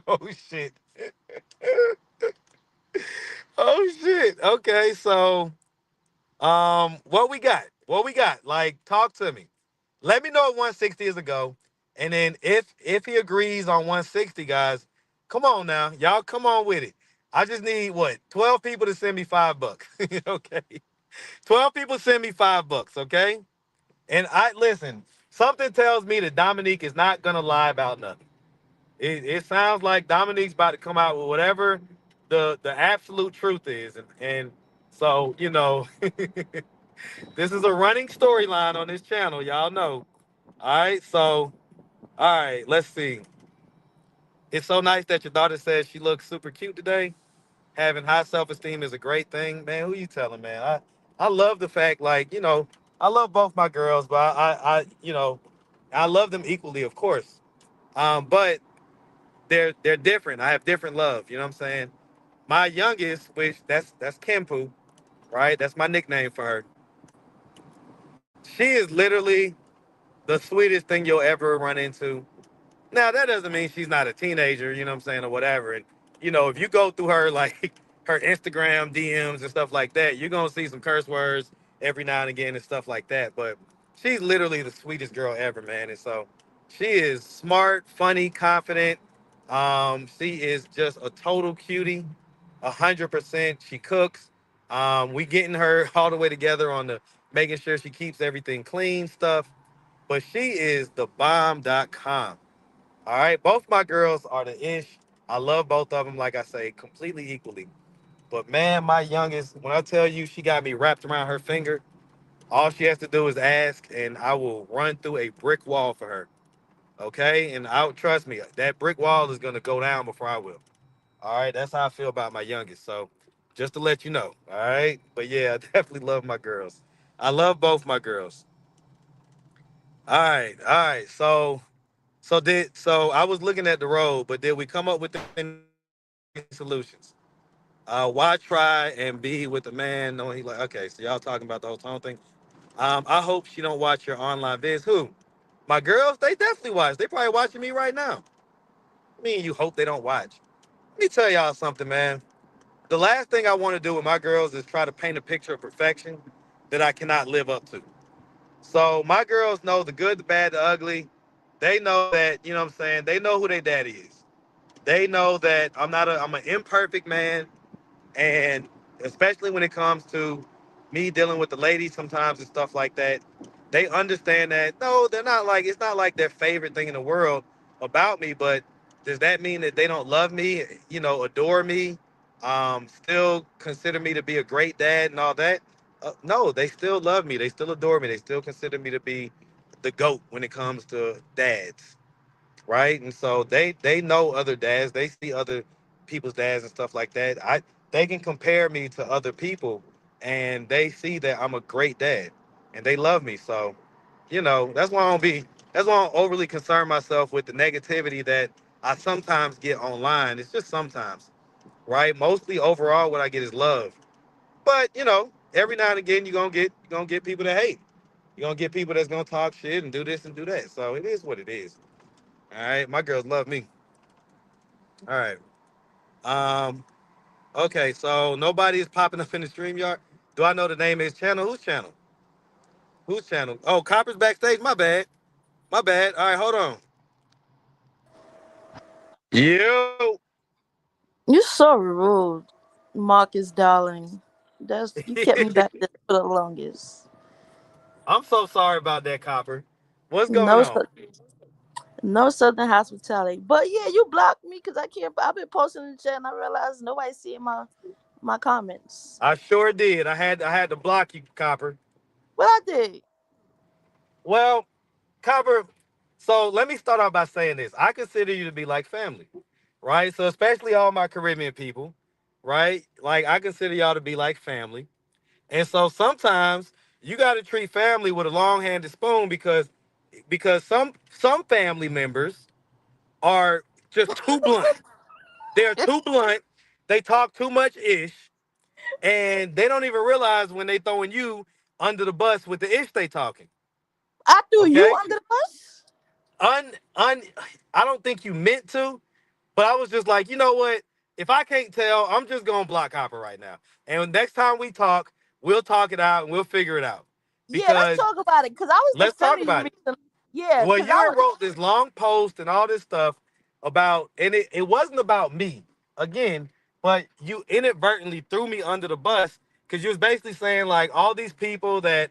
A: Oh shit. Oh shit. Okay, so what we got? What we got? Like, talk to me. Let me know if 160 is a go. And then if he agrees on 160, guys, come on now. Y'all come on with it. I just need what? 12 people to send me $5. Okay. 12 people send me $5, okay? And I listen, something tells me that Dominique is not gonna lie about nothing. It sounds like Dominique's about to come out with whatever the absolute truth is. And so, this is a running storyline on this channel, y'all know. All right, so all right, let's see. It's so nice that your daughter says she looks super cute today. Having high self-esteem is a great thing, man. Who you telling, man? I love the fact, like, I love both my girls, but I love them equally, of course. But they're different. I have different love. You know what I'm saying? My youngest, which that's Kenpu, right? That's my nickname for her. She is literally the sweetest thing you'll ever run into. Now that doesn't mean she's not a teenager, you know what I'm saying, or whatever. And if you go through her like her Instagram DMs and stuff like that, you're gonna see some curse words every now and again and stuff like that. But she's literally the sweetest girl ever, man. And so she is smart, funny, confident. She is just a total cutie, 100%. She cooks. We getting her all the way together on the making sure she keeps everything clean stuff. But she is the bomb.com. All right, both my girls are the ish. I love both of them, like I say, completely equally. But man, my youngest, when I tell you she got me wrapped around her finger, all she has to do is ask, and I will run through a brick wall for her. Okay, and I trust me, that brick wall is gonna go down before I will. All right, that's how I feel about my youngest. So, just to let you know. All right, but yeah, I definitely love my girls. I love both my girls. All right. So I was looking at the road, but did we come up with any solutions? Why try and be with a man knowing he like, okay, so y'all talking about the whole tone thing. I hope she don't watch your online vids. Who? My girls, they definitely watch. They probably watching me right now. Me and you hope they don't watch. Let me tell y'all something, man. The last thing I want to do with my girls is try to paint a picture of perfection that I cannot live up to. So my girls know the good, the bad, the ugly. They know that, you know what I'm saying? They know who their daddy is. They know that I'm an imperfect man. And especially when it comes to me dealing with the ladies sometimes and stuff like that, they understand that no, they're not like it's not like their favorite thing in the world about me, but does that mean that they don't love me, adore me, still consider me to be a great dad and all that? No, they still love me. They still adore me. They still consider me to be the GOAT when it comes to dads, right? And so they know other dads, they see other people's dads and stuff like that. They can compare me to other people, and they see that I'm a great dad, and they love me. So, that's why I don't overly concern myself with the negativity that I sometimes get online. It's just sometimes, right? Mostly overall, what I get is love. But every now and again, you're gonna get people that hate. You're gonna get people that's gonna talk shit and do this and do that. So it is what it is. All right, my girls love me. All right. Um. Okay, so nobody is popping up in the stream yard. Do I know the name of his channel? Whose channel? Whose channel? Oh, Copper's backstage. My bad. My bad. All right, hold on. Yo.
J: You're so rude, Marcus, darling. That's you kept me back there for the longest.
A: I'm so sorry about that, Copper. What's going
J: No,
A: on?
J: no southern hospitality. But yeah, you blocked me because I can't. I've been posting in the chat and I realized nobody's seeing my comments.
A: I sure did. I had to block you, Copper.
J: What I did?
A: Well, Copper. So let me start off by saying this. I consider you to be like family, right? So especially all my Caribbean people, right? Like I consider y'all to be like family. And so sometimes you got to treat family with a long-handed spoon because some family members are just too blunt. They're too blunt. They talk too much ish, and they don't even realize when they throwing you under the bus with the ish they talking.
J: I threw you
A: Okay?
J: under the bus.
A: Un, un, I don't think you meant to, but I was just like, you know what? If I can't tell, I'm just gonna block Hopper right now. And next time we talk, we'll talk it out and we'll figure it out.
J: Yeah, let's
A: Because
J: talk about it. Cause I was
A: let's talk
J: defending you
A: about it.
J: recently. Yeah,
A: Well,
J: cause
A: you
J: I
A: had
J: was.
A: wrote this long post and all this stuff about, and it wasn't about me again, but you inadvertently threw me under the bus because you was basically saying like all these people that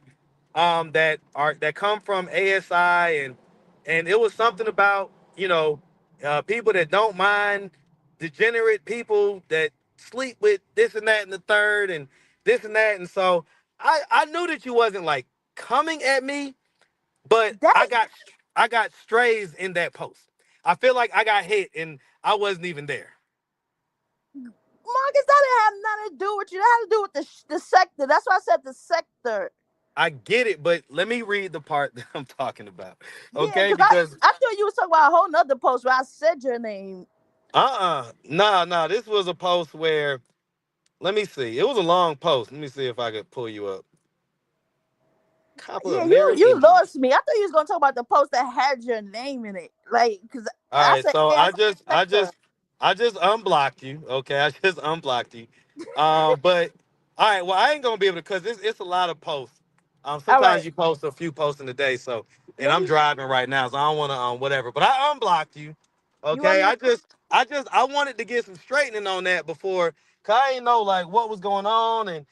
A: come from ASI, and it was something about people that don't mind degenerate people that sleep with this and that and the third and this and that, and so I knew that you wasn't like coming at me, but
J: That
A: I got strays in that post. I feel like I got hit and I wasn't even there.
J: Marcus, that didn't have nothing to do with you. That had to do with the sector. That's why I said the sector.
A: I get it, but let me read the part that I'm talking about.
J: Yeah,
A: Okay?
J: cause I
A: Because
J: I thought you was talking about a whole nother post where I said your name.
A: nah, this was a post where, let me see. It was a long post. Let me see if I could pull you up. Copper
J: Yeah,
A: of
J: you
A: Indies.
J: lost me. I thought you was gonna talk about the post that had your name in it. Like, cause
A: All
J: I
A: right,
J: said,
A: so
J: yeah, I
A: I
J: said
A: just I
J: sector.
A: just I just unblocked you. Okay, I just unblocked you. But all right, well I ain't gonna be able to because it's a lot of posts.
J: All right,
A: Sometimes you post a few posts in a day, so and
J: let
A: I'm
J: me.
A: driving right now, so I don't want to whatever. But I unblocked you.
J: You want
A: Okay,
J: me to?
A: I wanted to get some straightening on that before, cause I didn't know like what was going on, and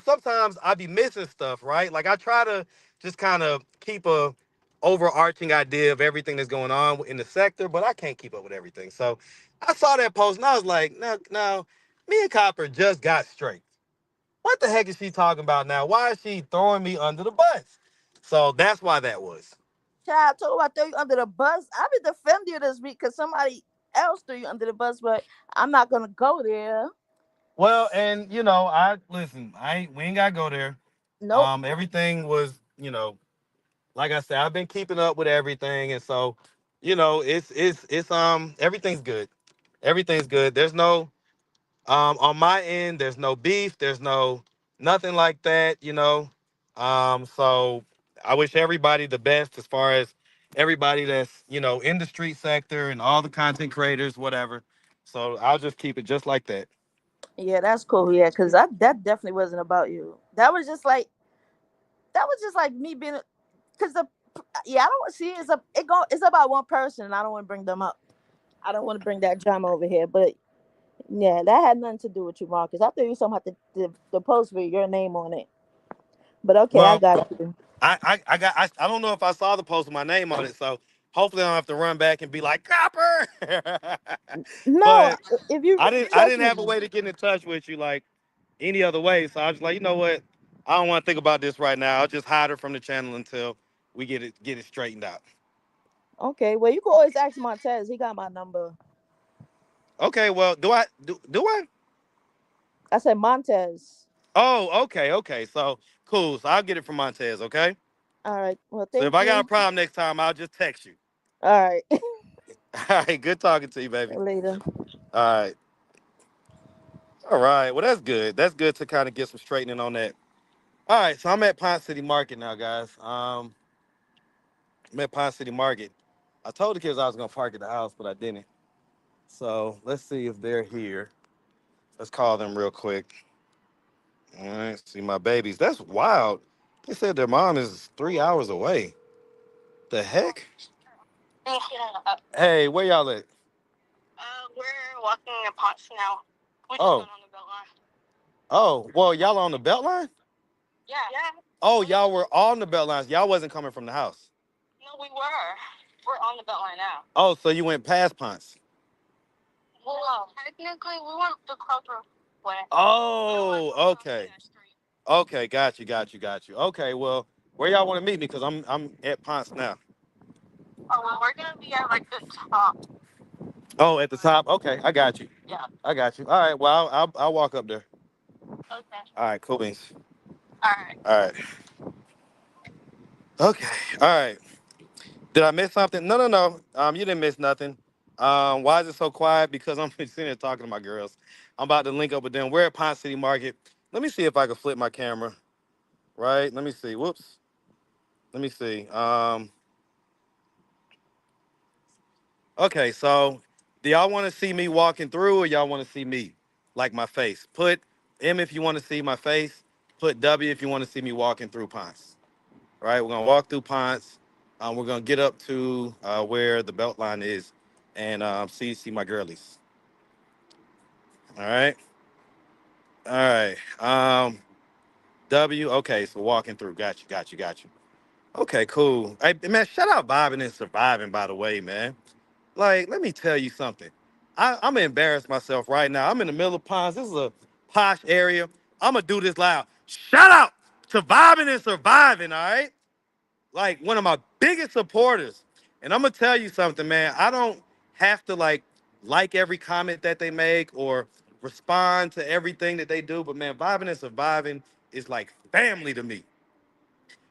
A: sometimes I be missing stuff, right? Like I try to just kind of keep a overarching idea of everything that's going on in the sector, but I can't keep up with everything. So I saw that post and I was like, no, me and Copper just got straight. What the heck is she talking about now? Why is she throwing me under the bus? So that's why that was.
J: Child, talk about throw you under the bus. I've been defending you this week because somebody else threw you under the bus, but I'm not gonna go there.
A: Well, and I listen, we ain't gotta go there.
J: Nope.
A: Everything was, like I said, I've been keeping up with everything, and so, it's everything's good. Everything's good. There's no on my end, there's no beef, there's no nothing like that. So I wish everybody the best as far as everybody that's, in the street sector and all the content creators, whatever. So I'll just keep it just like that.
J: Yeah, that's cool. Yeah, because that definitely wasn't about you. That was just like me being because the yeah, I don't see it's about one person and I don't want to bring them up. I don't want to bring that drama over here, but yeah, that had nothing to do with you, Marcus. I thought you was talking about the post with your name on it. But okay, I
A: Well,
J: got you.
A: I don't know if I saw the post with my name on it, so hopefully I don't have to run back and be like Copper.
J: No,
A: But
J: if you
A: I didn't
J: trust
A: have a
J: me,
A: way to get in touch with you like any other way. So I was like, you know what? I don't want to think about this right now. I'll just hide her from the channel until we get it straightened out.
J: okay. Well, you can always ask Montez. He got my number.
A: Okay, well, do I?
J: I said Montez.
A: Oh, okay. So cool. So I'll get it from Montez, okay?
J: All right. Well,
A: So if
J: thank
A: I got a
J: you.
A: problem next time, I'll just text you.
J: All right.
A: All right, good talking to you, baby.
J: Later.
A: All right. All right. Well, that's good. That's good to kind of get some straightening on that. All right, so I'm at Pine City Market now, guys. I'm at Pine City Market. I told the kids I was gonna park at the house, but I didn't. So let's see if they're here. Let's call them real quick. All right, see my babies. That's wild. They said their mom is 3 hours away. The heck? Hey, where y'all at? We're walking in Ponce now. We just got on the belt line. Oh, well, y'all on the belt line? Yeah. Oh, y'all were on the belt lines. Y'all wasn't coming from the house. No, we were. We're on the belt line now. Oh, so you went past Ponce. Well, technically, we went the closer way. Oh, okay. Okay, got you. Okay, well, where y'all want to meet me? Because I'm at Ponce now. Oh, well, we're gonna be at like the top. Oh, at the top. Okay, I got you. Yeah. I got you. All right. Well, I'll walk up there. Okay. All right. Cool beans. All right. All right. Okay. All right. Did I miss something? No, no, no. You didn't miss nothing. Why is it so quiet? Because I'm sitting here talking to my girls. I'm about to link up with them. We're at Pine City Market. Let me see if I can flip my camera. Right. Let me see. Whoops. Let me see. Okay, so do y'all want to see me walking through, or y'all want to see me, like my face? Put M if you want to see my face. Put W if you want to see me walking through Ponce. All right, we're gonna walk through Ponce. We're gonna get up to where the belt line is, and see my girlies. All right, all right. W. Okay, so walking through. Got you. Got you. Got you. Okay, cool. Hey, man, shout out vibing and surviving. By the way, man. Like, let me tell you something. I'm gonna embarrass myself right now. I'm in the middle of Ponds. This is a posh area. I'm gonna do this loud. Shout out to vibing and surviving. All right, like one of my biggest supporters. And I'm gonna tell you something, man. I don't have to like every comment that they make or respond to everything that they do. But man, vibing and surviving is like family to me.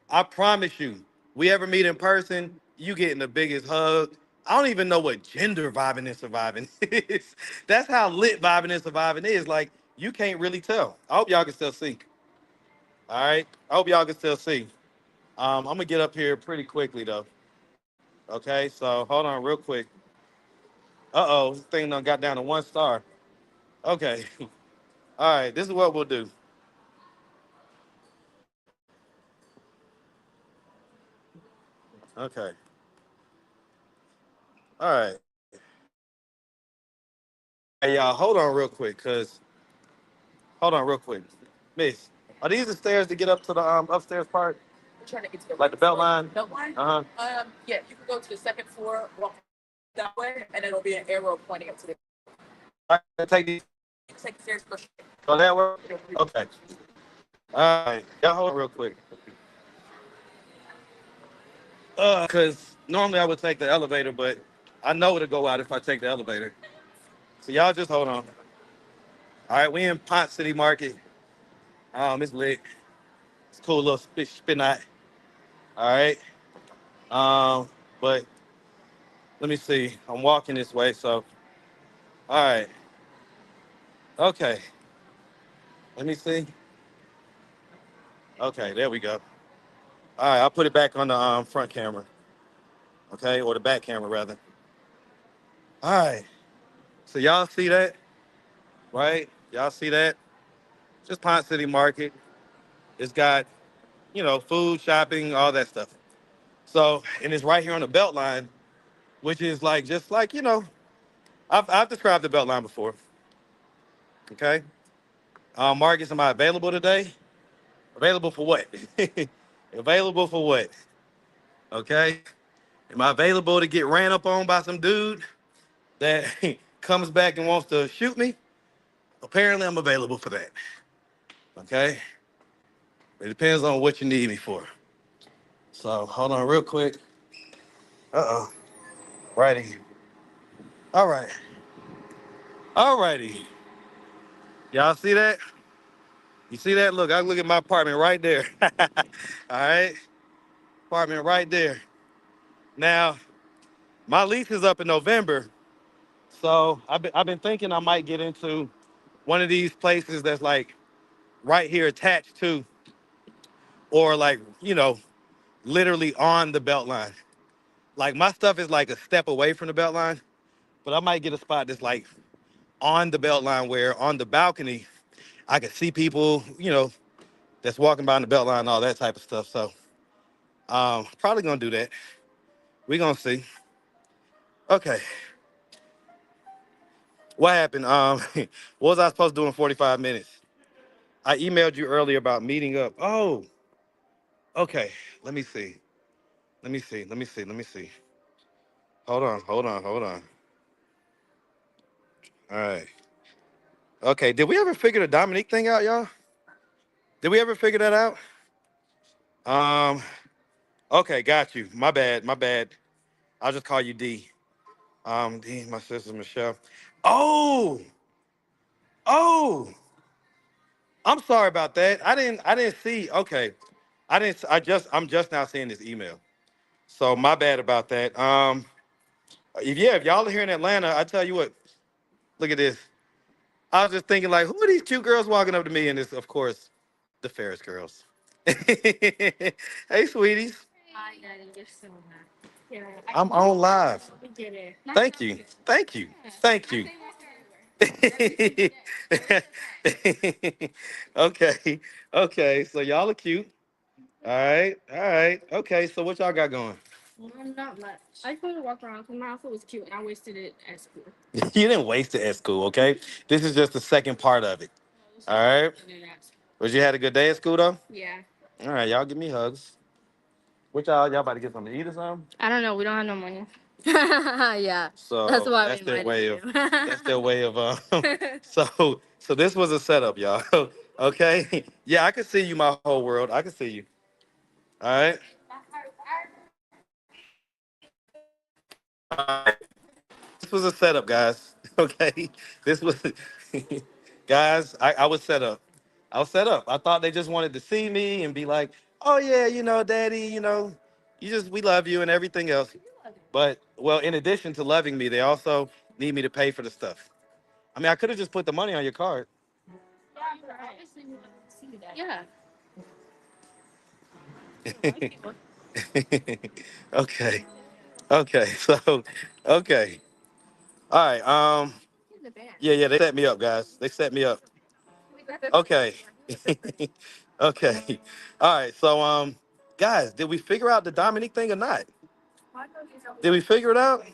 A: I promise you, we ever meet in person, you getting the biggest hug. I don't even know what gender vibing and surviving is. That's how lit vibing and surviving is. Like, you can't really tell. I hope y'all can still see. All right. I hope y'all can still see. I'm gonna get up here pretty quickly though. Okay, so hold on real quick. Uh-oh, this thing done got down to 1 star. Okay. All right, this is what we'll do. Okay. All right. Hey y'all, hold on real quick, cause hold on real quick. Miss, are these the stairs to get up to the upstairs part? Like the belt line? Belt line? Uh-huh. Yeah, you can go to the second floor, walk that way, and it'll be an arrow pointing up to the. I can take these. Take the stairs, go straight. Go that way? Okay. All right. Y'all hold on real quick. Cause normally I would take the elevator, but I know it'll go out if I take the elevator. So y'all just hold on. All right, we in Pont City Market. It's lit. It's a cool little spin out. All right. But let me see. I'm walking this way, so all right. Okay. Let me see. Okay, there we go. All right, I'll put it back on the front camera. Okay, or the back camera rather. All right. So y'all see that, right? Y'all see that? Just Pont City Market. It's got, food, shopping, all that stuff. So, and it's right here on the belt line, which is like just like, I've described the belt line before. Okay. Marcus, am I available today? Available for what? Available for what? Okay. Am I available to get ran up on by some dude that comes back and wants to shoot me? Apparently, I'm available for that. Okay. It depends on what you need me for. So hold on real quick. Uh-oh. Righty. All right. All righty. Y'all see that? You see that? Look, I look at my apartment right there. All right. Apartment right there. Now, my lease is up in November. So I've been thinking I might get into one of these places that's like right here attached to, or like, literally on the belt line. Like my stuff is like a step away from the belt line, but I might get a spot that's like on the belt line where on the balcony I can see people, that's walking by on the belt line and all that type of stuff. So probably gonna do that. We gonna see. Okay. What happened? What was I supposed to do in 45 minutes? I emailed you earlier about meeting up. Oh, okay. Let me see. Let me see. Let me see. Let me see. Hold on. Hold on. Hold on. All right. Okay. Did we ever figure the Dominique thing out, y'all? Did we ever figure that out? Um. Okay. Got you. My bad. My bad. I'll just call you D. D. My sister Michelle. Oh. Oh. I'm sorry about that. I didn't see. Okay. I didn't. I'm just now seeing this email. So my bad about that. If y'all are here in Atlanta, I tell you what. Look at this. I was just thinking, like, who are these cute girls walking up to me? And it's, of course, the Ferris girls. Hey, sweeties. I'm on live. Thank you. Thank you. Thank you. Okay. Okay. So y'all are cute. All right. All right. Okay. So what y'all got going? You didn't waste it at school, okay? This is just the second part of it. All right. Was you had a good day at school though? All right, y'all give me hugs. What y'all about to get something to eat or something? So that's their way of that's their way of so this was a setup, y'all. Okay. Yeah, I can see you my whole world. I can see you. All right. This was a setup, guys. Okay. This was guys, I was set up. I was set up. I thought they just wanted to see me and be like, oh yeah, daddy, you just we love you and everything else. But well, in addition to loving me, they also need me to pay for the stuff. I mean, I could have just put the money on your card. Okay. Okay. So, okay. All right. Yeah, yeah. They set me up, guys. They set me up. Okay. Okay. All right. So, guys, did we figure out the Dominique thing or not? Did we figure it out?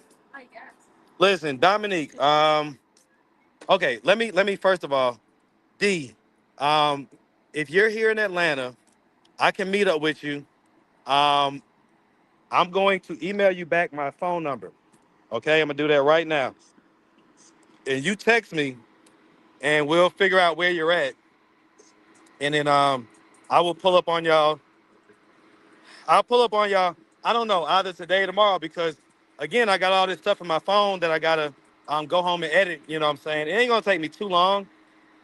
A: Listen, Dominique. Okay. Let me first of all, D. Um, if you're here in Atlanta, I can meet up with you. Um, I'm going to email you back my phone number. Okay, I'm gonna do that right now. And you text me, and we'll figure out where you're at. And then I will pull up on y'all. I'll pull up on y'all. I don't know either today or tomorrow because again I got all this stuff in my phone that I gotta go home and edit. You know what I'm saying? It ain't gonna take me too long,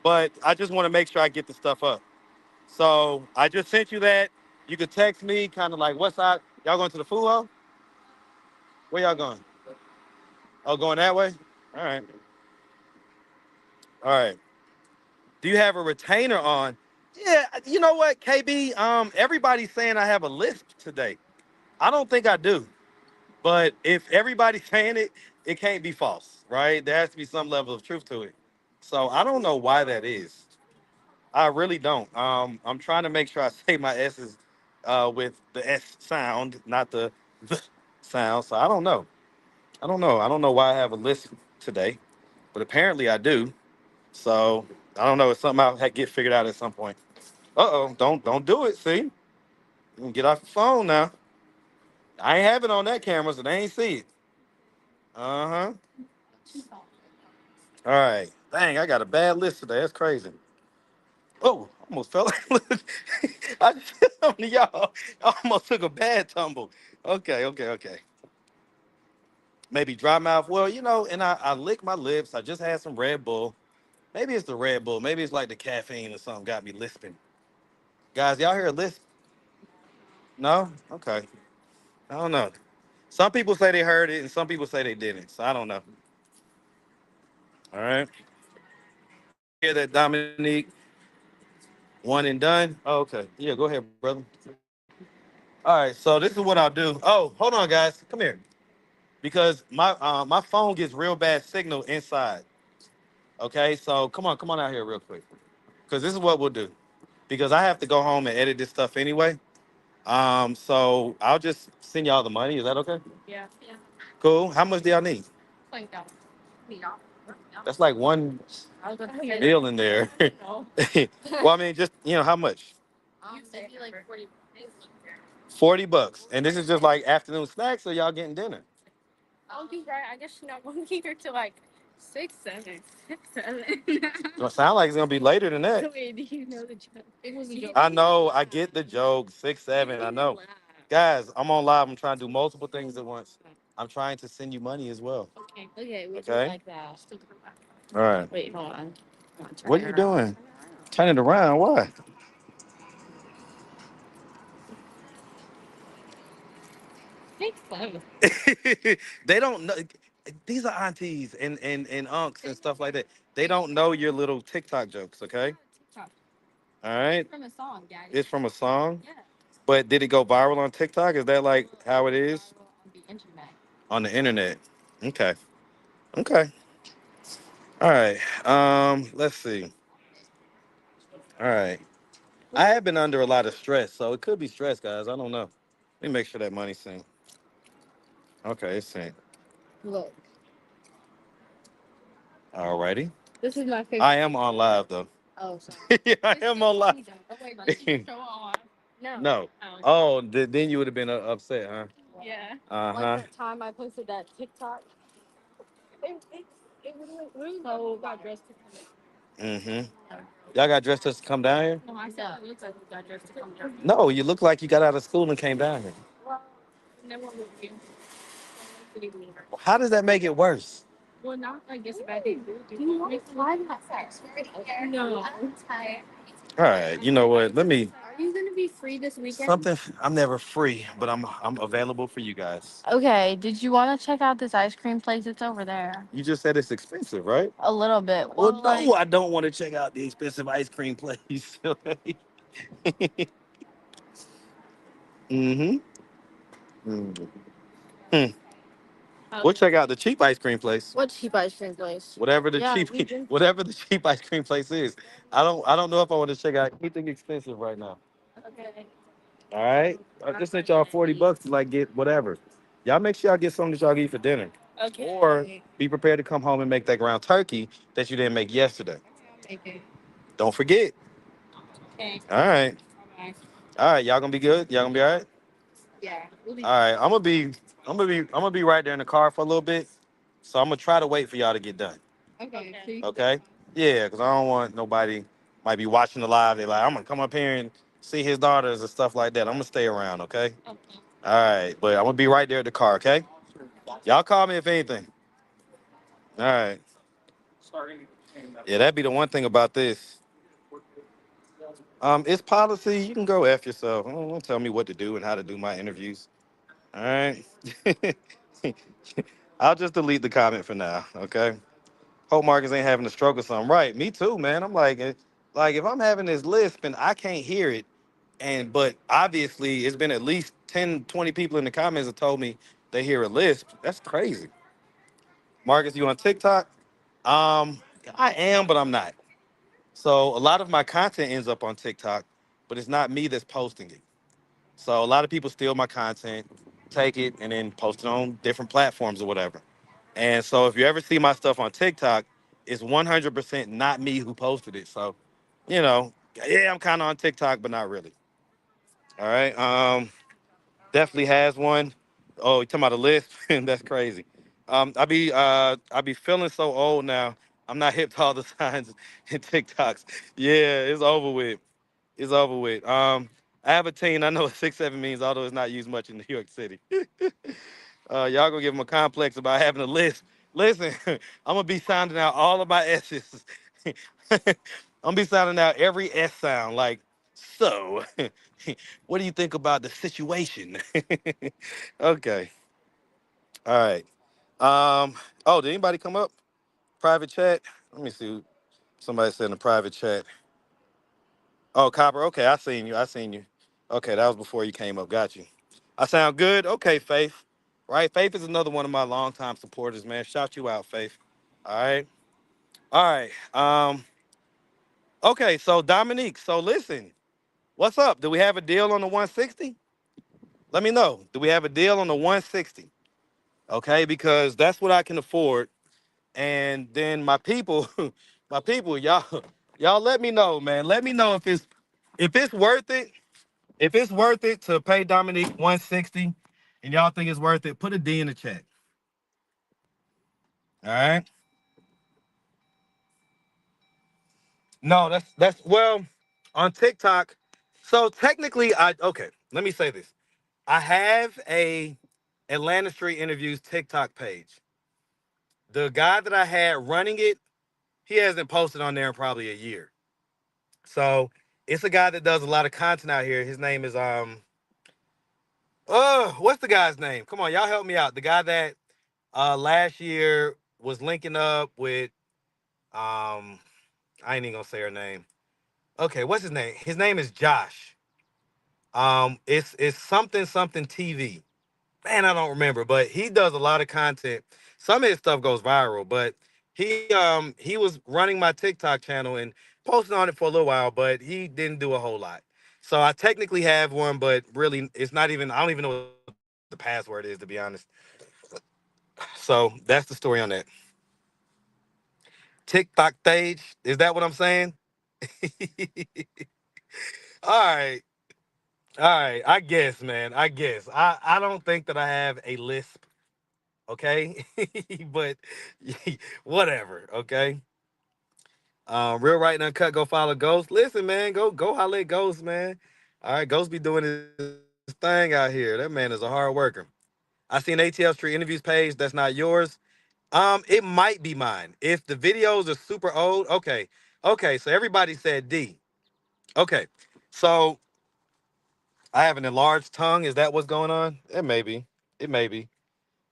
A: but I just want to make sure I get the stuff up. So I just sent you that. You could text me, kind of like, what's up? Y'all going to the food hall? Where y'all going? Oh, going that way? All right. All right. Do you have a retainer on? Yeah, you know what, KB? Everybody's saying I have a lisp today. I don't think I do. But if everybody's saying it, it can't be false, right? There has to be some level of truth to it. So I don't know why that is. I really don't. I'm trying to make sure I say my S's with the S sound, not the sound. So I don't know. I don't know. I don't know why I have a lisp today, but apparently I do. So I don't know. It's something I'll get figured out at some point. Uh-oh, don't do it. See, you can get off the phone now. I ain't have it on that camera, so they ain't see it. Uh-huh. All right. Dang, I got a bad list today. That's crazy. Oh, almost fell. I just y'all. I almost took a bad tumble. Okay, okay, okay. Maybe dry mouth. Well, and I lick my lips. I just had some Red Bull. Maybe it's the Red Bull. Maybe it's like the caffeine or something got me lisping. Guys, y'all hear a lisp? No? Okay. I don't know. Some people say they heard it, and some people say they didn't. So I don't know. All right. Hear that, Dominique? One and done. Oh, okay. Yeah, go ahead, brother. All right. So this is what I'll do. Oh, hold on, guys. Come here. Because my phone gets real bad signal inside. Okay. So come on out here real quick. Because this is what we'll do. Because I have to go home and edit this stuff anyway. So I'll just send y'all the money. Is that okay? Cool. How much do y'all need? That's like one meal in there. Well, I mean, just how much? $40. And this is just like afternoon snacks, or y'all getting dinner? Well, sound like it's gonna be later than that. I know. I get the joke. 6, 7. I know. Guys, I'm on live. I'm trying to do multiple things at once. I'm trying to send you money as well. Okay. All right. What are you doing? Turn it around. Why? They don't know. These are aunties and unks and stuff like that. They don't know your little TikTok jokes. Okay. All right. It's from a song. But did it go viral on TikTok? Is that like how it is on the internet? Okay. Okay. All right. Let's see. All right. I have been under a lot of stress, so it could be stress, guys. I don't know. Let me make sure that money's synced. Okay, it's synced. All righty. This is my favorite. I am on live though. Oh, sorry. Yeah, I am on live. Oh, wait, but did you show on? No. No. Oh, then you would have been upset, huh? Yeah. Uh huh. Like that time I posted that TikTok. It really so got dressed to come down. Mm-hmm. Y'all got dressed to come down here? No, I said it looks like you got dressed to come down here. No, you look like you got out of school and came down here. Well, never with you. How does that make it worse? Well, not I guess a bad day. Do you want to fly that fast? No. I'm tired. All right, you know what? Let me. Are you gonna be free this weekend? Something. I'm never free, but I'm available for you guys. Okay. Did you want to check out this ice cream place? It's over there. You just said it's expensive, right? A little bit. Well, no, like, I don't want to check out the expensive ice cream place. Mm-hmm. Mm-hmm. We'll check out the cheap ice cream place. What cheap ice cream place? Whatever the whatever the cheap ice cream place is. I don't know if I want to check out anything expensive right now. Okay. All right. I just sent y'all $40 to like get whatever. Y'all make sure y'all get something that y'all can eat for dinner. Okay. Or be prepared to come home and make that ground turkey that you didn't make yesterday. Okay. Don't forget. Okay. All right. Bye. All right. Y'all gonna be good? Y'all gonna be all right? Yeah. We'll be all right. I'm gonna be right there in the car for a little bit. So I'm gonna try to wait for y'all to get done. Okay. Okay. Yeah, because I don't want nobody might be watching the live. They're like, I'm gonna come up here and see his daughters and stuff like that. I'm gonna stay around, okay? Okay. All right, but I'm gonna be right there at the car, okay? Y'all call me if anything. All right. Yeah, that'd be the one thing about this. It's policy. You can go F yourself. Don't tell me what to do and how to do my interviews. All right. I'll just delete the comment for now, okay? Hope Marcus ain't having a stroke or something. Right, me too, man. I'm like if I'm having this lisp and I can't hear it, but obviously it's been at least 10, 20 people in the comments that told me they hear a lisp. That's crazy. Marcus, you on TikTok? I am, but I'm not. So a lot of my content ends up on TikTok, but it's not me that's posting it. So a lot of people steal my content, take it, and then post it on different platforms or whatever. And so if you ever see my stuff on TikTok, it's 100% not me who posted it. So, you know, yeah, I'm kind of on TikTok, but not really. All right. Definitely has one. Oh, you talking about a list? That's crazy. I be feeling so old now. I'm not hip to all the signs and TikToks. Yeah, it's over with. It's over with. I have a teen. I know what 6'7" means, although it's not used much in New York City. Y'all gonna give him a complex about having a list. Listen, I'm gonna be sounding out all of my S's. I'm gonna be sounding out every S sound. Like, so, what do you think about the situation? Okay. All right. Oh, did anybody come up? Private chat? Let me see. Somebody said in the private chat. Oh, Copper. Okay, I seen you. I seen you. Okay, that was before you came up. Got you. I sound good? Okay, Faith. Right? Faith is another one of my longtime supporters, man. Shout you out, Faith. All right. All right. Okay, so Dominique, so listen, what's up? Do we have a deal on the 160? Let me know. Do we have a deal on the 160? Okay, because that's what I can afford. And then my people, my people, y'all let me know, man. Let me know if it's worth it. If it's worth it to pay Dominique 160 and y'all think it's worth it, put a D in the chat. All right. No, that's well on TikTok. So technically, okay. Let me say this. I have a Atlanta Street Interviews TikTok page. The guy that I had running it, he hasn't posted on there in probably a year. So it's a guy that does a lot of content out here. His name is what's the guy's name? Come on, y'all help me out. The guy that last year was linking up with I ain't even gonna say her name. Okay, what's his name? His name is Josh. It's something TV. Man, I don't remember, but he does a lot of content. Some of his stuff goes viral, but he was running my TikTok channel and posting on it for a little while, but he didn't do a whole lot. So I technically have one, but really it's not even I don't even know what the password is, to be honest. So that's the story on that. TikTok stage, is that what I'm saying? All right. All right. I guess, man. I guess. I don't think that I have a lisp, okay? But whatever, okay? Real Right and Uncut, go follow Ghost. Listen, man, go holler at Ghost, man. All right, Ghost be doing his thing out here. That man is a hard worker. I see an ATL Street interviews page. That's not yours. It might be mine. If the videos are super old, okay. Okay, so everybody said D. Okay. So I have an enlarged tongue. Is that what's going on? It may be. It may be.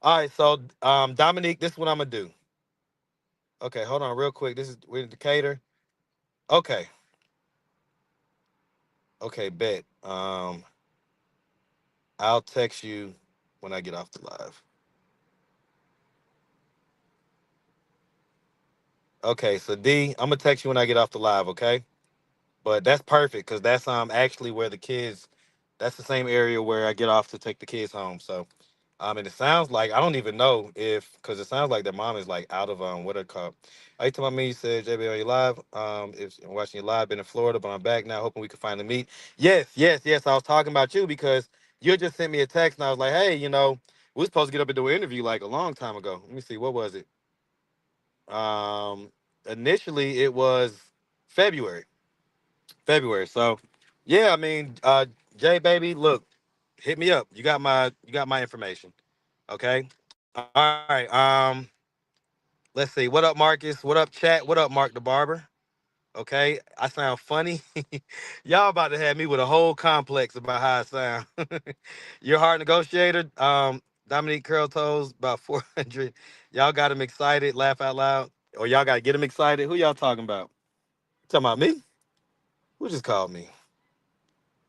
A: All right, so Dominique, this is what I'm gonna do. Okay, hold on real quick. This is we're in Decatur. Okay. Okay, bet. I'll text you when I get off the live. Okay, so D, I'm gonna text you when I get off the live, okay? But that's perfect because that's actually where the kids. That's the same area where I get off to take the kids home. So, and it sounds like I don't even know if because it sounds like their mom is like out of what it called. Are you talking about me? You said JB, are you live? If I'm watching you live, been in Florida, but I'm back now, hoping we can finally meet. Yes, yes, yes. I was talking about you because you just sent me a text and I was like, hey, we were supposed to get up and do an interview like a long time ago. Let me see, what was it? Um, Initially it was February. February. So, yeah, I mean, Jay, baby, look, hit me up. You got my information. Okay. All right. Let's see. What up, Marcus? What up, chat? What up, Mark the Barber? Okay. I sound funny. Y'all about to have me with a whole complex about how I sound. You're a hard negotiator. Dominique Curl Toes, about 400. Y'all got him excited. Laugh out loud. Or y'all got to get him excited. Who y'all talking about? Talking about me? Who just called me?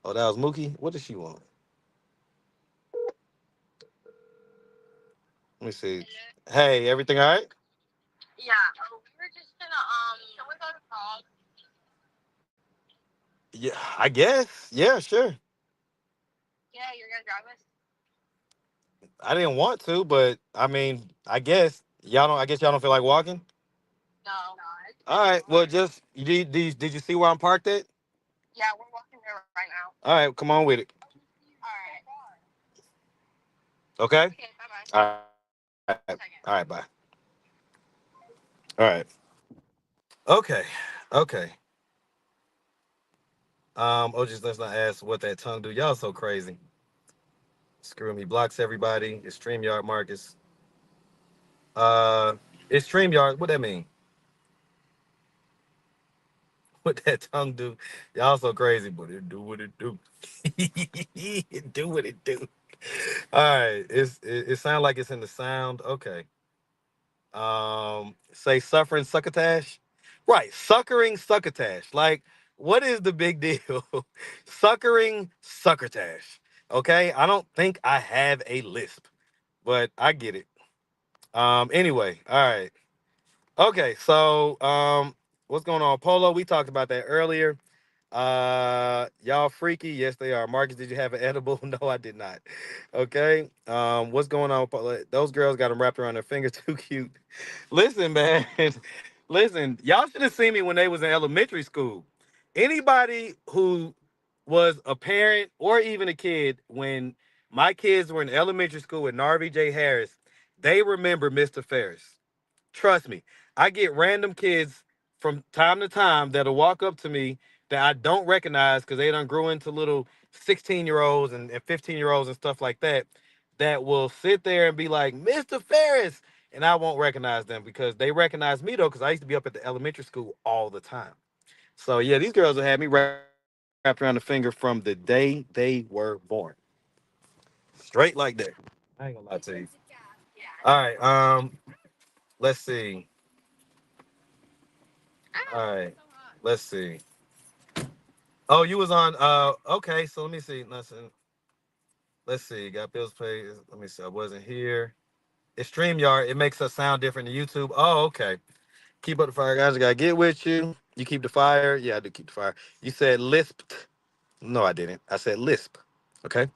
A: Oh, that was Mookie. What does she want? Let me see. Hey, everything all right? Yeah, I guess. Yeah, sure. I didn't want to, but I mean, I guess y'all don't. I guess y'all don't feel like walking. All right. Well, just did you see where I'm parked at? All right, come on with it. Okay. All right. All right. Bye. All right. Okay. Okay. Oh, just let's not ask what that tongue do. Y'all so crazy. Screw me. Blocks everybody. It's StreamYard Marcus. Uh, it's StreamYard. What that mean? What that tongue do? Y'all so crazy, but it do what it do. It do what it do. All right. It sounds like it's in the sound. Okay. Say suffering succotash. Right. Succouring succotash. Like, what is the big deal? Succouring succotash. Okay. I don't think I have a lisp, but I get it. Anyway. All right. Okay, so what's going on, Polo? We talked about that earlier. Y'all freaky? Yes, they are. Marcus, did you have an edible? No, I did not. Okay. What's going on, Polo? Those girls got them wrapped around their finger. Too cute. Listen, man. Listen, y'all should have seen me when they was in elementary school. Anybody who was a parent or even a kid when my kids were in elementary school with Narvi J. Harris, they remember Mr. Ferris. Trust me, I get random kids from time to time that'll walk up to me that I don't recognize because they done grew into little 16-year-olds and 15-year-olds and stuff like that, that will sit there and be like, Mr. Ferris. And I won't recognize them because they recognize me though, because I used to be up at the elementary school all the time. So yeah, these girls will have me wrapped around the finger from the day they were born. Straight like that. I ain't gonna lie to you. All right. Let's see. All right. Let's see. Oh, you was on. Okay. So let me see. Listen. Let's see. Got bills paid. Let me see. I wasn't here. It's StreamYard. It makes us sound different than YouTube. Oh, okay. Keep up the fire, guys. I gotta get with you. You keep the fire. Yeah, I do keep the fire. You said lisped. No, I didn't. I said lisp. Okay.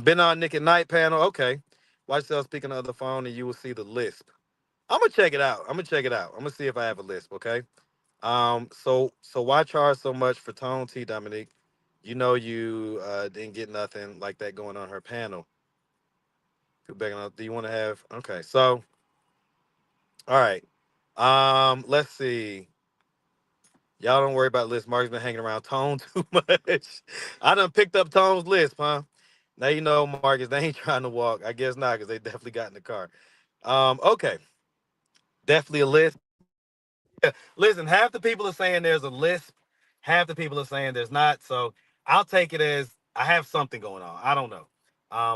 A: Been on Nick at Night panel. Okay. Watch yourself speaking on the phone and you will see the lisp. I'm gonna check it out. I'm gonna check it out. I'm gonna see if I have a lisp. Okay. So why charge so much for Tone T, Dominique? You know you didn't get nothing like that going on her panel. Do you want to have? Okay. So all right. Let's see. Y'all don't worry about list. Mark's been hanging around Tone too much. I done picked up Tone's list, huh? Now you know, Marcus, they ain't trying to walk. I guess not, because they definitely got in the car. Okay. Definitely a list. Listen, half the people are saying there's a list, half the people are saying there's not. So I'll take it as I have something going on. I don't know.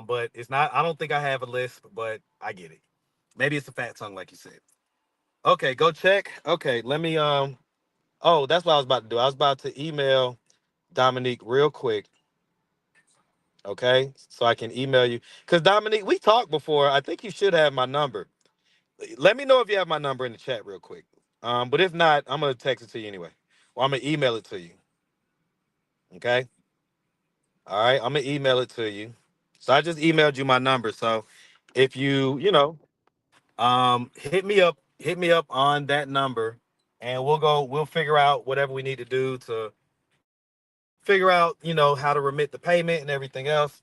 A: But it's not, I don't think I have a list, but I get it. Maybe it's a fat tongue, like you said. Okay, go check. Okay, let me oh, that's what I was about to do. I was about to email Dominique real quick, okay? So I can email you. Because Dominique, we talked before. I think you should have my number. Let me know if you have my number in the chat real quick. But if not, I'm gonna text it to you anyway. Or I'm gonna email it to you. Okay? All right, I'm gonna email it to you. So I just emailed you my number. So if hit me up on that number and we'll figure out whatever we need to do to figure out, how to remit the payment and everything else.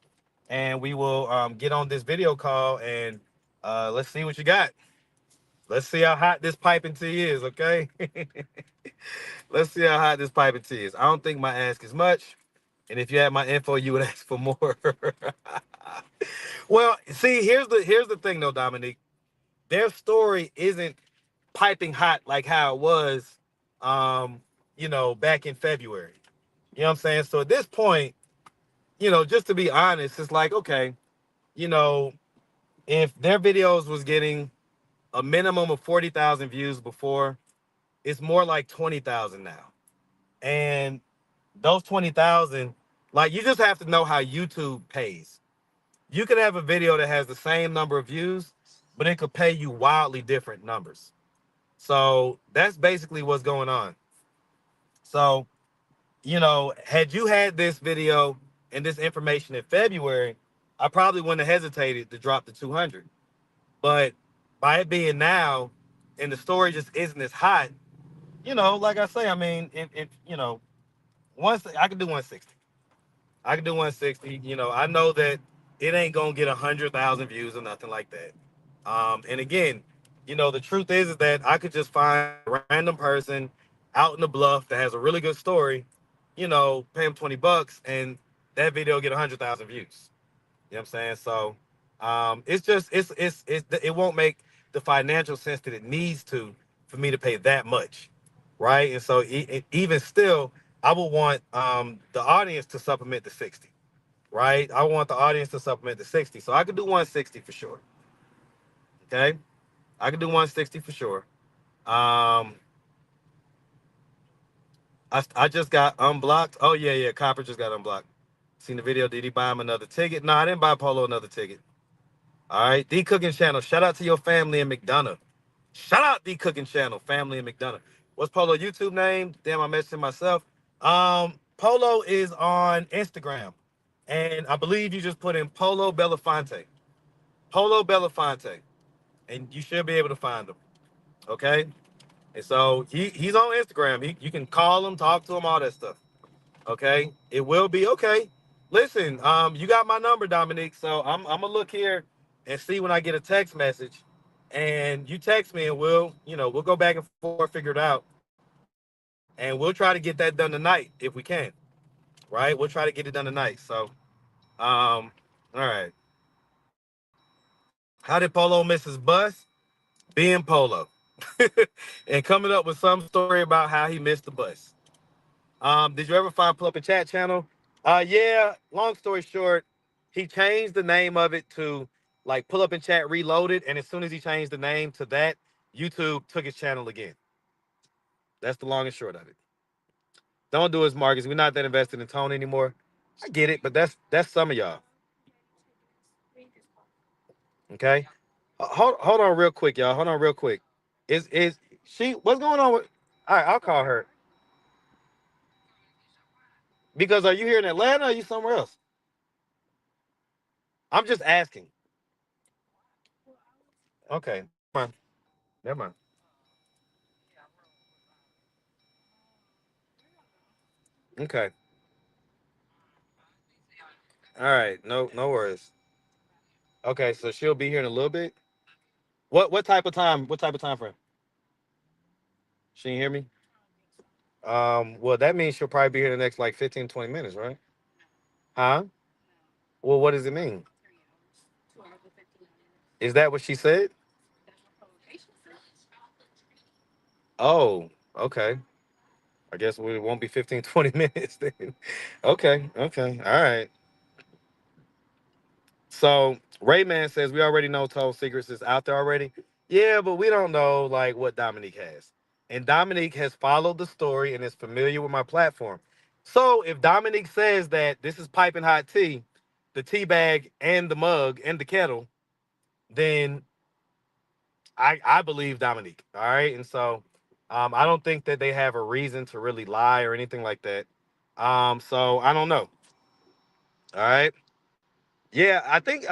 A: And we will get on this video call and let's see what you got. Let's see how hot this piping tea is, okay? Let's see how hot this piping tea is. I don't think my ask is much. And if you had my info, you would ask for more. Well, see, here's the thing though, Dominique. Their story isn't piping hot like how it was back in February. You know what I'm saying? So at this point, just to be honest, it's like, okay, you know, if their videos was getting a minimum of 40,000 views before, it's more like 20,000 now. And those 20,000, like, you just have to know how YouTube pays. You could have a video that has the same number of views, but it could pay you wildly different numbers. So that's basically what's going on. So, had you had this video and this information in February, I probably wouldn't have hesitated to drop the 200. But by it being now, and the story just isn't as hot, like I say, I mean, once I can do 160. I can do 160. I know that it ain't gonna get 100,000 views or nothing like that. And again, the truth is that I could just find a random person out in the bluff that has a really good story, pay him $20, and that video get 100,000 views. You know what I'm saying? So, it's just it won't make the financial sense that it needs to for me to pay that much, right? And so even still, I would want the audience to supplement the 60, right? I want the audience to supplement the 60, so I could do 160 for sure. Okay, I could do 160 for sure. Um, I just got unblocked. Oh yeah, Copper just got unblocked. Seen the video? Did he buy him another ticket? No, I didn't buy Polo another ticket. All right, D Cooking Channel. Shout out to your family in McDonough. Shout out D Cooking Channel, family in McDonough. What's Polo YouTube name? Damn, I mentioned myself. Polo is on Instagram, and I believe you just put in Polo Belafonte. Polo Belafonte, and you should be able to find him. Okay, and so he's on Instagram. You can call him, talk to him, all that stuff. Okay, it will be okay. Listen, you got my number, Dominique. So I'm gonna look here and see when I get a text message, and you text me, and we'll go back and forth, figure it out, and we'll try to get that done tonight if we can. Right? We'll try to get it done tonight. So, all right. How did Polo miss his bus? Being Polo, and coming up with some story about how he missed the bus. Did you ever find Pull Up and Chat channel? Yeah. Long story short, he changed the name of it to like Pull Up and Chat Reloaded, and as soon as he changed the name to that, YouTube took his channel again. That's the long and short of it. Don't do as Marcus. We're not that invested in Tony anymore. I get it, but that's some of y'all. Okay. Hold on real quick, y'all. Hold on real quick. Is she? What's going on with? All right, I'll call her. Because are you here in Atlanta or are you somewhere else? I'm just asking. Okay. Never mind. Never mind. Okay. All right. No worries. Okay, so she'll be here in a little bit. What type of time? What type of time frame? She can hear me? Well, that means she'll probably be here in the next like 15, 20 minutes, right? Huh? Well, what does it mean? Is that what she said? Oh, okay. I guess it won't be 15, 20 minutes then. Okay. All right. So Rayman says we already know Told Secrets is out there already. Yeah, but we don't know like what Dominique has. And Dominique has followed the story and is familiar with my platform. So if Dominique says that this is piping hot tea, the tea bag and the mug and the kettle, then I believe Dominique. All right. And so I don't think that they have a reason to really lie or anything like that. So I don't know. All right. Yeah, I think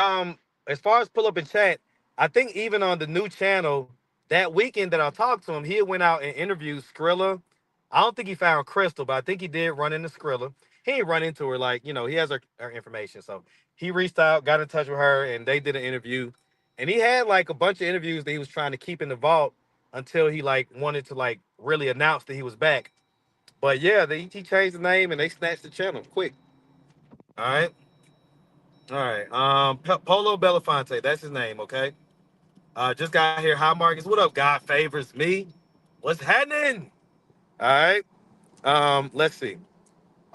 A: as far as pull up in chat, I think even on the new channel that weekend that I talked to him, he went out and interviewed Skrilla. I don't think he found Crystal, but I think he did run into Skrilla. He ain't run into her like he has her information, so he reached out, got in touch with her, and they did an interview. And he had like a bunch of interviews that he was trying to keep in the vault until he like wanted to like really announce that he was back. But yeah, he changed the name and they snatched the channel quick. All right. All right. Polo Belafonte, that's his name, okay? Just got here. Hi, Marcus. What up? God favors me. What's happening? All right. Let's see.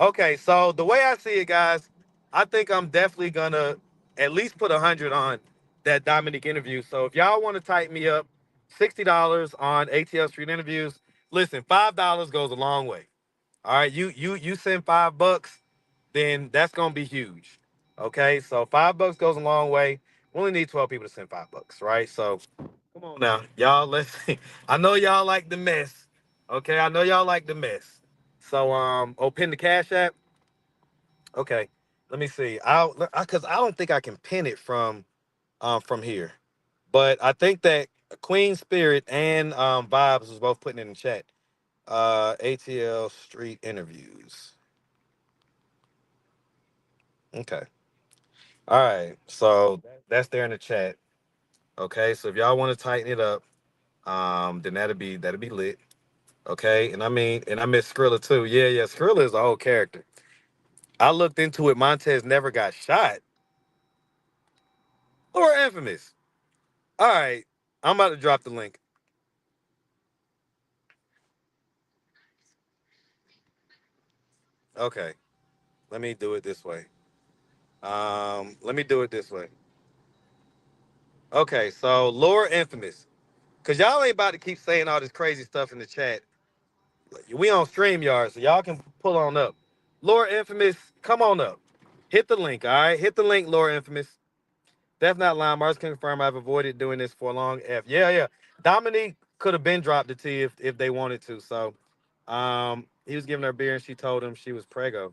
A: Okay, so the way I see it, guys, I think I'm definitely gonna at least put 100 on that Dominic interview. So if y'all want to tighten me up, $60 on ATL Street interviews. Listen, $5 goes a long way. All right, you send $5, then that's gonna be huge. Okay, so $5 goes a long way. We only need 12 people to send $5, right? So come on now, y'all. Let's see. I know y'all like the mess. Okay, I know y'all like the mess. So pin the cash app. Okay, let me see. Because I don't think I can pin it from here, but I think that Queen Spirit and Vibes was both putting it in the chat. ATL Street interviews. Okay. All right. So that's there in the chat. Okay. So if y'all want to tighten it up, then that'll be lit. Okay. And I miss Skrilla too. Yeah. Skrilla is a whole character. I looked into it. Montez never got shot or infamous. All right. I'm about to drop the link. Okay. Let me do it this way. Let me do it this way. Okay. So Laura infamous. Cause y'all ain't about to keep saying all this crazy stuff in the chat. We on StreamYard, so y'all can pull on up. Laura Infamous, come on up. Hit the link, all right? Hit the link, Laura Infamous. That's not lying. Mars can confirm I've avoided doing this for a long F. Yeah. Dominique could have been dropped the T if they wanted to. So he was giving her beer and she told him she was prego.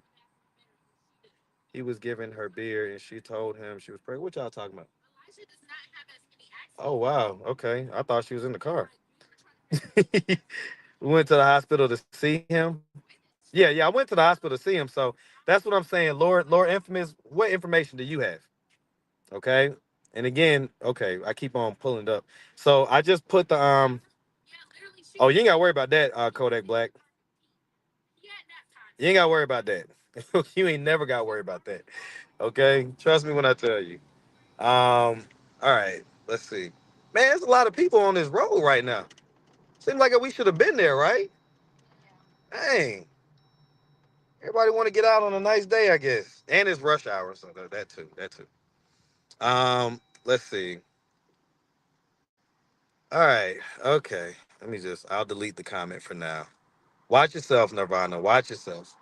A: He was giving her beer and she told him she was prego. What y'all talking about? Oh wow. Okay. I thought she was in the car. We went to the hospital to see him. Yeah, I went to the hospital to see him. So that's what I'm saying. Lord Infamous, what information do you have? Okay. And again, okay, I keep on pulling it up. So I just put the oh, you ain't gotta worry about that, Kodak Black. You ain't gotta worry about that. You ain't never gotta worry about that. Okay. Trust me when I tell you. All right, let's see. Man, there's a lot of people on this road right now. Seems like we should have been there, right? Dang. Everybody want to get out on a nice day, I guess. And it's rush hour, so that too. That too. Let's see. All right. Okay. Let me just I'll delete the comment for now. Watch yourself, Nirvana. Watch yourself.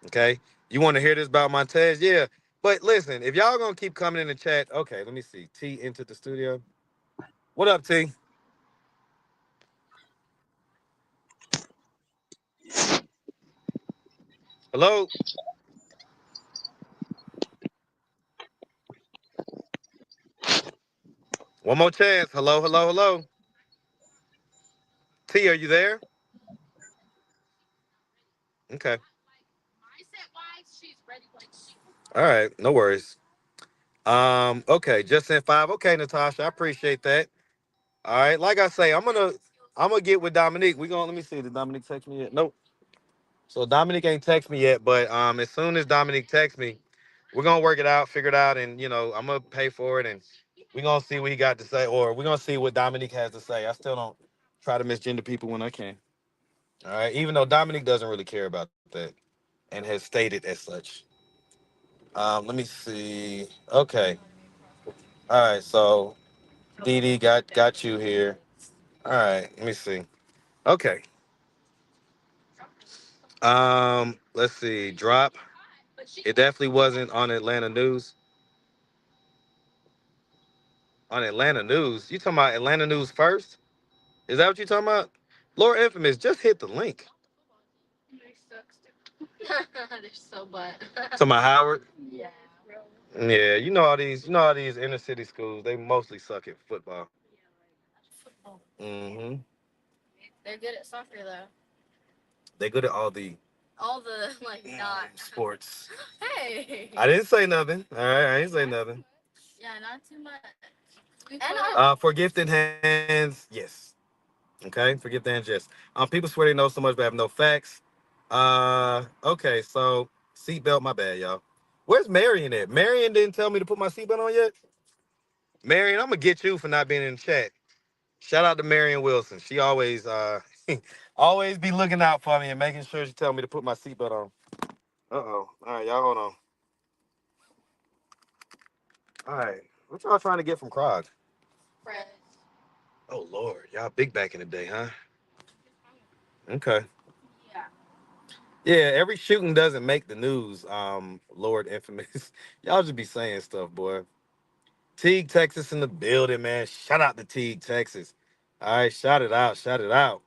A: Okay. You want to hear this about Montez? Yeah. But listen, if y'all gonna keep coming in the chat, okay, let me see. T into the studio. What up, T? Hello? One more chance. Hello, hello, hello. T, are you there? Okay. All right, no worries. Okay, just sent five. Okay, Natasha, I appreciate that. All right, like I say, I'm gonna get with Dominique. We gonna let me see. Did Dominique text me yet? Nope. So Dominique ain't text me yet, but as soon as Dominique texts me, we're gonna work it out, figure it out, and I'm gonna pay for it, and we're gonna see what he got to say, or we're gonna see what Dominique has to say. I still don't try to misgender people when I can. All right, even though Dominique doesn't really care about that and has stated as such. Let me see. Okay. All right, so Dee Dee got you here. All right, let me see. Okay. Let's see. Drop. It definitely wasn't on Atlanta News. On Atlanta News. You talking about Atlanta News first? Is that what you talking about? Lord Infamous, just hit the link. To my Howard. Yeah, you know all these inner city schools, they mostly suck at football. Mm-hmm. They good at all the sports. I didn't say nothing. All right, I didn't say nothing. For gifted hands, yes. Okay, for gifted hands, yes. People swear they know so much but have no facts. Okay, so seatbelt, my bad, y'all. Where's Marion at? Marion didn't tell me to put my seatbelt on yet. Marion, I'm gonna get you for not being in the chat. Shout out to Marion Wilson. She always always be looking out for me and making sure she tell me to put my seatbelt on. Uh-oh. All right, y'all hold on. All right. What y'all trying to get from Krog? Oh Lord, y'all big back in the day, huh? Okay. Yeah, every shooting doesn't make the news. Lord Infamous. Y'all just be saying stuff, boy. Teague, Texas in the building, man. Shout out to Teague, Texas. All right, shout it out, shout it out.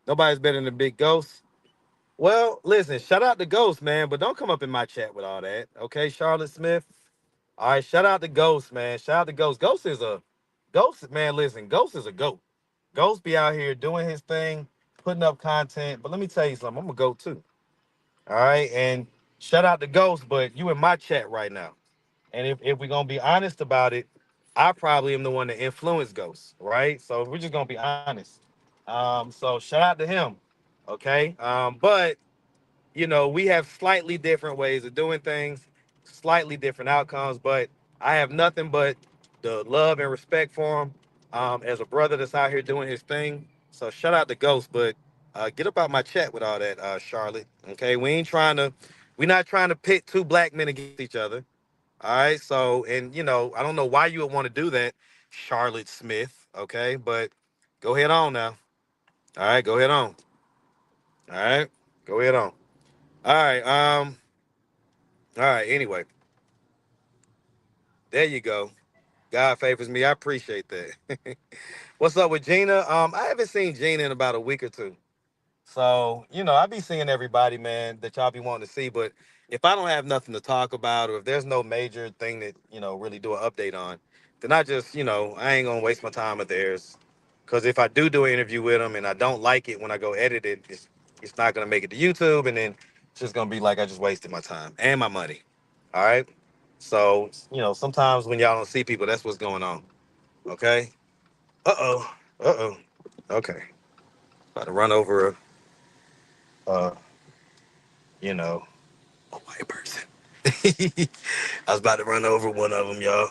A: Nobody's better than the big ghost. Well, listen, shout out to Ghost, man, but don't come up in my chat with all that. Okay, Charlotte Smith. All right, shout out to Ghost, man. Shout out to Ghost. Ghost, man, listen, Ghost is a goat. Ghost be out here doing his thing, putting up content. But let me tell you something, I'm a goat too. All right. And shout out to Ghost, but you in my chat right now. And if we're gonna be honest about it, I probably am the one that influenced Ghost, right? So we're just gonna be honest. So shout out to him. Okay. But we have slightly different ways of doing things, slightly different outcomes, but I have nothing but the love and respect for him as a brother that's out here doing his thing. So shout out to Ghost, but get up out my chat with all that, Charlotte. Okay, we're not trying to pit two black men against each other. All right, so and I don't know why you would want to do that, Charlotte Smith. Okay, but go ahead on now. All right, go ahead on. All right, go ahead on. All right. All right. Anyway, there you go. God favors me. I appreciate that. What's up with Gina? I haven't seen Gina in about a week or two. So, I be seeing everybody, man, that y'all be wanting to see. But if I don't have nothing to talk about, or if there's no major thing that, really do an update on, then I just, I ain't gonna waste my time with theirs. Cause if I do an interview with them and I don't like it when I go edit it, it's not gonna make it to YouTube, and then it's just gonna be like I just wasted my time and my money. All right. So, sometimes when y'all don't see people, that's what's going on. Okay. Uh-oh. Uh-oh. Okay. About to run over uh, you know, a white person. I was about to run over one of them, y'all.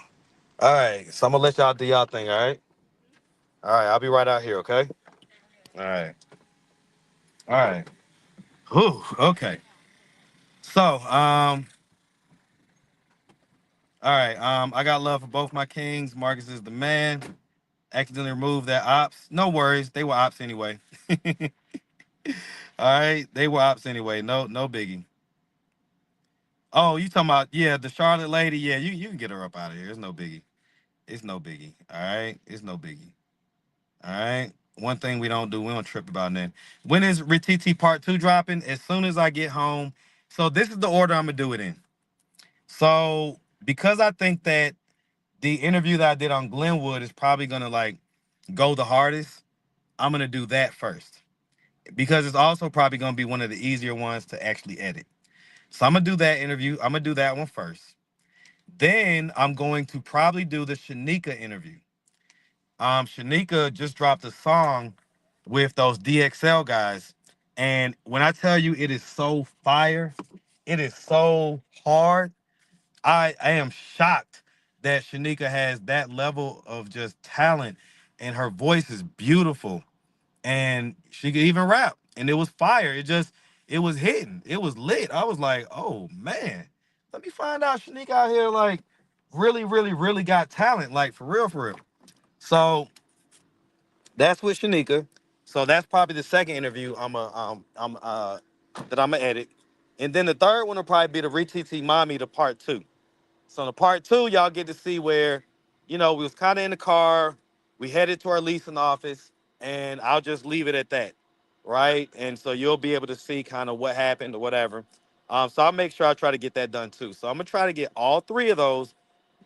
A: All right. So I'm gonna let y'all do y'all thing, all right? All right, I'll be right out here, okay? All right. All right. Whew, okay. So, all right. I got love for both my kings. Marcus is the man. Accidentally removed that ops. No worries. They were ops anyway. All right, they were ops anyway. No, no biggie. Oh, you talking about the Charlotte lady? Yeah, you can get her up out of here. It's no biggie. It's no biggie. All right, it's no biggie. All right. One thing we don't do, we don't trip about that. When is Rititi Part 2 dropping? As soon as I get home. So this is the order I'm gonna do it in. So because I think that the interview that I did on Glenwood is probably gonna like go the hardest, I'm gonna do that first. Because it's also probably gonna be one of the easier ones to actually edit. So I'm gonna do that interview. I'm gonna do that one first. Then I'm going to probably do the Shanika interview. Shanika just dropped a song with those DXL guys. And when I tell you it is so fire, it is so hard. I am shocked that Shanika has that level of just talent and her voice is beautiful and she could even rap and it was fire. It was hitting. It was lit. I was like, oh man, let me find out Shanika out here like really, really, really got talent, like for real, for real. So that's with Shanika. So that's probably the second interview I'm that I'm gonna edit. And then the third one will probably be the Retiti Mommy to part two. So in the part two, y'all get to see where, we was kind of in the car, we headed to our leasing office, and I'll just leave it at that. Right. And so you'll be able to see kind of what happened or whatever. So I'll make sure I try to get that done too. So I'm gonna try to get all three of those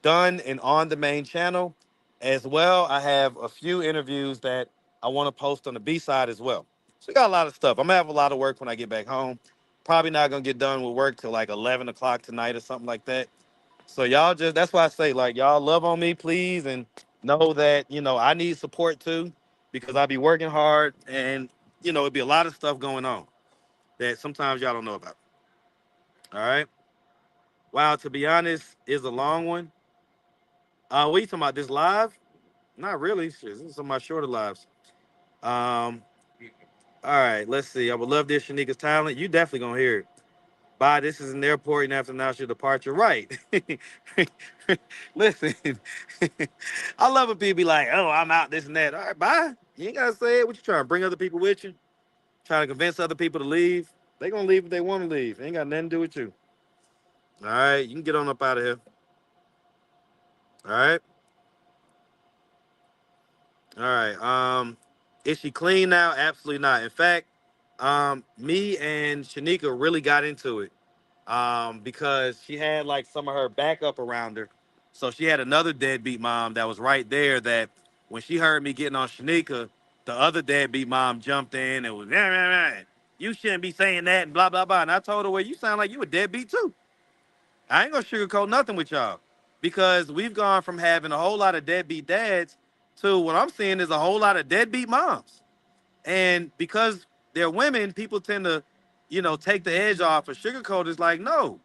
A: done and on the main channel. As well, I have a few interviews that I want to post on the B side as well. So we got a lot of stuff. I'm gonna have a lot of work when I get back home. Probably not gonna get done with work till like 11 o'clock tonight or something like that. So y'all just that's why I say like y'all love on me, please, and know that I need support too because I be working hard and it'd be a lot of stuff going on that sometimes y'all don't know about. All right. Wow, to be honest, is a long one. What you talking about? This live? Not really. Shit, this is some of my shorter lives. Um, all right, let's see. I would love this Shanika's talent. You definitely gonna hear it. Bye. This is an airport and have to announce your departure. Right. Listen, I love when people be like, "Oh, I'm out, this and that." All right, bye. You ain't gotta say it. What you trying to bring other people with you? Trying to convince other people to leave? They gonna leave if they want to leave. Ain't got nothing to do with you. All right, you can get on up out of here. All right. All right. Is she clean now? Absolutely not. In fact, me and Shanika really got into it. Because she had like some of her backup around her. So she had another deadbeat mom that was right there that when she heard me getting on Shanika, the other deadbeat mom jumped in and was, "Rah, rah, rah. You shouldn't be saying that and blah, blah, blah." And I told her, well, you sound like you a deadbeat too. I ain't gonna sugarcoat nothing with y'all because we've gone from having a whole lot of deadbeat dads to what I'm seeing is a whole lot of deadbeat moms. And because they're women, people tend to, take the edge off. A sugarcoat is like, no,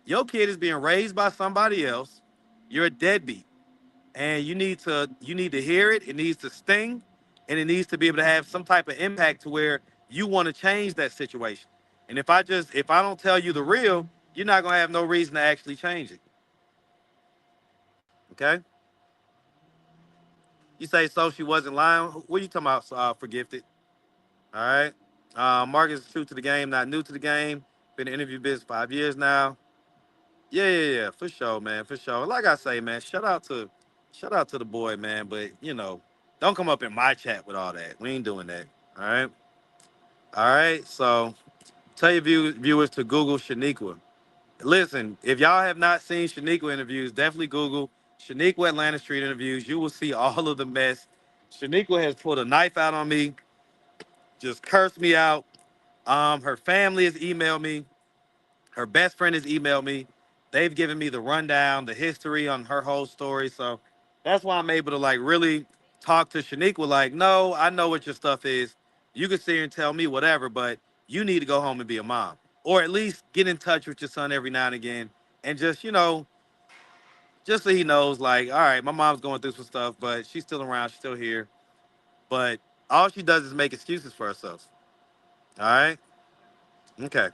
A: your kid is being raised by somebody else. You're a deadbeat, and you need to hear it. It needs to sting, and it needs to be able to have some type of impact to where you want to change that situation. And if I don't tell you the real, you're not gonna have no reason to actually change it. Okay? You say so she wasn't lying. What are you talking about? For gifted. All right. Marcus is true to the game, not new to the game. Been in the interview business 5 years now. Yeah, for sure, man, for sure. Like I say, man, shout out to the boy, man. But don't come up in my chat with all that. We ain't doing that. All right, all right. So tell your viewers to Google Shaniqua. Listen, if y'all have not seen Shaniqua interviews, definitely Google Shaniqua Atlanta Street interviews. You will see all of the mess. Shaniqua has pulled a knife out on me, just cursed me out. Her family has emailed me. Her best friend has emailed me. They've given me the rundown, the history on her whole story. So that's why I'm able to like really talk to Shaniqua. Like, no, I know what your stuff is. You can sit here and tell me whatever, but you need to go home and be a mom, or at least get in touch with your son every now and again, and just so he knows, like, all right, my mom's going through some stuff, but she's still around, she's still here. But all she does is make excuses for herself. All right, okay.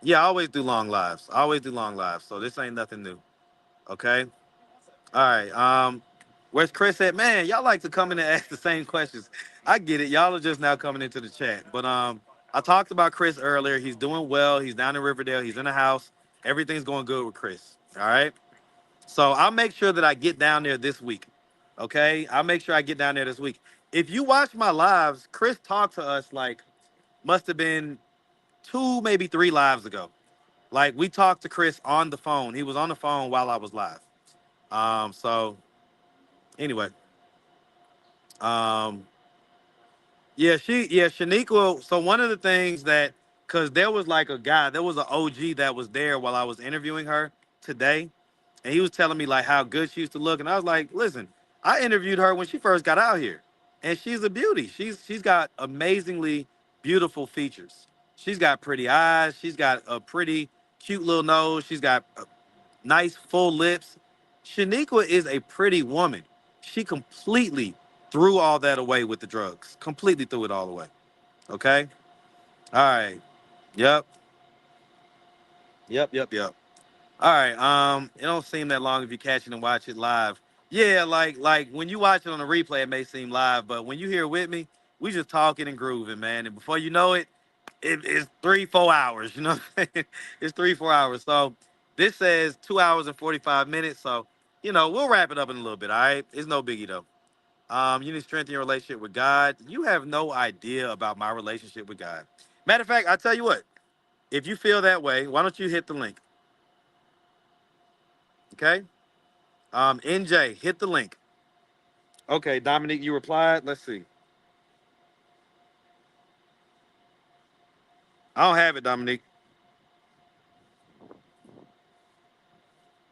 A: Yeah, I always do long lives. I always do long lives. So this ain't nothing new. Okay. All right. Where's Chris at? Man, y'all like to come in and ask the same questions. I get it. Y'all are just now coming into the chat. But I talked about Chris earlier. He's doing well. He's down in Riverdale. He's in the house. Everything's going good with Chris. All right. So I'll make sure that I get down there this week. Okay. I'll make sure I get down there this week. If you watch my lives, Chris talked to us like must have been 2, maybe 3 lives ago. Like we talked to Chris on the phone. He was on the phone while I was live. So anyway, um, yeah, Shaniqua. So one of the things that, cause there was like a guy, there was an OG that was there while I was interviewing her today, and he was telling me like how good she used to look, and I was like, listen, I interviewed her when she first got out here, and she's a beauty. She's got amazingly beautiful features. She's got pretty eyes. She's got a pretty cute little nose. She's got nice full lips. Shaniqua is a pretty woman. She completely threw all that away with the drugs. Completely threw it all away. Okay. All right. Yep. Yep. All right. It don't seem that long if you catch it and watch it live. Yeah, like when you watch it on the replay, it may seem live, but when you hear it with me, we just talking and grooving, man. And before you know it, it's 3, 4 hours. You know what I'm saying? It's 3, 4 hours. So this says 2 hours and 45 minutes. So we'll wrap it up in a little bit. All right. It's no biggie though. You need to strengthen your relationship with God. You have no idea about my relationship with God. Matter of fact, I'll tell you what. If you feel that way, why don't you hit the link? Okay. NJ, hit the link. Okay, Dominique, you replied. Let's see. I don't have it, Dominique.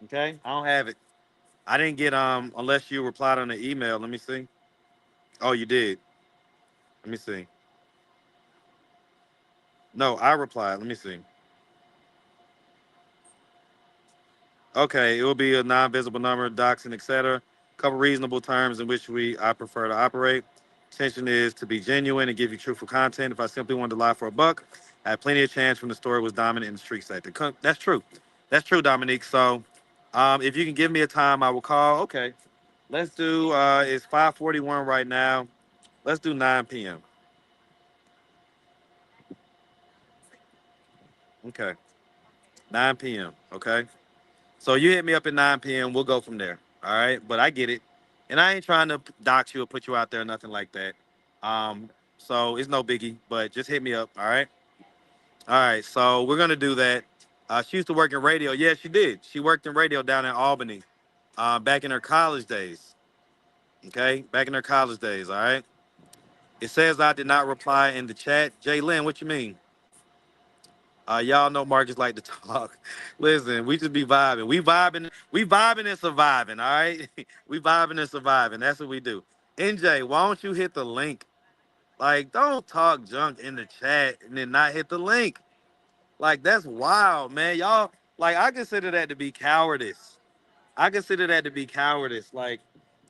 A: Okay, I don't have it. I didn't get unless you replied on the email. Let me see. Oh, you did. Let me see. No, I replied. Let me see. Okay, it will be a non-visible number, doxing, etc. Cover reasonable terms in which I prefer to operate. Intention is to be genuine and give you truthful content. If I simply wanted to lie for a buck, I had plenty of chance when the story was dominant in the street sector. That's true. That's true, Dominique. So, if you can give me a time, I will call. Okay, let's do. It's 5:41 right now. Let's do 9 p.m. Okay, 9 p.m. Okay. So you hit me up at 9 p.m. We'll go from there. All right. But I get it. And I ain't trying to dox you or put you out there or nothing like that. Um, so it's no biggie, but just hit me up. All right. All right. So we're gonna do that. She used to work in radio. Yeah, she did. She worked in radio down in Albany, back in her college days. Okay, back in her college days. All right. It says I did not reply in the chat. Jay Lynn, what you mean? Y'all know Marcus like to talk. Listen, we just be vibing. We vibing and surviving, all right? We vibing and surviving. That's what we do. NJ, why don't you hit the link? Like, don't talk junk in the chat and then not hit the link. Like, that's wild, man. Y'all, like, I consider that to be cowardice. I consider that to be cowardice. Like,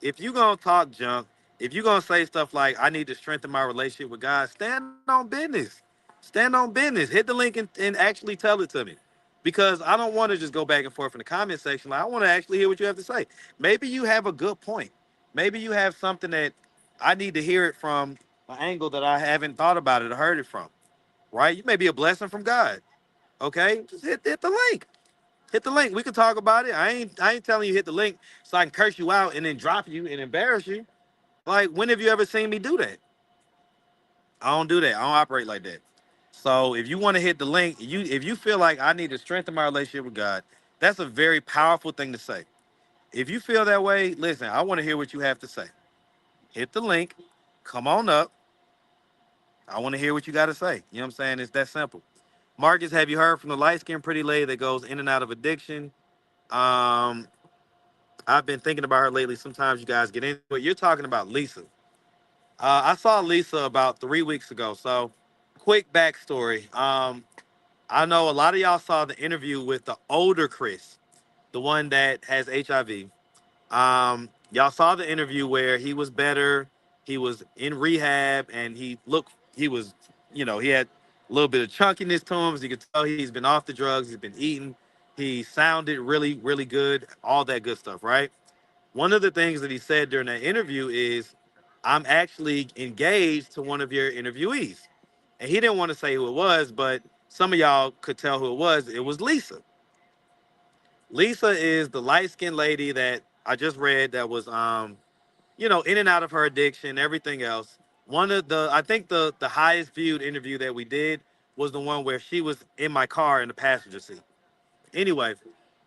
A: if you gonna talk junk, if you gonna say stuff like "I need to strengthen my relationship with God," stand on business. Stand on business. Hit the link and actually tell it to me, because I don't want to just go back and forth in the comment section. Like, I want to actually hear what you have to say. Maybe you have a good point. Maybe you have something that I need to hear it from an angle that I haven't thought about it or heard it from. Right? You may be a blessing from God. Okay, just hit the link. Hit the link. We can talk about it. I ain't telling you hit the link so I can curse you out and then drop you and embarrass you. Like, when have you ever seen me do that? I don't do that. I don't operate like that. So if you want to hit the link, if you feel like I need to strengthen my relationship with God, that's a very powerful thing to say. If you feel that way, listen, I want to hear what you have to say. Hit the link. Come on up. I want to hear what you got to say. You know what I'm saying? It's that simple. Marcus, have you heard from the light skinned pretty lady that goes in and out of addiction? Um, I've been thinking about her lately. Sometimes you guys get into it. You're talking about Lisa. I saw Lisa about 3 weeks ago. So, quick backstory. I know a lot of y'all saw the interview with the older Chris, the one that has HIV. Y'all saw the interview where he was better. He was in rehab, and he was, he had a little bit of chunkiness to him. As you could tell, he's been off the drugs. He's been eating. He sounded really, really good. All that good stuff, right? One of the things that he said during that interview is, I'm actually engaged to one of your interviewees. And he didn't want to say who it was, but some of y'all could tell who it was. It was Lisa. Lisa is the light-skinned lady that I just read that was in and out of her addiction, everything else. One of the I think the highest viewed interview that we did was the one where she was in my car in the passenger seat. Anyway,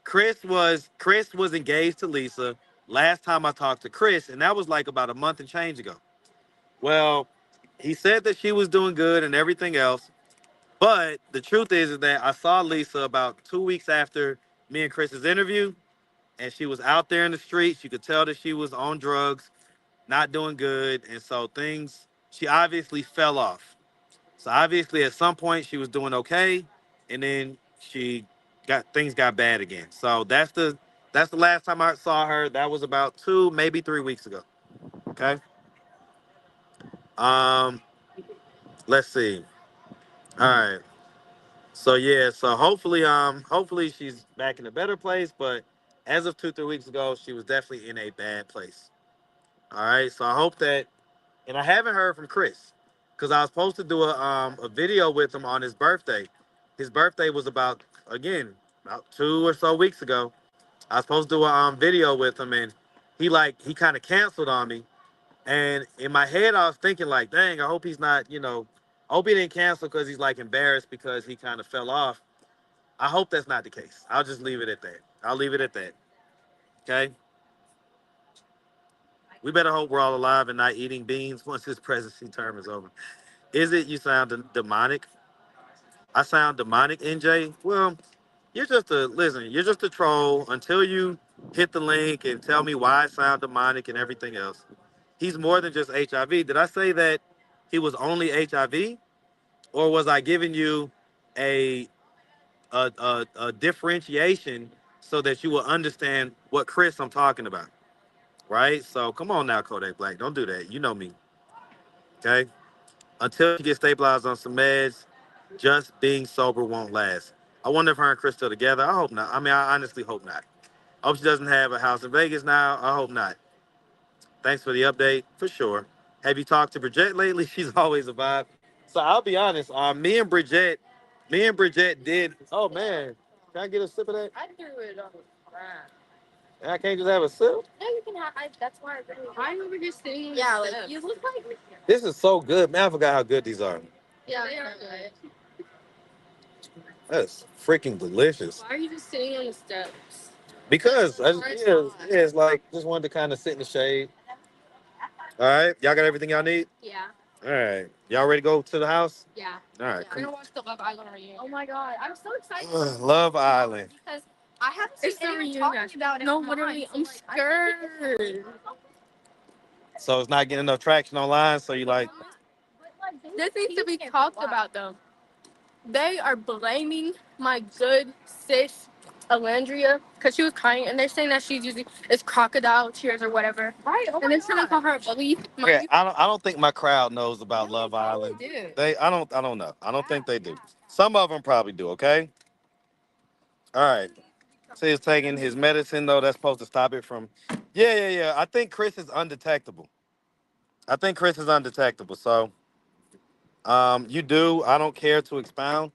A: Chris was engaged to Lisa last time I talked to Chris, and that was like about a month and change ago. Well, he said that she was doing good and everything else, but the truth is that I saw Lisa about 2 weeks after me and Chris's interview, and she was out there in the streets. You could tell that she was on drugs, not doing good, and so she obviously fell off. So obviously at some point she was doing okay, and then things got bad again. So that's the last time I saw her. That was about 2, maybe 3 weeks ago. Okay. Um, let's see. All right. So yeah, so hopefully she's back in a better place, but as of 2, 3 weeks ago, she was definitely in a bad place. All right. So I hope that, and I haven't heard from Chris because I was supposed to do a video with him on his birthday. His birthday was about 2 or so weeks ago. I was supposed to do a video with him, and he kind of canceled on me. And in my head, I was thinking like, dang, I hope he's not, I hope he didn't cancel because he's like embarrassed because he kind of fell off. I hope that's not the case. I'll just leave it at that. I'll leave it at that. Okay. We better hope we're all alive and not eating beans once his presidency term is over. Is it you sound demonic? I sound demonic, NJ? Well, you're just a troll until you hit the link and tell me why I sound demonic and everything else. He's more than just HIV. Did I say that he was only HIV? Or was I giving you a a differentiation so that you will understand what Chris I'm talking about? Right? So come on now, Kodak Black. Don't do that. You know me. Okay? Until you get stabilized on some meds, just being sober won't last. I wonder if her and Chris still together. I hope not. I mean, I honestly hope not. I hope she doesn't have a house in Vegas now. I hope not. Thanks for the update, for sure. Have you talked to Bridget lately? She's always a vibe. So I'll be honest. Me and Bridget did. Oh man, can I get a sip of that? I threw it on the ground. And I can't just have a sip. No, you can have. That's why I remember just sitting. Yeah, like you look like. This is so good, man. I forgot how good these are. Yeah, they are good. That's freaking delicious. Why are you just sitting on the steps? Because it's like just wanted to kind of sit in the shade. All right, y'all got everything y'all need. Yeah. All right, y'all ready to go to the house? Yeah. All right. Yeah. We're gonna watch the Love Island reunion. Oh my god, I'm so excited. Love Island. Because I haven't seen anyone talking about it. No, literally, I'm scared. So it's not getting enough traction online. So you like? This needs to be talked about though. They are blaming my good sis Alandria because she was crying, and they're saying that she's using it's crocodile tears or whatever. Right. Oh and they're trying to call her a bully. Okay, I don't think my crowd knows about Love Island. Do. I don't know. I don't think they do. Some of them probably do. Okay. All right. So he's taking his medicine though. That's supposed to stop it from. Yeah. I think Chris is undetectable. I think Chris is undetectable. So you do. I don't care to expound.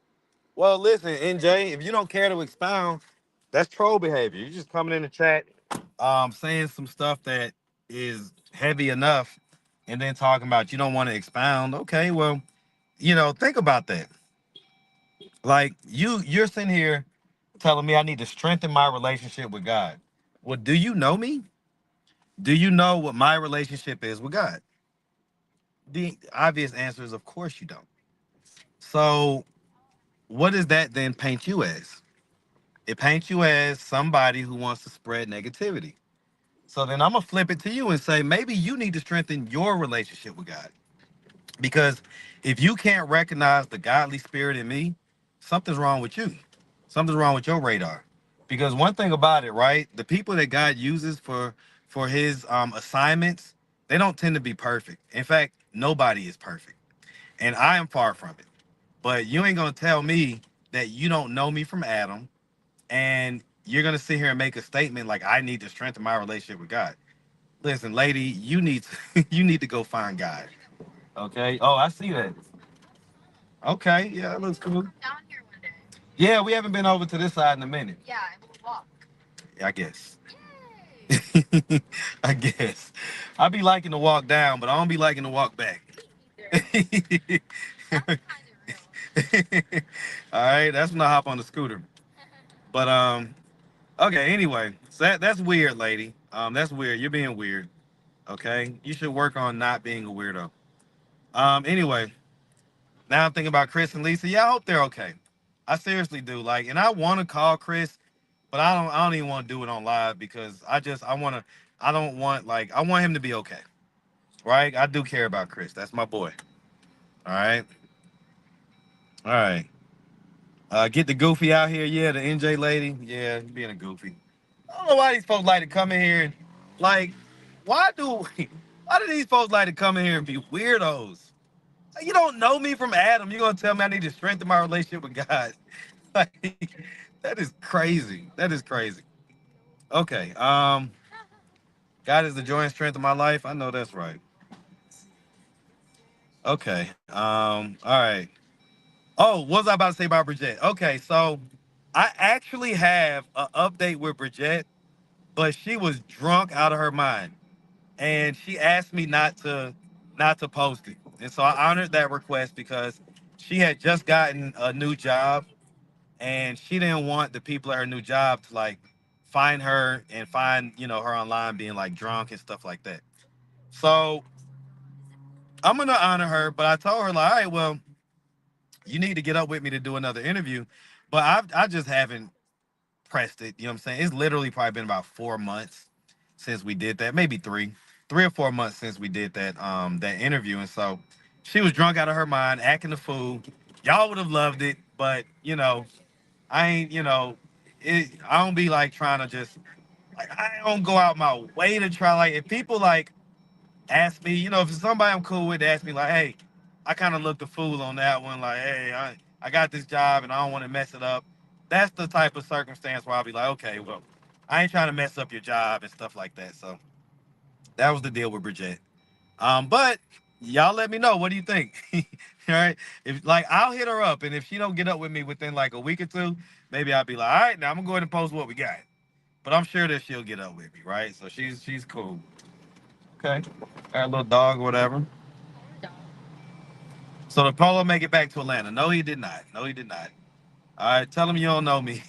A: Well, listen, NJ, if you don't care to expound, that's troll behavior. You're just coming in the chat, saying some stuff that is heavy enough, and then talking about you don't want to expound. Okay, well, think about that. Like you're sitting here telling me I need to strengthen my relationship with God. Well, do you know me? Do you know what my relationship is with God? The obvious answer is, of course, you don't. So, what does that then paint you as? It paints you as somebody who wants to spread negativity. So then I'm gonna flip it to you and say maybe you need to strengthen your relationship with God. Because if you can't recognize the godly spirit in me, something's wrong with you. Something's wrong with your radar. Because one thing about it, right? The people that God uses for his assignments, they don't tend to be perfect. In fact, nobody is perfect. And I am far from it. But you ain't gonna tell me that you don't know me from Adam, and you're gonna sit here and make a statement like I need to strengthen my relationship with God. Listen, lady, you need to, you need to go find God. Okay. Oh, I see that. Okay. Yeah, that looks cool. Yeah, we haven't been over to this side in a minute. Yeah, I guess. I guess. I be liking to walk down, but I don't be liking to walk back. All right, that's when I hop on the scooter. But okay. Anyway, so that's weird, lady. That's weird. You're being weird. Okay, you should work on not being a weirdo. Anyway, now I'm thinking about Chris and Lisa. Yeah, I hope they're okay. I seriously do. Like, and I want to call Chris, but I don't. I don't even want to do it on live because I want to. I don't want like I want him to be okay. Right? I do care about Chris. That's my boy. All right. All right. Get the goofy out here. Yeah, the NJ lady. Yeah, being a goofy. I don't know why these folks like to come in here and like. Why do why do these folks like to come in here and be weirdos? Like, you don't know me from Adam. You're gonna tell me I need to strengthen my relationship with God. Like, that is crazy. That is crazy. Okay. God is the joy and strength of my life. I know that's right. Okay. All right. Oh, what was I about to say about Bridget? Okay, so I actually have an update with Bridget, but she was drunk out of her mind, and she asked me not to post it, and so I honored that request because she had just gotten a new job, and she didn't want the people at her new job to like find her and find her online being like drunk and stuff like that. So I'm gonna honor her, but I told her like, all right, well, you need to get up with me to do another interview, but I just haven't pressed it. You know what I'm saying? It's literally probably been about 4 months since we did that, maybe 3 or 4 months since we did that interview, and so she was drunk out of her mind, acting the fool. Y'all would have loved it, but I ain't, I don't be like trying to just like I don't go out my way to try like if people like ask me, if it's somebody I'm cool with, ask me like, hey, I kind of looked the fool on that one, like, hey, I got this job and I don't want to mess it up. That's the type of circumstance where I'll be like, okay, well, I ain't trying to mess up your job and stuff like that. So that was the deal with Bridget. But y'all let me know. What do you think? All right. If like I'll hit her up, and if she don't get up with me within like a week or two, maybe I'll be like, all right, now I'm gonna go ahead and post what we got. But I'm sure that she'll get up with me, right? So she's cool. Okay. Got a little dog or whatever. So the polo make it back to Atlanta. No, he did not. No, he did not. All right, tell him you don't know me.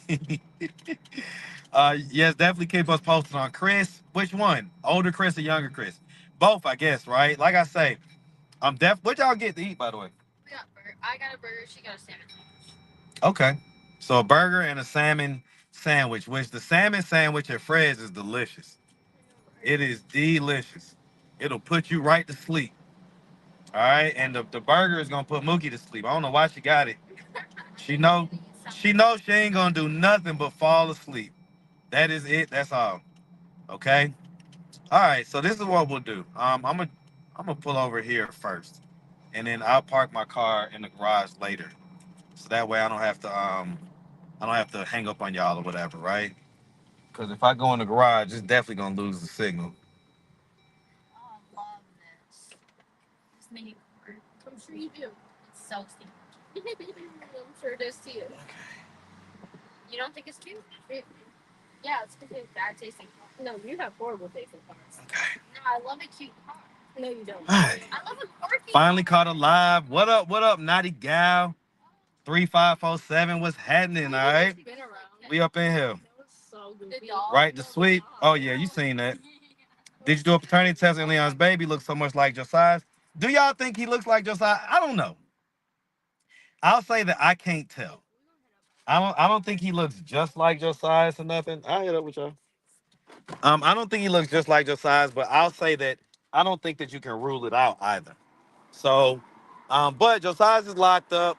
A: Yes, definitely keep us posted on Chris. Which one? Older Chris or younger Chris? Both, I guess, right? Like I say, I'm what y'all get to eat, by the way? I got a burger, she got a salmon. Okay. So a burger and a salmon sandwich, which the salmon sandwich at Fred's is delicious. It is delicious. It'll put you right to sleep. All right. And the burger is gonna put Mookie to sleep. I don't know why she got it. She know she knows she ain't gonna do nothing but fall asleep. That is it. That's all. Okay. All right. So this is what we'll do. I'm gonna pull over here first, and then I'll park my car in the garage later. So that way I don't have to hang up on y'all or whatever, right? Because if I go in the garage, it's definitely gonna lose the signal. Okay. All right. Finally caught a live. What up? What up, Naughty Gal? 3547. What's happening? All right. We up in here. Right, the sweep. Oh yeah, you seen that. Did you do a paternity test and Leon's baby looks so much like Josiah's? Do y'all think he looks like Josiah? I don't know. I'll say that I can't tell. I don't think he looks just like Josiah's or nothing. I'll hit up with y'all. I don't think he looks just like Josiah's, but I'll say that I don't think that you can rule it out either. So, but Josiah's is locked up.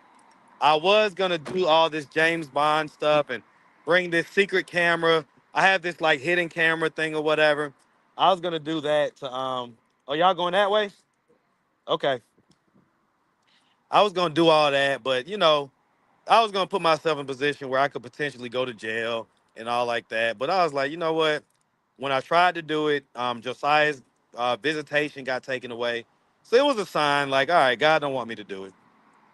A: I was gonna do all this James Bond stuff and bring this secret camera. I have this like hidden camera thing or whatever. I was gonna do that to oh, y'all going that way? Okay. I was gonna do all that, but I was gonna put myself in a position where I could potentially go to jail and all like that. But I was like, you know what? When I tried to do it, Josiah's visitation got taken away. So it was a sign like, all right, God don't want me to do it.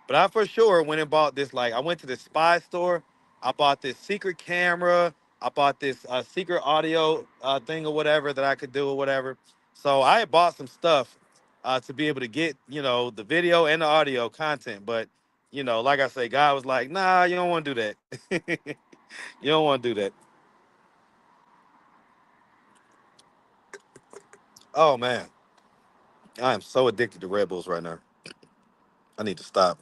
A: But I for sure went and bought this. Like, I went to this spy store. I bought this secret camera. I bought this secret audio thing or whatever that I could do or whatever. So I had bought some stuff to be able to get, the video and the audio content. But, like I say, God was like, nah, you don't want to do that. You don't want to do that. Oh, man. I am so addicted to Red Bulls right now. I need to stop.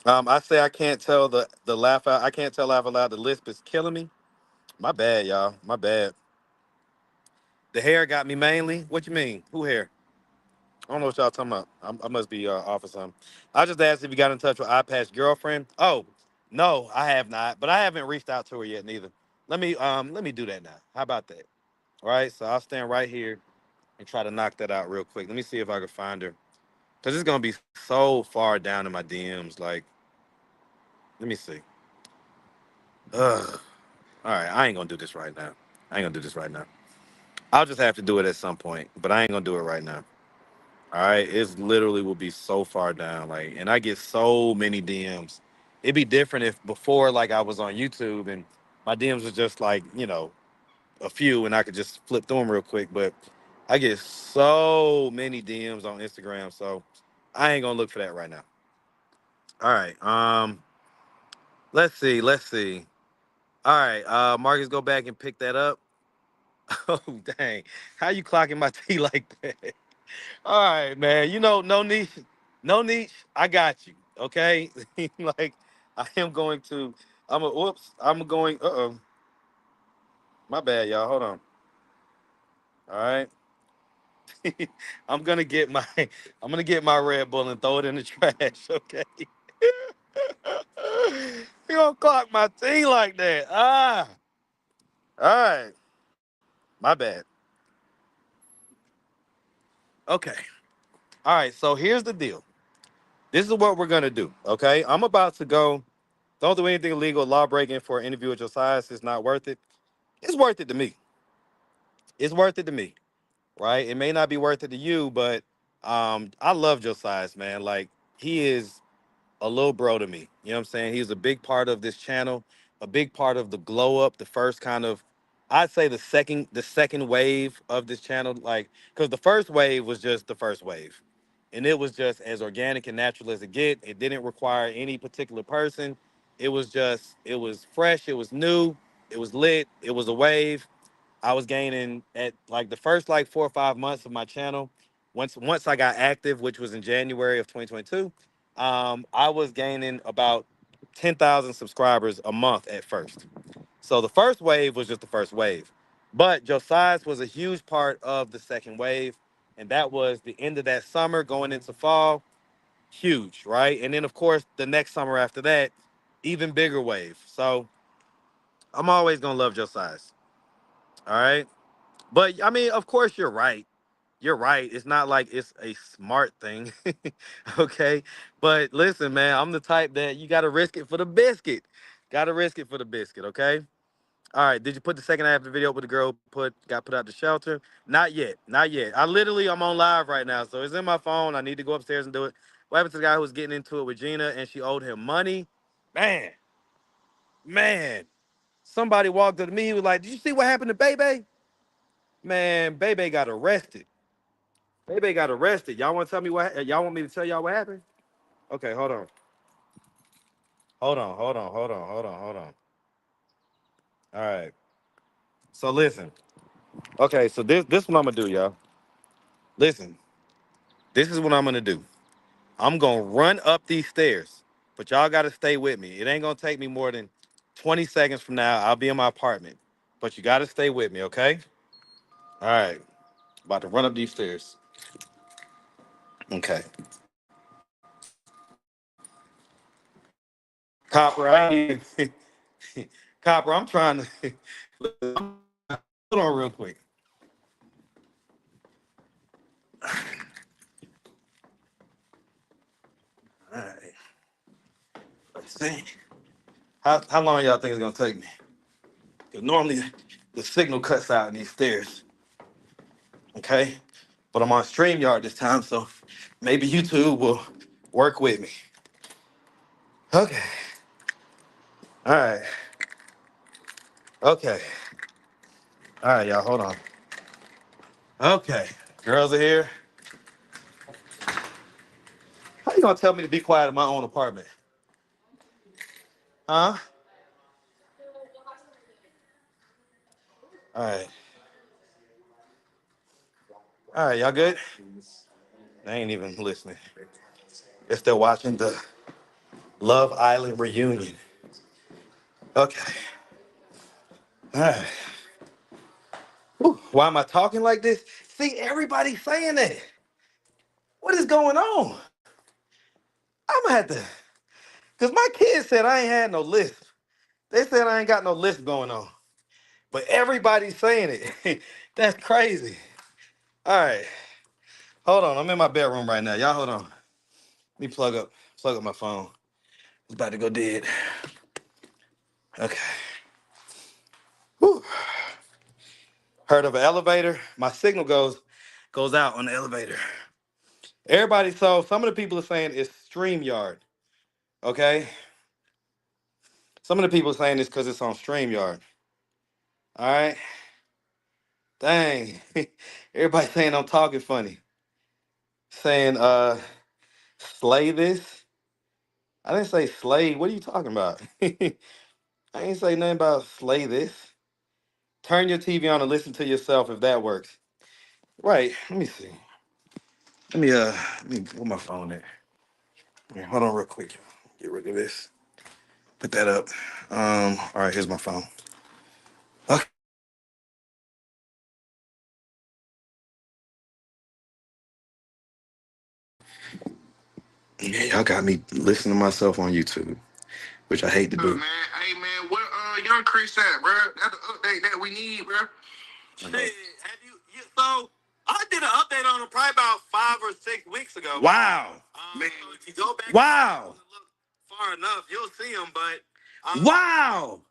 A: I say I can't tell the laugh out. I can't tell laugh aloud. The lisp is killing me. My bad, y'all. My bad. The hair got me mainly. What you mean? Who hair? I don't know what y'all talking about. I must be off or something. I just asked if you got in touch with iPad's girlfriend. Oh, no, I have not. But I haven't reached out to her yet neither. Let me do that now. How about that? All right. So I'll stand right here and try to knock that out real quick. Let me see if I can find her. Cause it's gonna be so far down in my DMs. Like, let me see. Ugh. All right, I ain't gonna do this right now. I ain't gonna do this right now. I'll just have to do it at some point, but I ain't gonna do it right now. All right, it's literally will be so far down, like, and I get so many DMs. It'd be different if before, like, I was on YouTube and my DMs was just like, a few, and I could just flip through them real quick. But I get so many DMs on Instagram, so I ain't gonna look for that right now. All right, let's see. All right, Marcus, go back and pick that up. Oh dang! How you clocking my tea like that? All right, man. No niche, no niche. I got you. Okay, like I am going to. I'm a. Whoops. I'm going. Oh. My bad, y'all. Hold on. All right. I'm gonna get my. I'm gonna get my Red Bull and throw it in the trash. Okay. You gonna clock my tea like that? Ah. All right. My bad. Okay. All right. So here's the deal. This is what we're gonna do. Okay. I'm about to go. Don't do anything illegal, law breaking for an interview with Josiah. It's not worth it. It's worth it to me. It's worth it to me, right? It may not be worth it to you, but I love Josiah, man. Like, he is a little bro to me. You know what I'm saying? He's a big part of this channel, a big part of the glow up, the first kind of, I'd say the second wave of this channel. Like, because the first wave was just the first wave. And it was just as organic and natural as it get. It didn't require any particular person. It was fresh, it was new, it was lit, it was a wave. I was gaining at like the first like 4 or 5 months of my channel. Once I got active, which was in January of 2022, I was gaining about 10,000 subscribers a month at first. So the first wave was just the first wave, but Josiah's was a huge part of the second wave, and that was the end of that summer going into fall. Huge, right? And then of course the next summer after that, even bigger wave. So I'm always gonna love Josiah's. All right. But I mean, of course, you're right. You're right. It's not like it's a smart thing. Okay. But listen, man, I'm the type that you got to risk it for the biscuit. Got to risk it for the biscuit. Okay. All right. Did you put the second half of the video with the girl got put out the shelter? Not yet. Not yet. I'm on live right now. So it's in my phone. I need to go upstairs and do it. What happened to the guy who was getting into it with Gina and she owed him money? Man, man. Somebody walked up to me. He was like, "Did you see what happened to Bebe?" Man, Bebe got arrested. Bebe got arrested. Y'all want to tell me what? Y'all want me to tell y'all what happened? Okay, hold on. Hold on. All right. So listen. Okay, so this what I'm gonna do, y'all. Listen, this is what I'm gonna do. I'm gonna run up these stairs, but y'all gotta stay with me. It ain't gonna take me more than 20 seconds from now. I'll be in my apartment, but you gotta stay with me, okay? All right. About to run up these stairs. Okay. Copper, Copper, I'm trying to hold on real quick. All right. Let's see. How long y'all think it's gonna take me? Because normally the signal cuts out in these stairs. Okay? But I'm on StreamYard this time, so maybe YouTube will work with me. Okay. All right. Okay. All right, y'all. Hold on. Okay. Girls are here. How you gonna tell me to be quiet in my own apartment? Huh? All right. All right, y'all good? They ain't even listening. They're still watching the Love Island reunion. Okay. All right. Whew. Why am I talking like this? See, everybody's saying that. What is going on? I'm gonna have to, cause my kids said I ain't had no list. They said I ain't got no list going on. But everybody's saying it. That's crazy. All right. Hold on. I'm in my bedroom right now. Y'all hold on. Let me plug up my phone. It's about to go dead. Okay. Whew. Heard of an elevator? My signal goes out on the elevator. Everybody, so some of the people are saying it's StreamYard. Okay. Some of the people are saying it's because it's on StreamYard. All right. Dang. Everybody saying I'm talking funny. Saying slay this. I didn't say slay. What are you talking about? I ain't say nothing about slay this. Turn your TV on and listen to yourself if that works. Right. Let me see. Let me where my phone at? Yeah, hold on real quick. Get rid of this. Put that up. All right, here's my phone. Okay. Yeah, y'all got me listening to myself on YouTube, which I hate to do.
E: Man, hey man, where young Chris at, bro? That's the update that we need, bro.
A: Shit, have so I did an update on him probably about 5 or 6 weeks ago. Wow. Man, so if you go back wow. And look far enough, you'll see him, but wow.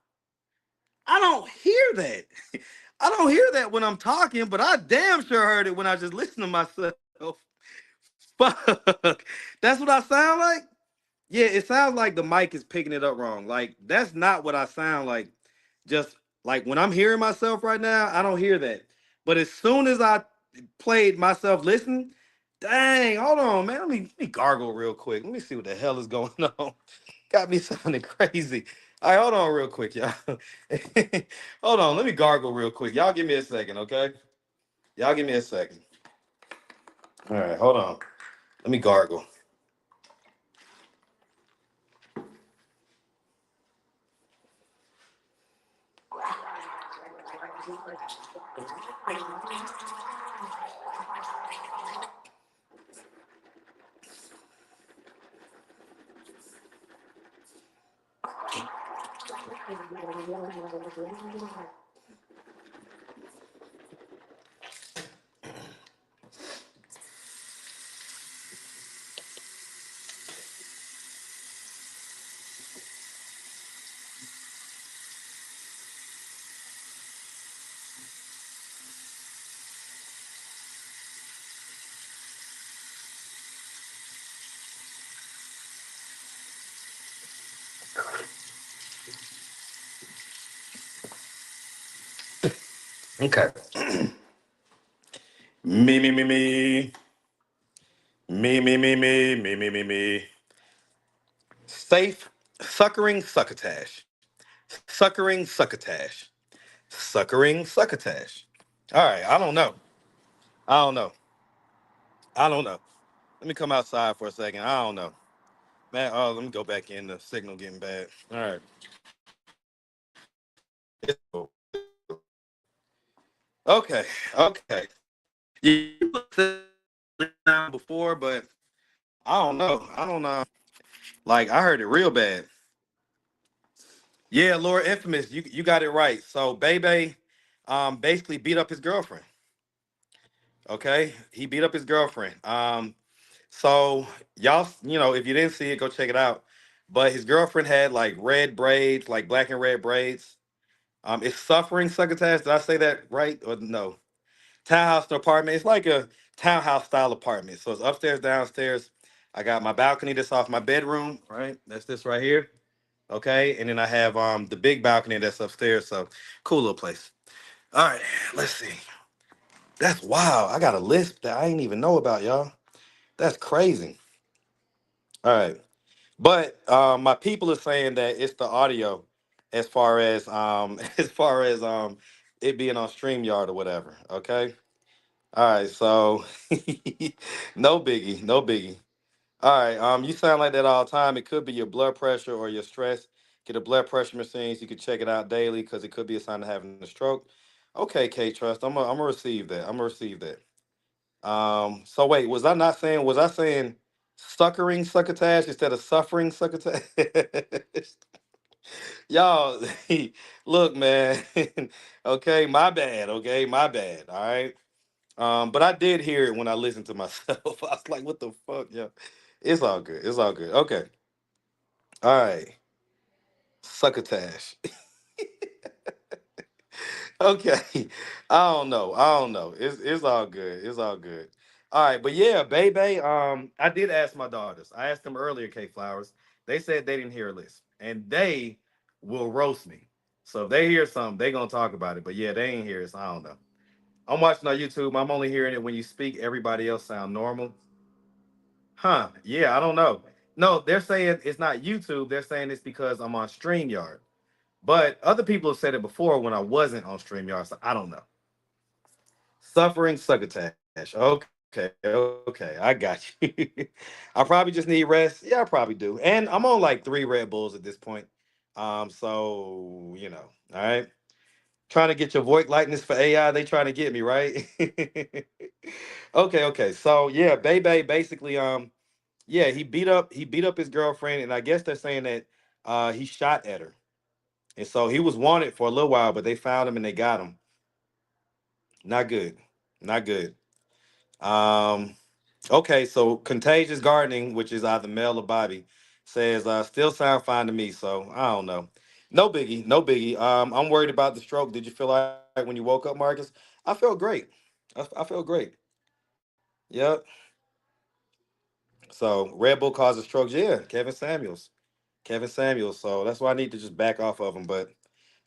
A: I don't hear that. I don't hear that when I'm talking, but I damn sure heard it when I just listen to myself. Fuck. That's what I sound like? Yeah, it sounds like the mic is picking it up wrong. Like, that's not what I sound like. Just like when I'm hearing myself right now, I don't hear that. But as soon as I played myself listening, dang, hold on, man. Let me gargle real quick. Let me see what the hell is going on. Got me sounding crazy. All right, hold on real quick, y'all. Hold on, let me gargle real quick. Y'all give me a second, okay? Y'all give me a second. All right, hold on. Let me gargle. Okay. Me, me, me, me. Me, me, me, me, me, me, me, me. Safe succouring succotash. Succouring succotash. Succouring succotash. All right, I don't know. I don't know. I don't know. Let me come outside for a second. I don't know. Man, oh, let me go back in. The signal getting bad. All right. Okay. Okay. You said it before, but I don't know. I don't know. Like I heard it real bad. Yeah, Lord Infamous, you got it right. So Bebe basically beat up his girlfriend. Okay? He beat up his girlfriend. So y'all, if you didn't see it, go check it out. But his girlfriend had like red braids, like black and red braids. It's suffering succotash. Did I say that right or no? Townhouse to apartment. It's like a townhouse style apartment. So it's upstairs, downstairs. I got my balcony that's off my bedroom, right? That's this right here. Okay. And then I have the big balcony that's upstairs. So cool little place. All right, let's see. That's wild. I got a list that I ain't even know about, y'all. That's crazy. All right. But my people are saying that it's the audio as far as as far as it being on StreamYard or whatever. Okay. All right, so no biggie, no biggie. All right, you sound like that all the time. It could be your blood pressure or your stress. Get a blood pressure machine so you can check it out daily because it could be a sign of having a stroke. Okay, K Trust, I'm gonna receive that. I'm gonna receive that. So wait, was I saying suckering succotash instead of suffering succotash? Y'all, look, man. Okay, my bad. Okay, my bad. All right. But I did hear it when I listened to myself. I was like, what the fuck, yo? It's all good. It's all good. Okay. All right. Succotash. Okay. I don't know. I don't know. It's all good. It's all good. All right, but yeah, baby. I did ask my daughters. I asked them earlier, K Flowers. They said they didn't hear this. And they will roast me. So if they hear something, they gonna talk about it. But yeah, they ain't hear it, so I don't know. I'm watching on YouTube. I'm only hearing it when you speak. Everybody else sound normal. Huh. Yeah, I don't know. No, they're saying it's not YouTube. They're saying it's because I'm on StreamYard. But other people have said it before when I wasn't on StreamYard, so I don't know. Suffering succotash. Okay, okay. I got you. I probably just need rest. Yeah, I probably do. And I'm on like 3 Red Bulls at this point. So all right. Trying to get your voice likeness for AI. They trying to get me, right? Okay, okay. So yeah, Bebe basically yeah, he beat up his girlfriend, and I guess they're saying that he shot at her. And so he was wanted for a little while, but they found him and they got him. Not good. Not good. Um okay, so contagious gardening, which is either Mel or Bobby, says still sound fine to me, so I don't know. No biggie, no biggie. I'm worried about the stroke. Did you feel like when you woke up, Marcus? I felt great. I felt great. Yep. So Red Bull causes strokes. Yeah, Kevin Samuels. Kevin Samuels. So that's why I need to just back off of him. But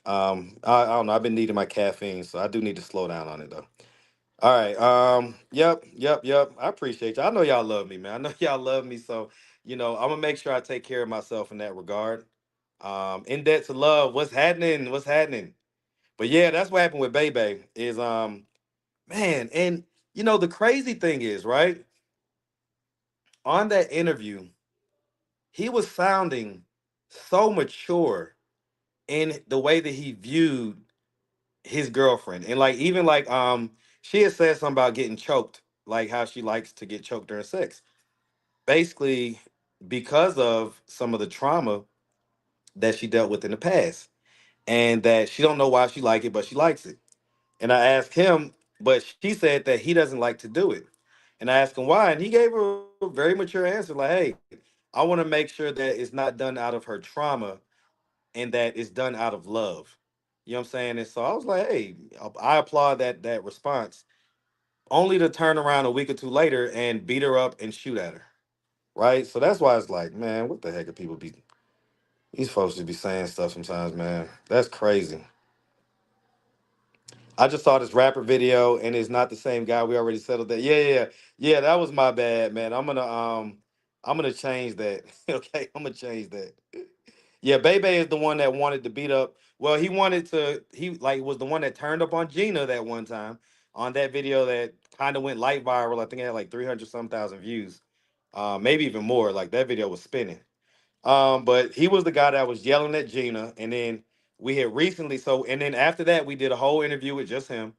A: I don't know. I've been needing my caffeine, so I do need to slow down on it though. All right. Yep. I appreciate y'all. I know y'all love me, man. I know y'all love me. So, I'm gonna make sure I take care of myself in that regard. In debt to love. What's happening? What's happening? But yeah, that's what happened with Bebe. Is man, and the crazy thing is, right? On that interview, he was sounding so mature in the way that he viewed his girlfriend. And like even like she had said something about getting choked, like how she likes to get choked during sex. Basically, because of some of the trauma that she dealt with in the past. And that she don't know why she like it, but she likes it. And I asked him, but she said that he doesn't like to do it. And I asked him why, and he gave her a very mature answer, like, hey, I want to make sure that it's not done out of her trauma and that it's done out of love. You know what I'm saying? And so I was like, hey, I applaud that response. Only to turn around a week or two later and beat her up and shoot at her. Right? So that's why it's like, man, what the heck are people be these folks just be saying stuff sometimes, man. That's crazy. I just saw this rapper video and it's not the same guy. We already settled that. Yeah. That was my bad, man. I'm gonna change that. Okay, I'm gonna change that. Yeah, Bebe is the one that wanted to beat up. Well, he like was the one that turned up on Gina that one time on that video that kind of went light viral. I think it had like 300 some thousand views. Maybe even more. Like that video was spinning. But he was the guy that was yelling at Gina, and then we had recently and then after that we did a whole interview with just him.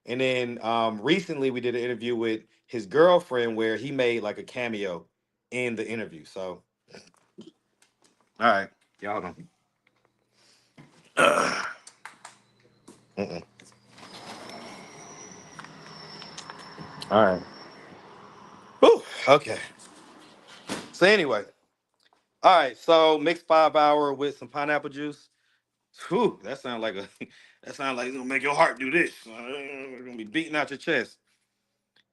A: And then recently we did an interview with his girlfriend where he made like a cameo in the interview. So all right, y'all know. Mm-mm. All right. Whew, okay. So anyway, all right. So mixed 5 hour with some pineapple juice. Whew, that sounds like a that sounds like it's gonna make your heart do this. It's gonna be beating out your chest.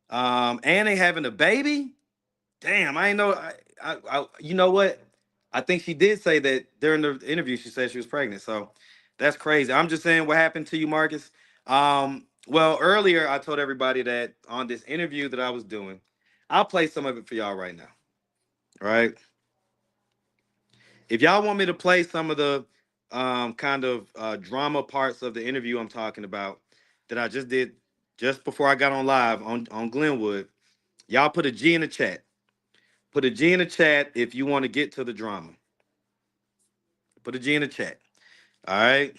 A: And they having a baby. Damn, I ain't know. You know what? I think she did say that during the interview. She said she was pregnant. So that's crazy. I'm just saying what happened to you, Marcus. Well, earlier I told everybody that on this interview that I was doing, I'll play some of it for y'all right now. All right. If y'all want me to play some of the kind of drama parts of the interview I'm talking about that I just did just before I got on live on Glenwood, y'all put a G in the chat. Put a G in the chat if you want to get to the drama. Put a G in the chat. All right.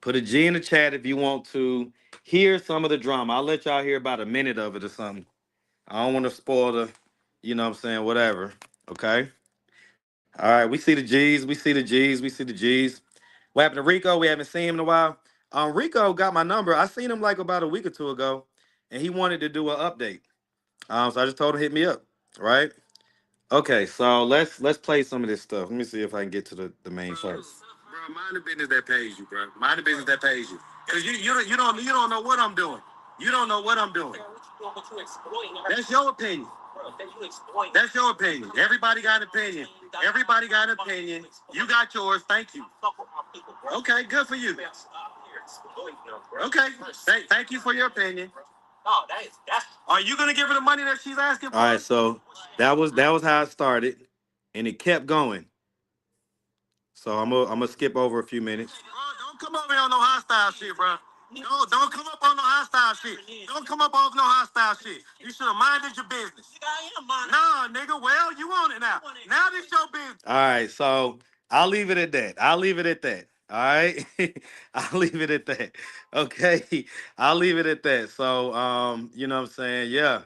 A: Put a G in the chat if you want to hear some of the drama. I'll let y'all hear about a minute of it or something. I don't want to spoil the, you know what I'm saying, whatever. Okay. All right. We see the G's. We see the G's. We see the G's. What happened to Rico? We haven't seen him in a while. Rico got my number. I seen him like about a week or two ago, and he wanted to do an update. So I just told him hit me up. Right. Okay, so let's play some of this stuff. Let me see if I can get to the main parts. Bro, mind the business that pays you, bro. Mind the business that pays you. Cause you don't know what I'm doing. You don't know what I'm doing. That's your opinion. That's your opinion. Everybody got an opinion. Everybody got an opinion. You got yours. Thank you. Okay, good for you. Okay, thank you for your opinion. Are you gonna give her the money that she's asking for? All right, so that was how it started, and it kept going. So I'm gonna skip over a few minutes. Bro, don't come over here on no hostile shit, bro. No, don't come up on no hostile shit. Don't come up off no hostile shit. You should have minded your business. Nah, nigga. Well, you want it now. Now this your business. All right, so I'll leave it at that. I'll leave it at that. All right, I'll leave it at that. Okay, I'll leave it at that. So, you know what I'm saying? Yeah.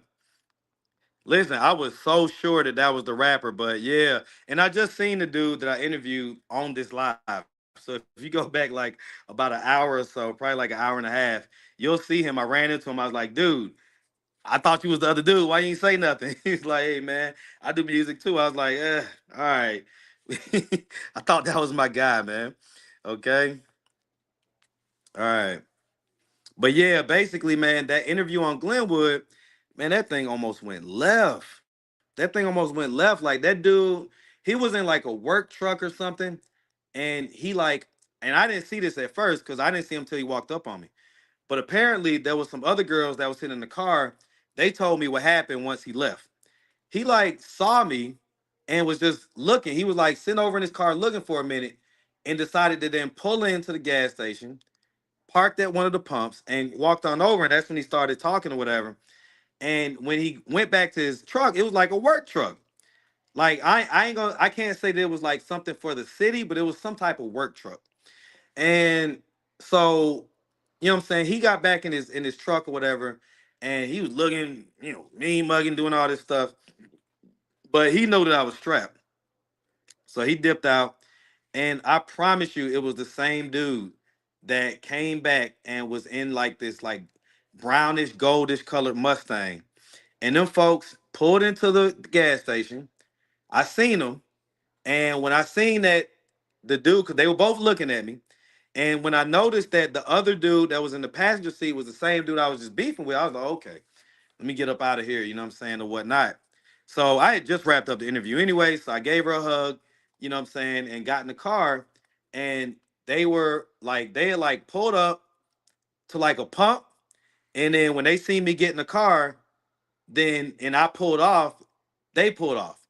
A: Listen, I was so sure that that was the rapper, but yeah. And I just seen the dude that I interviewed on this live. So if you go back like about an hour or so, probably like an hour and a half, you'll see him. I ran into him. I was like, dude, I thought you was the other dude. Why you ain't say nothing? He's like, hey man, I do music too. I was like, all right. I thought that was my guy, man. Okay. All right. But yeah, basically, man, that interview on Glenwood, man, that thing almost went left. That thing almost went left. Like that dude, he was in like a work truck or something, and he like, and I didn't see this at first because I didn't see him till he walked up on me. But apparently, there was some other girls that was sitting in the car. They told me what happened once he left. He like saw me and was just looking. He was like sitting over in his car looking for a minute, and decided to then pull into the gas station, parked at one of the pumps, and walked on over. And that's when he started talking or whatever. And when he went back to his truck, it was like a work truck. Like I can't say that it was like something for the city, but it was some type of work truck. And so, you know what I'm saying? He got back in his truck or whatever, and he was looking, mean mugging, doing all this stuff. But he knew that I was strapped. So he dipped out. And I promise you, it was the same dude that came back and was in like this like brownish, goldish colored Mustang. And them folks pulled into the gas station. I seen them. And when I seen that the dude, because they were both looking at me, and when I noticed that the other dude that was in the passenger seat was the same dude I was just beefing with, I was like, okay, let me get up out of here, you know what I'm saying, or whatnot. So I had just wrapped up the interview anyway, so I gave her a hug, you know what I'm saying, and got in the car, and they had like pulled up to like a pump, and then when they seen me get in the car, then and I pulled off, they pulled off.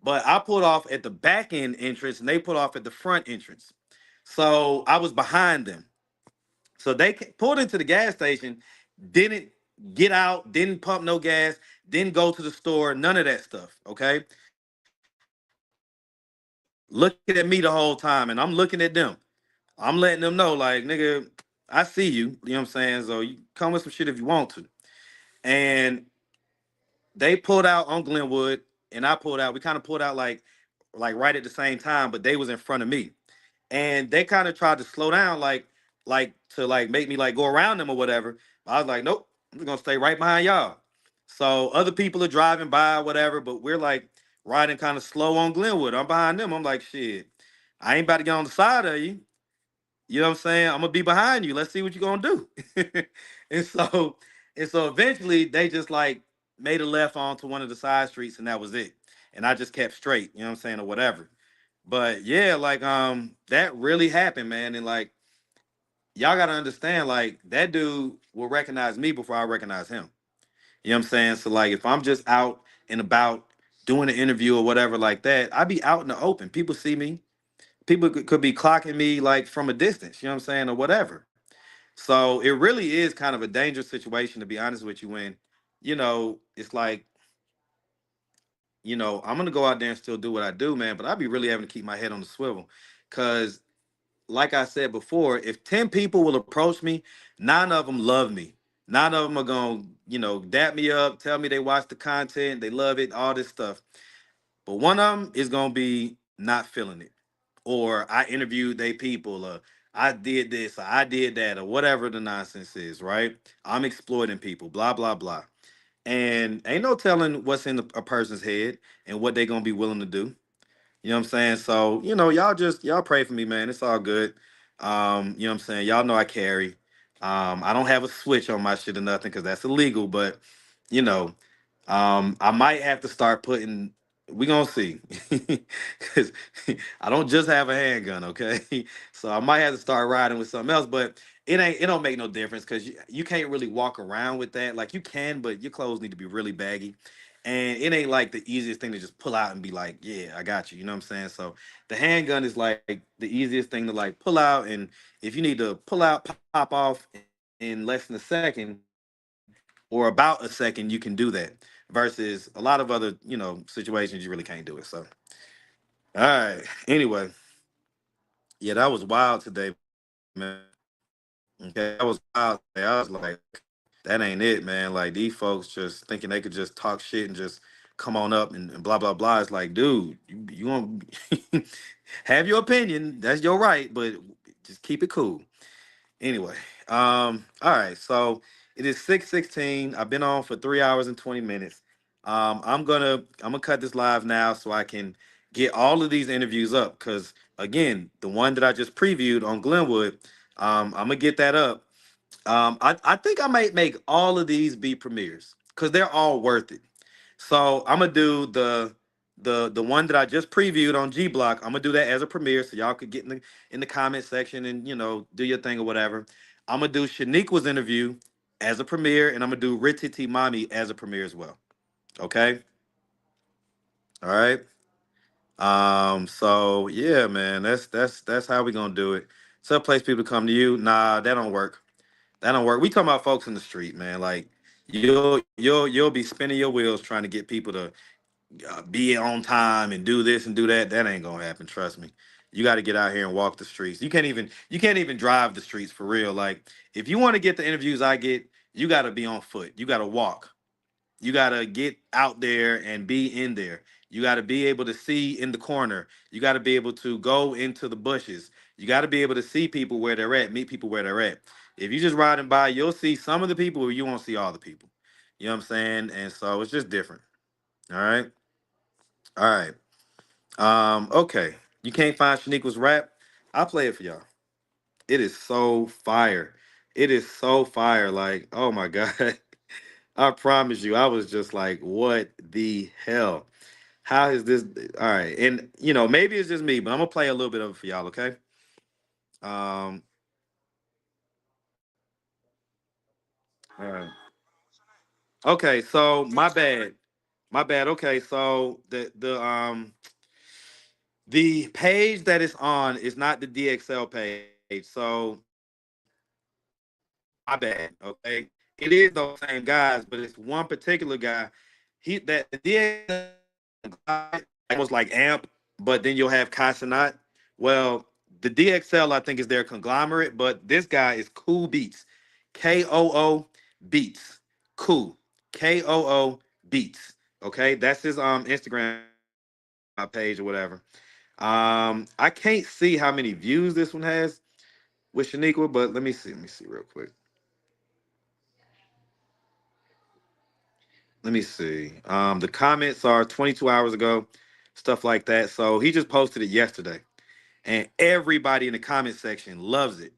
A: But I pulled off at the back end entrance and they pulled off at the front entrance. So I was behind them. So they pulled into the gas station, didn't get out, didn't pump no gas, didn't go to the store, none of that stuff. Okay. Looking at me the whole time and I'm looking at them. I'm letting them know, like, nigga, I see you. You know what I'm saying? So you come with some shit if you want to. And they pulled out on Glenwood and I pulled out. We kind of pulled out like right at the same time, but they was in front of me. And they kind of tried to slow down, like to like make me like go around them or whatever. I was like, nope, I'm gonna stay right behind y'all. So other people are driving by, whatever, but we're like riding kind of slow on Glenwood. I'm behind them. I'm like, shit, I ain't about to get on the side of you. You know what I'm saying? I'm gonna be behind you. Let's see what you're gonna do. and so and so eventually they just like made a left onto one of the side streets and that was it. And I just kept straight, you know what I'm saying, or whatever. But yeah, like that really happened, man. And like y'all gotta understand, like that dude will recognize me before I recognize him. You know what I'm saying? So like if I'm just out and about doing an interview or whatever like that, I be out in the open. People see me. People could be clocking me like from a distance, you know what I'm saying, or whatever. So it really is kind of a dangerous situation to be honest with you when, it's like, I'm gonna go out there and still do what I do, man, but I be really having to keep my head on the swivel. Cause like I said before, if 10 people will approach me, 9 of them love me. 9 of them are gonna, dap me up, tell me they watch the content, they love it, all this stuff. But one of them is gonna be not feeling it. Or I interviewed they people, or I did this, or I did that, or whatever the nonsense is, right? I'm exploiting people, blah, blah, blah. And ain't no telling what's in a person's head and what they gonna be willing to do. You know what I'm saying? So, y'all pray for me, man. It's all good. You know what I'm saying? Y'all know I carry. I don't have a switch on my shit or nothing because that's illegal, but you know, I might have to start putting we gonna see. Cause I don't just have a handgun, okay? So I might have to start riding with something else, but it don't make no difference because you can't really walk around with that. Like you can, but your clothes need to be really baggy. And it ain't like the easiest thing to just pull out and be like, yeah, I got you. You know what I'm saying? So the handgun is like the easiest thing to like pull out. And if you need to pull out, pop off in less than a second or about a second, you can do that. Versus a lot of other, situations you really can't do it. So all right. Anyway, yeah, that was wild today, man. Okay, that was wild today. I was like, that ain't it, man. Like these folks just thinking they could just talk shit and just come on up and blah blah blah. It's like, dude, you want have your opinion. That's your right, but just keep it cool. Anyway, all right. So it is 6:16. I've been on for 3 hours and 20 minutes. I'm gonna cut this live now so I can get all of these interviews up. Cause again, the one that I just previewed on Glenwood, I'm gonna get that up. I think I might make all of these be premieres because they're all worth it. So I'm gonna do the one that I just previewed on G Block. I'm gonna do that as a premiere, so y'all could get in the comment section and do your thing or whatever. I'm gonna do Shaniqua's interview as a premiere, and I'm gonna do Ritty T Mommy as a premiere as well. Okay, all right. So yeah, man, that's how we gonna do it. Some place people to come to you. Nah, that don't work. That don't work. We talking about folks in the street, man. Like you'll be spinning your wheels trying to get people to be on time and do this and do that. That ain't gonna happen. Trust me. You got to get out here and walk the streets. You can't even drive the streets for real. Like if you want to get the interviews I get, you got to be on foot. You got to walk. You got to get out there and be in there. You got to be able to see in the corner. You got to be able to go into the bushes. You got to be able to see people where they're at, meet people where they're at. If you just riding by, you'll see some of the people, but you won't see all the people. You know what I'm saying? And so it's just different. All right. All right. Okay. You can't find Shaniqua's rap? I'll play it for y'all. It is so fire. It is so fire. Like, oh my God. I promise you, I was just like, what the hell? How is this? All right. And maybe it's just me, but I'm gonna play a little bit of it for y'all, okay? Um, all right. Okay, so my bad. My bad. Okay, so the page that it's on is not the DXL page. So my bad. Okay. It is those same guys, but it's one particular guy. He that the DXL almost like AMP, but then you'll have Casanat. Well, the DXL I think is their conglomerate, but this guy is Cool Beats. KOO Beats. Cool. KOO Beats. Okay, that's his Instagram page or whatever. I can't see how many views this one has with Shaniqua, but let me see. Let me see real quick. Let me see. The comments are 22 hours ago, stuff like that. So he just posted it yesterday. and everybody in the comment section loves it.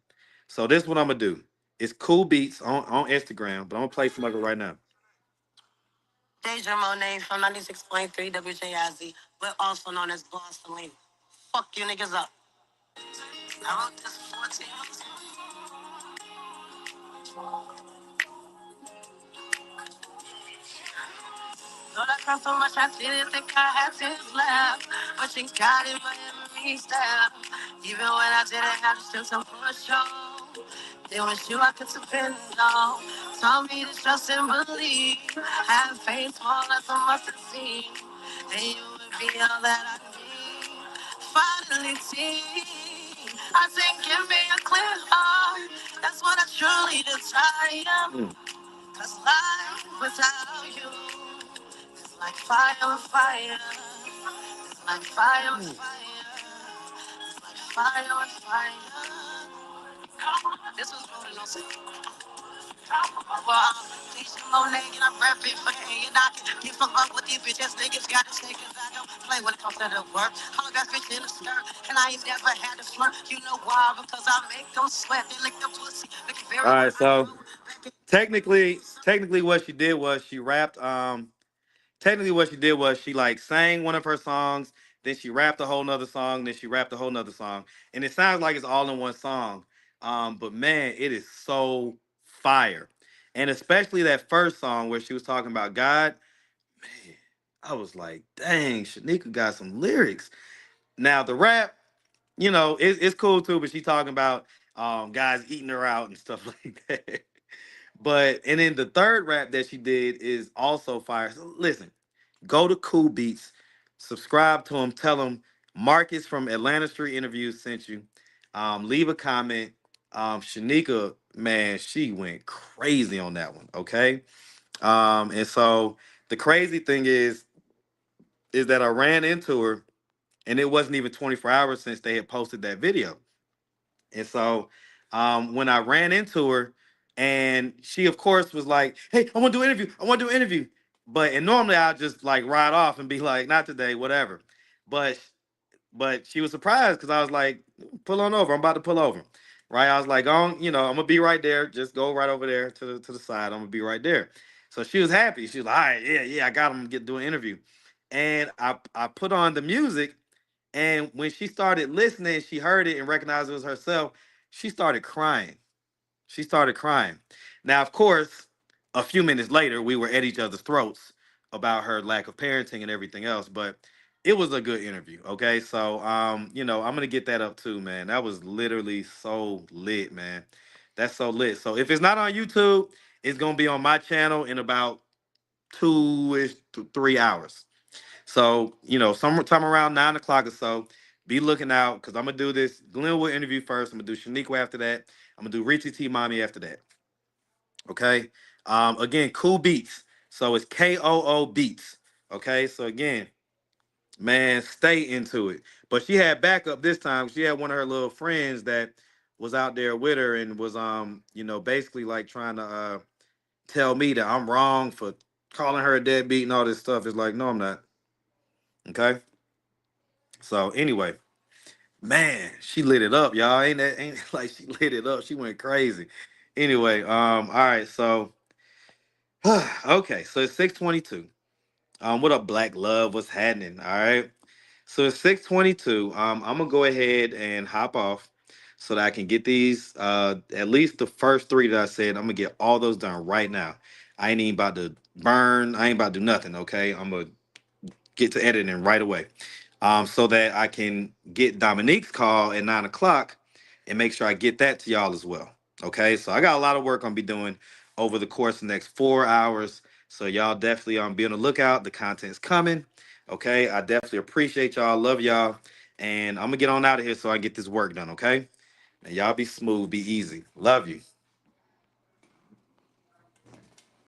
A: So this is what I'm gonna do. It's Cool Beats on Instagram, but I'm gonna play some of it right now. Deja Monet from 96.3 WJIZ, but also known as Boston. Fuck you niggas up. I wrote this 14. Lord, I cried so much I didn't think I had tears left. But you got in my memory step. Even when I didn't have the strength to push on. There was you I could depend on. Told me to trust and believe. Have faith, small as a mustard seed. And you would be all that I need. Finally, see. I said, give me a clear heart. That's what I truly desire. Cause life without you is like fire with fire. It's like fire with fire. It's like fire with fire. This was rolling on sale. Well, please no leg and I'm rapping for the and I can get fucked up with these bitches. Niggas gotta stay cause I don't play when it comes to the work. All I got bitch in the skirt and I ain't never had a flirt. You know why? Because I make them sweat. They lick the pussy. Make it very. All right, so technically what she did was she rapped technically what she did was she like sang one of her songs, then she rapped a whole nother song, then she rapped a whole nother song, and it sounds like it's all in one song. But man, it is so fire, and especially that first song where she was talking about God. Man, I was like, dang, Shanika got some lyrics. Now the rap, it's cool too, but she talking about guys eating her out and stuff like that. But and then the third rap that she did is also fire. So listen, go to Cool Beats, subscribe to him, tell him Marcus from Atlanta Street Interviews sent you. Leave a comment. Shanika, man, she went crazy on that one. Okay. And so the crazy thing is that I ran into her, and it wasn't even 24 hours since they had posted that video. And so when I ran into her, and she of course was like, "Hey, I want to do an interview. I want to do an interview." But and normally I'll just like ride off and be like, "Not today, whatever." But but she was surprised because I was like, "Pull on over. I'm about to pull over." Right? I was like, I'm gonna be right there. Just go right over there to the side. I'm gonna be right there. So she was happy. She was like, "All right, yeah, I got him to do an interview." And I put on the music, and when she started listening, she heard it and recognized it was herself. She started crying. She started crying. Now, of course, a few minutes later, we were at each other's throats about her lack of parenting and everything else, but it was a good interview. Okay. So, I'm going to get that up too, man. That was literally so lit, man. That's so lit. So, if it's not on YouTube, it's going to be on my channel in about 2 ish to 3 hours. So, sometime around 9 o'clock or so, be looking out because I'm gonna do this Glenwood interview first. I'm gonna do Shaniqua after that. I'm gonna do Richie T Mommy after that. Okay. Again, Cool Beats. So it's KOO Beats. Okay. So again, man, stay into it. But she had backup this time. She had one of her little friends that was out there with her and was basically like trying to tell me that I'm wrong for calling her a deadbeat and all this stuff. It's like, no, I'm not. Okay. So anyway, man, she lit it up, y'all. Ain't like she lit it up. She went crazy. Anyway, all right, so okay, so it's 6:22. What up, Black Love? What's happening? All right. So it's 6:22. I'm gonna go ahead and hop off so that I can get these at least the first three that I said. I'm gonna get all those done right now. I ain't even about to burn, I ain't about to do nothing, okay? I'm gonna get to editing right away, so that I can get Dominique's call at 9 o'clock and make sure I get that to y'all as well. Okay, so I got a lot of work I'm gonna be doing over the course of the next 4 hours. So y'all definitely be on the lookout. The content's coming. Okay, I definitely appreciate y'all. Love y'all, and I'm gonna get on out of here so I get this work done. Okay, and y'all be smooth, be easy. Love you.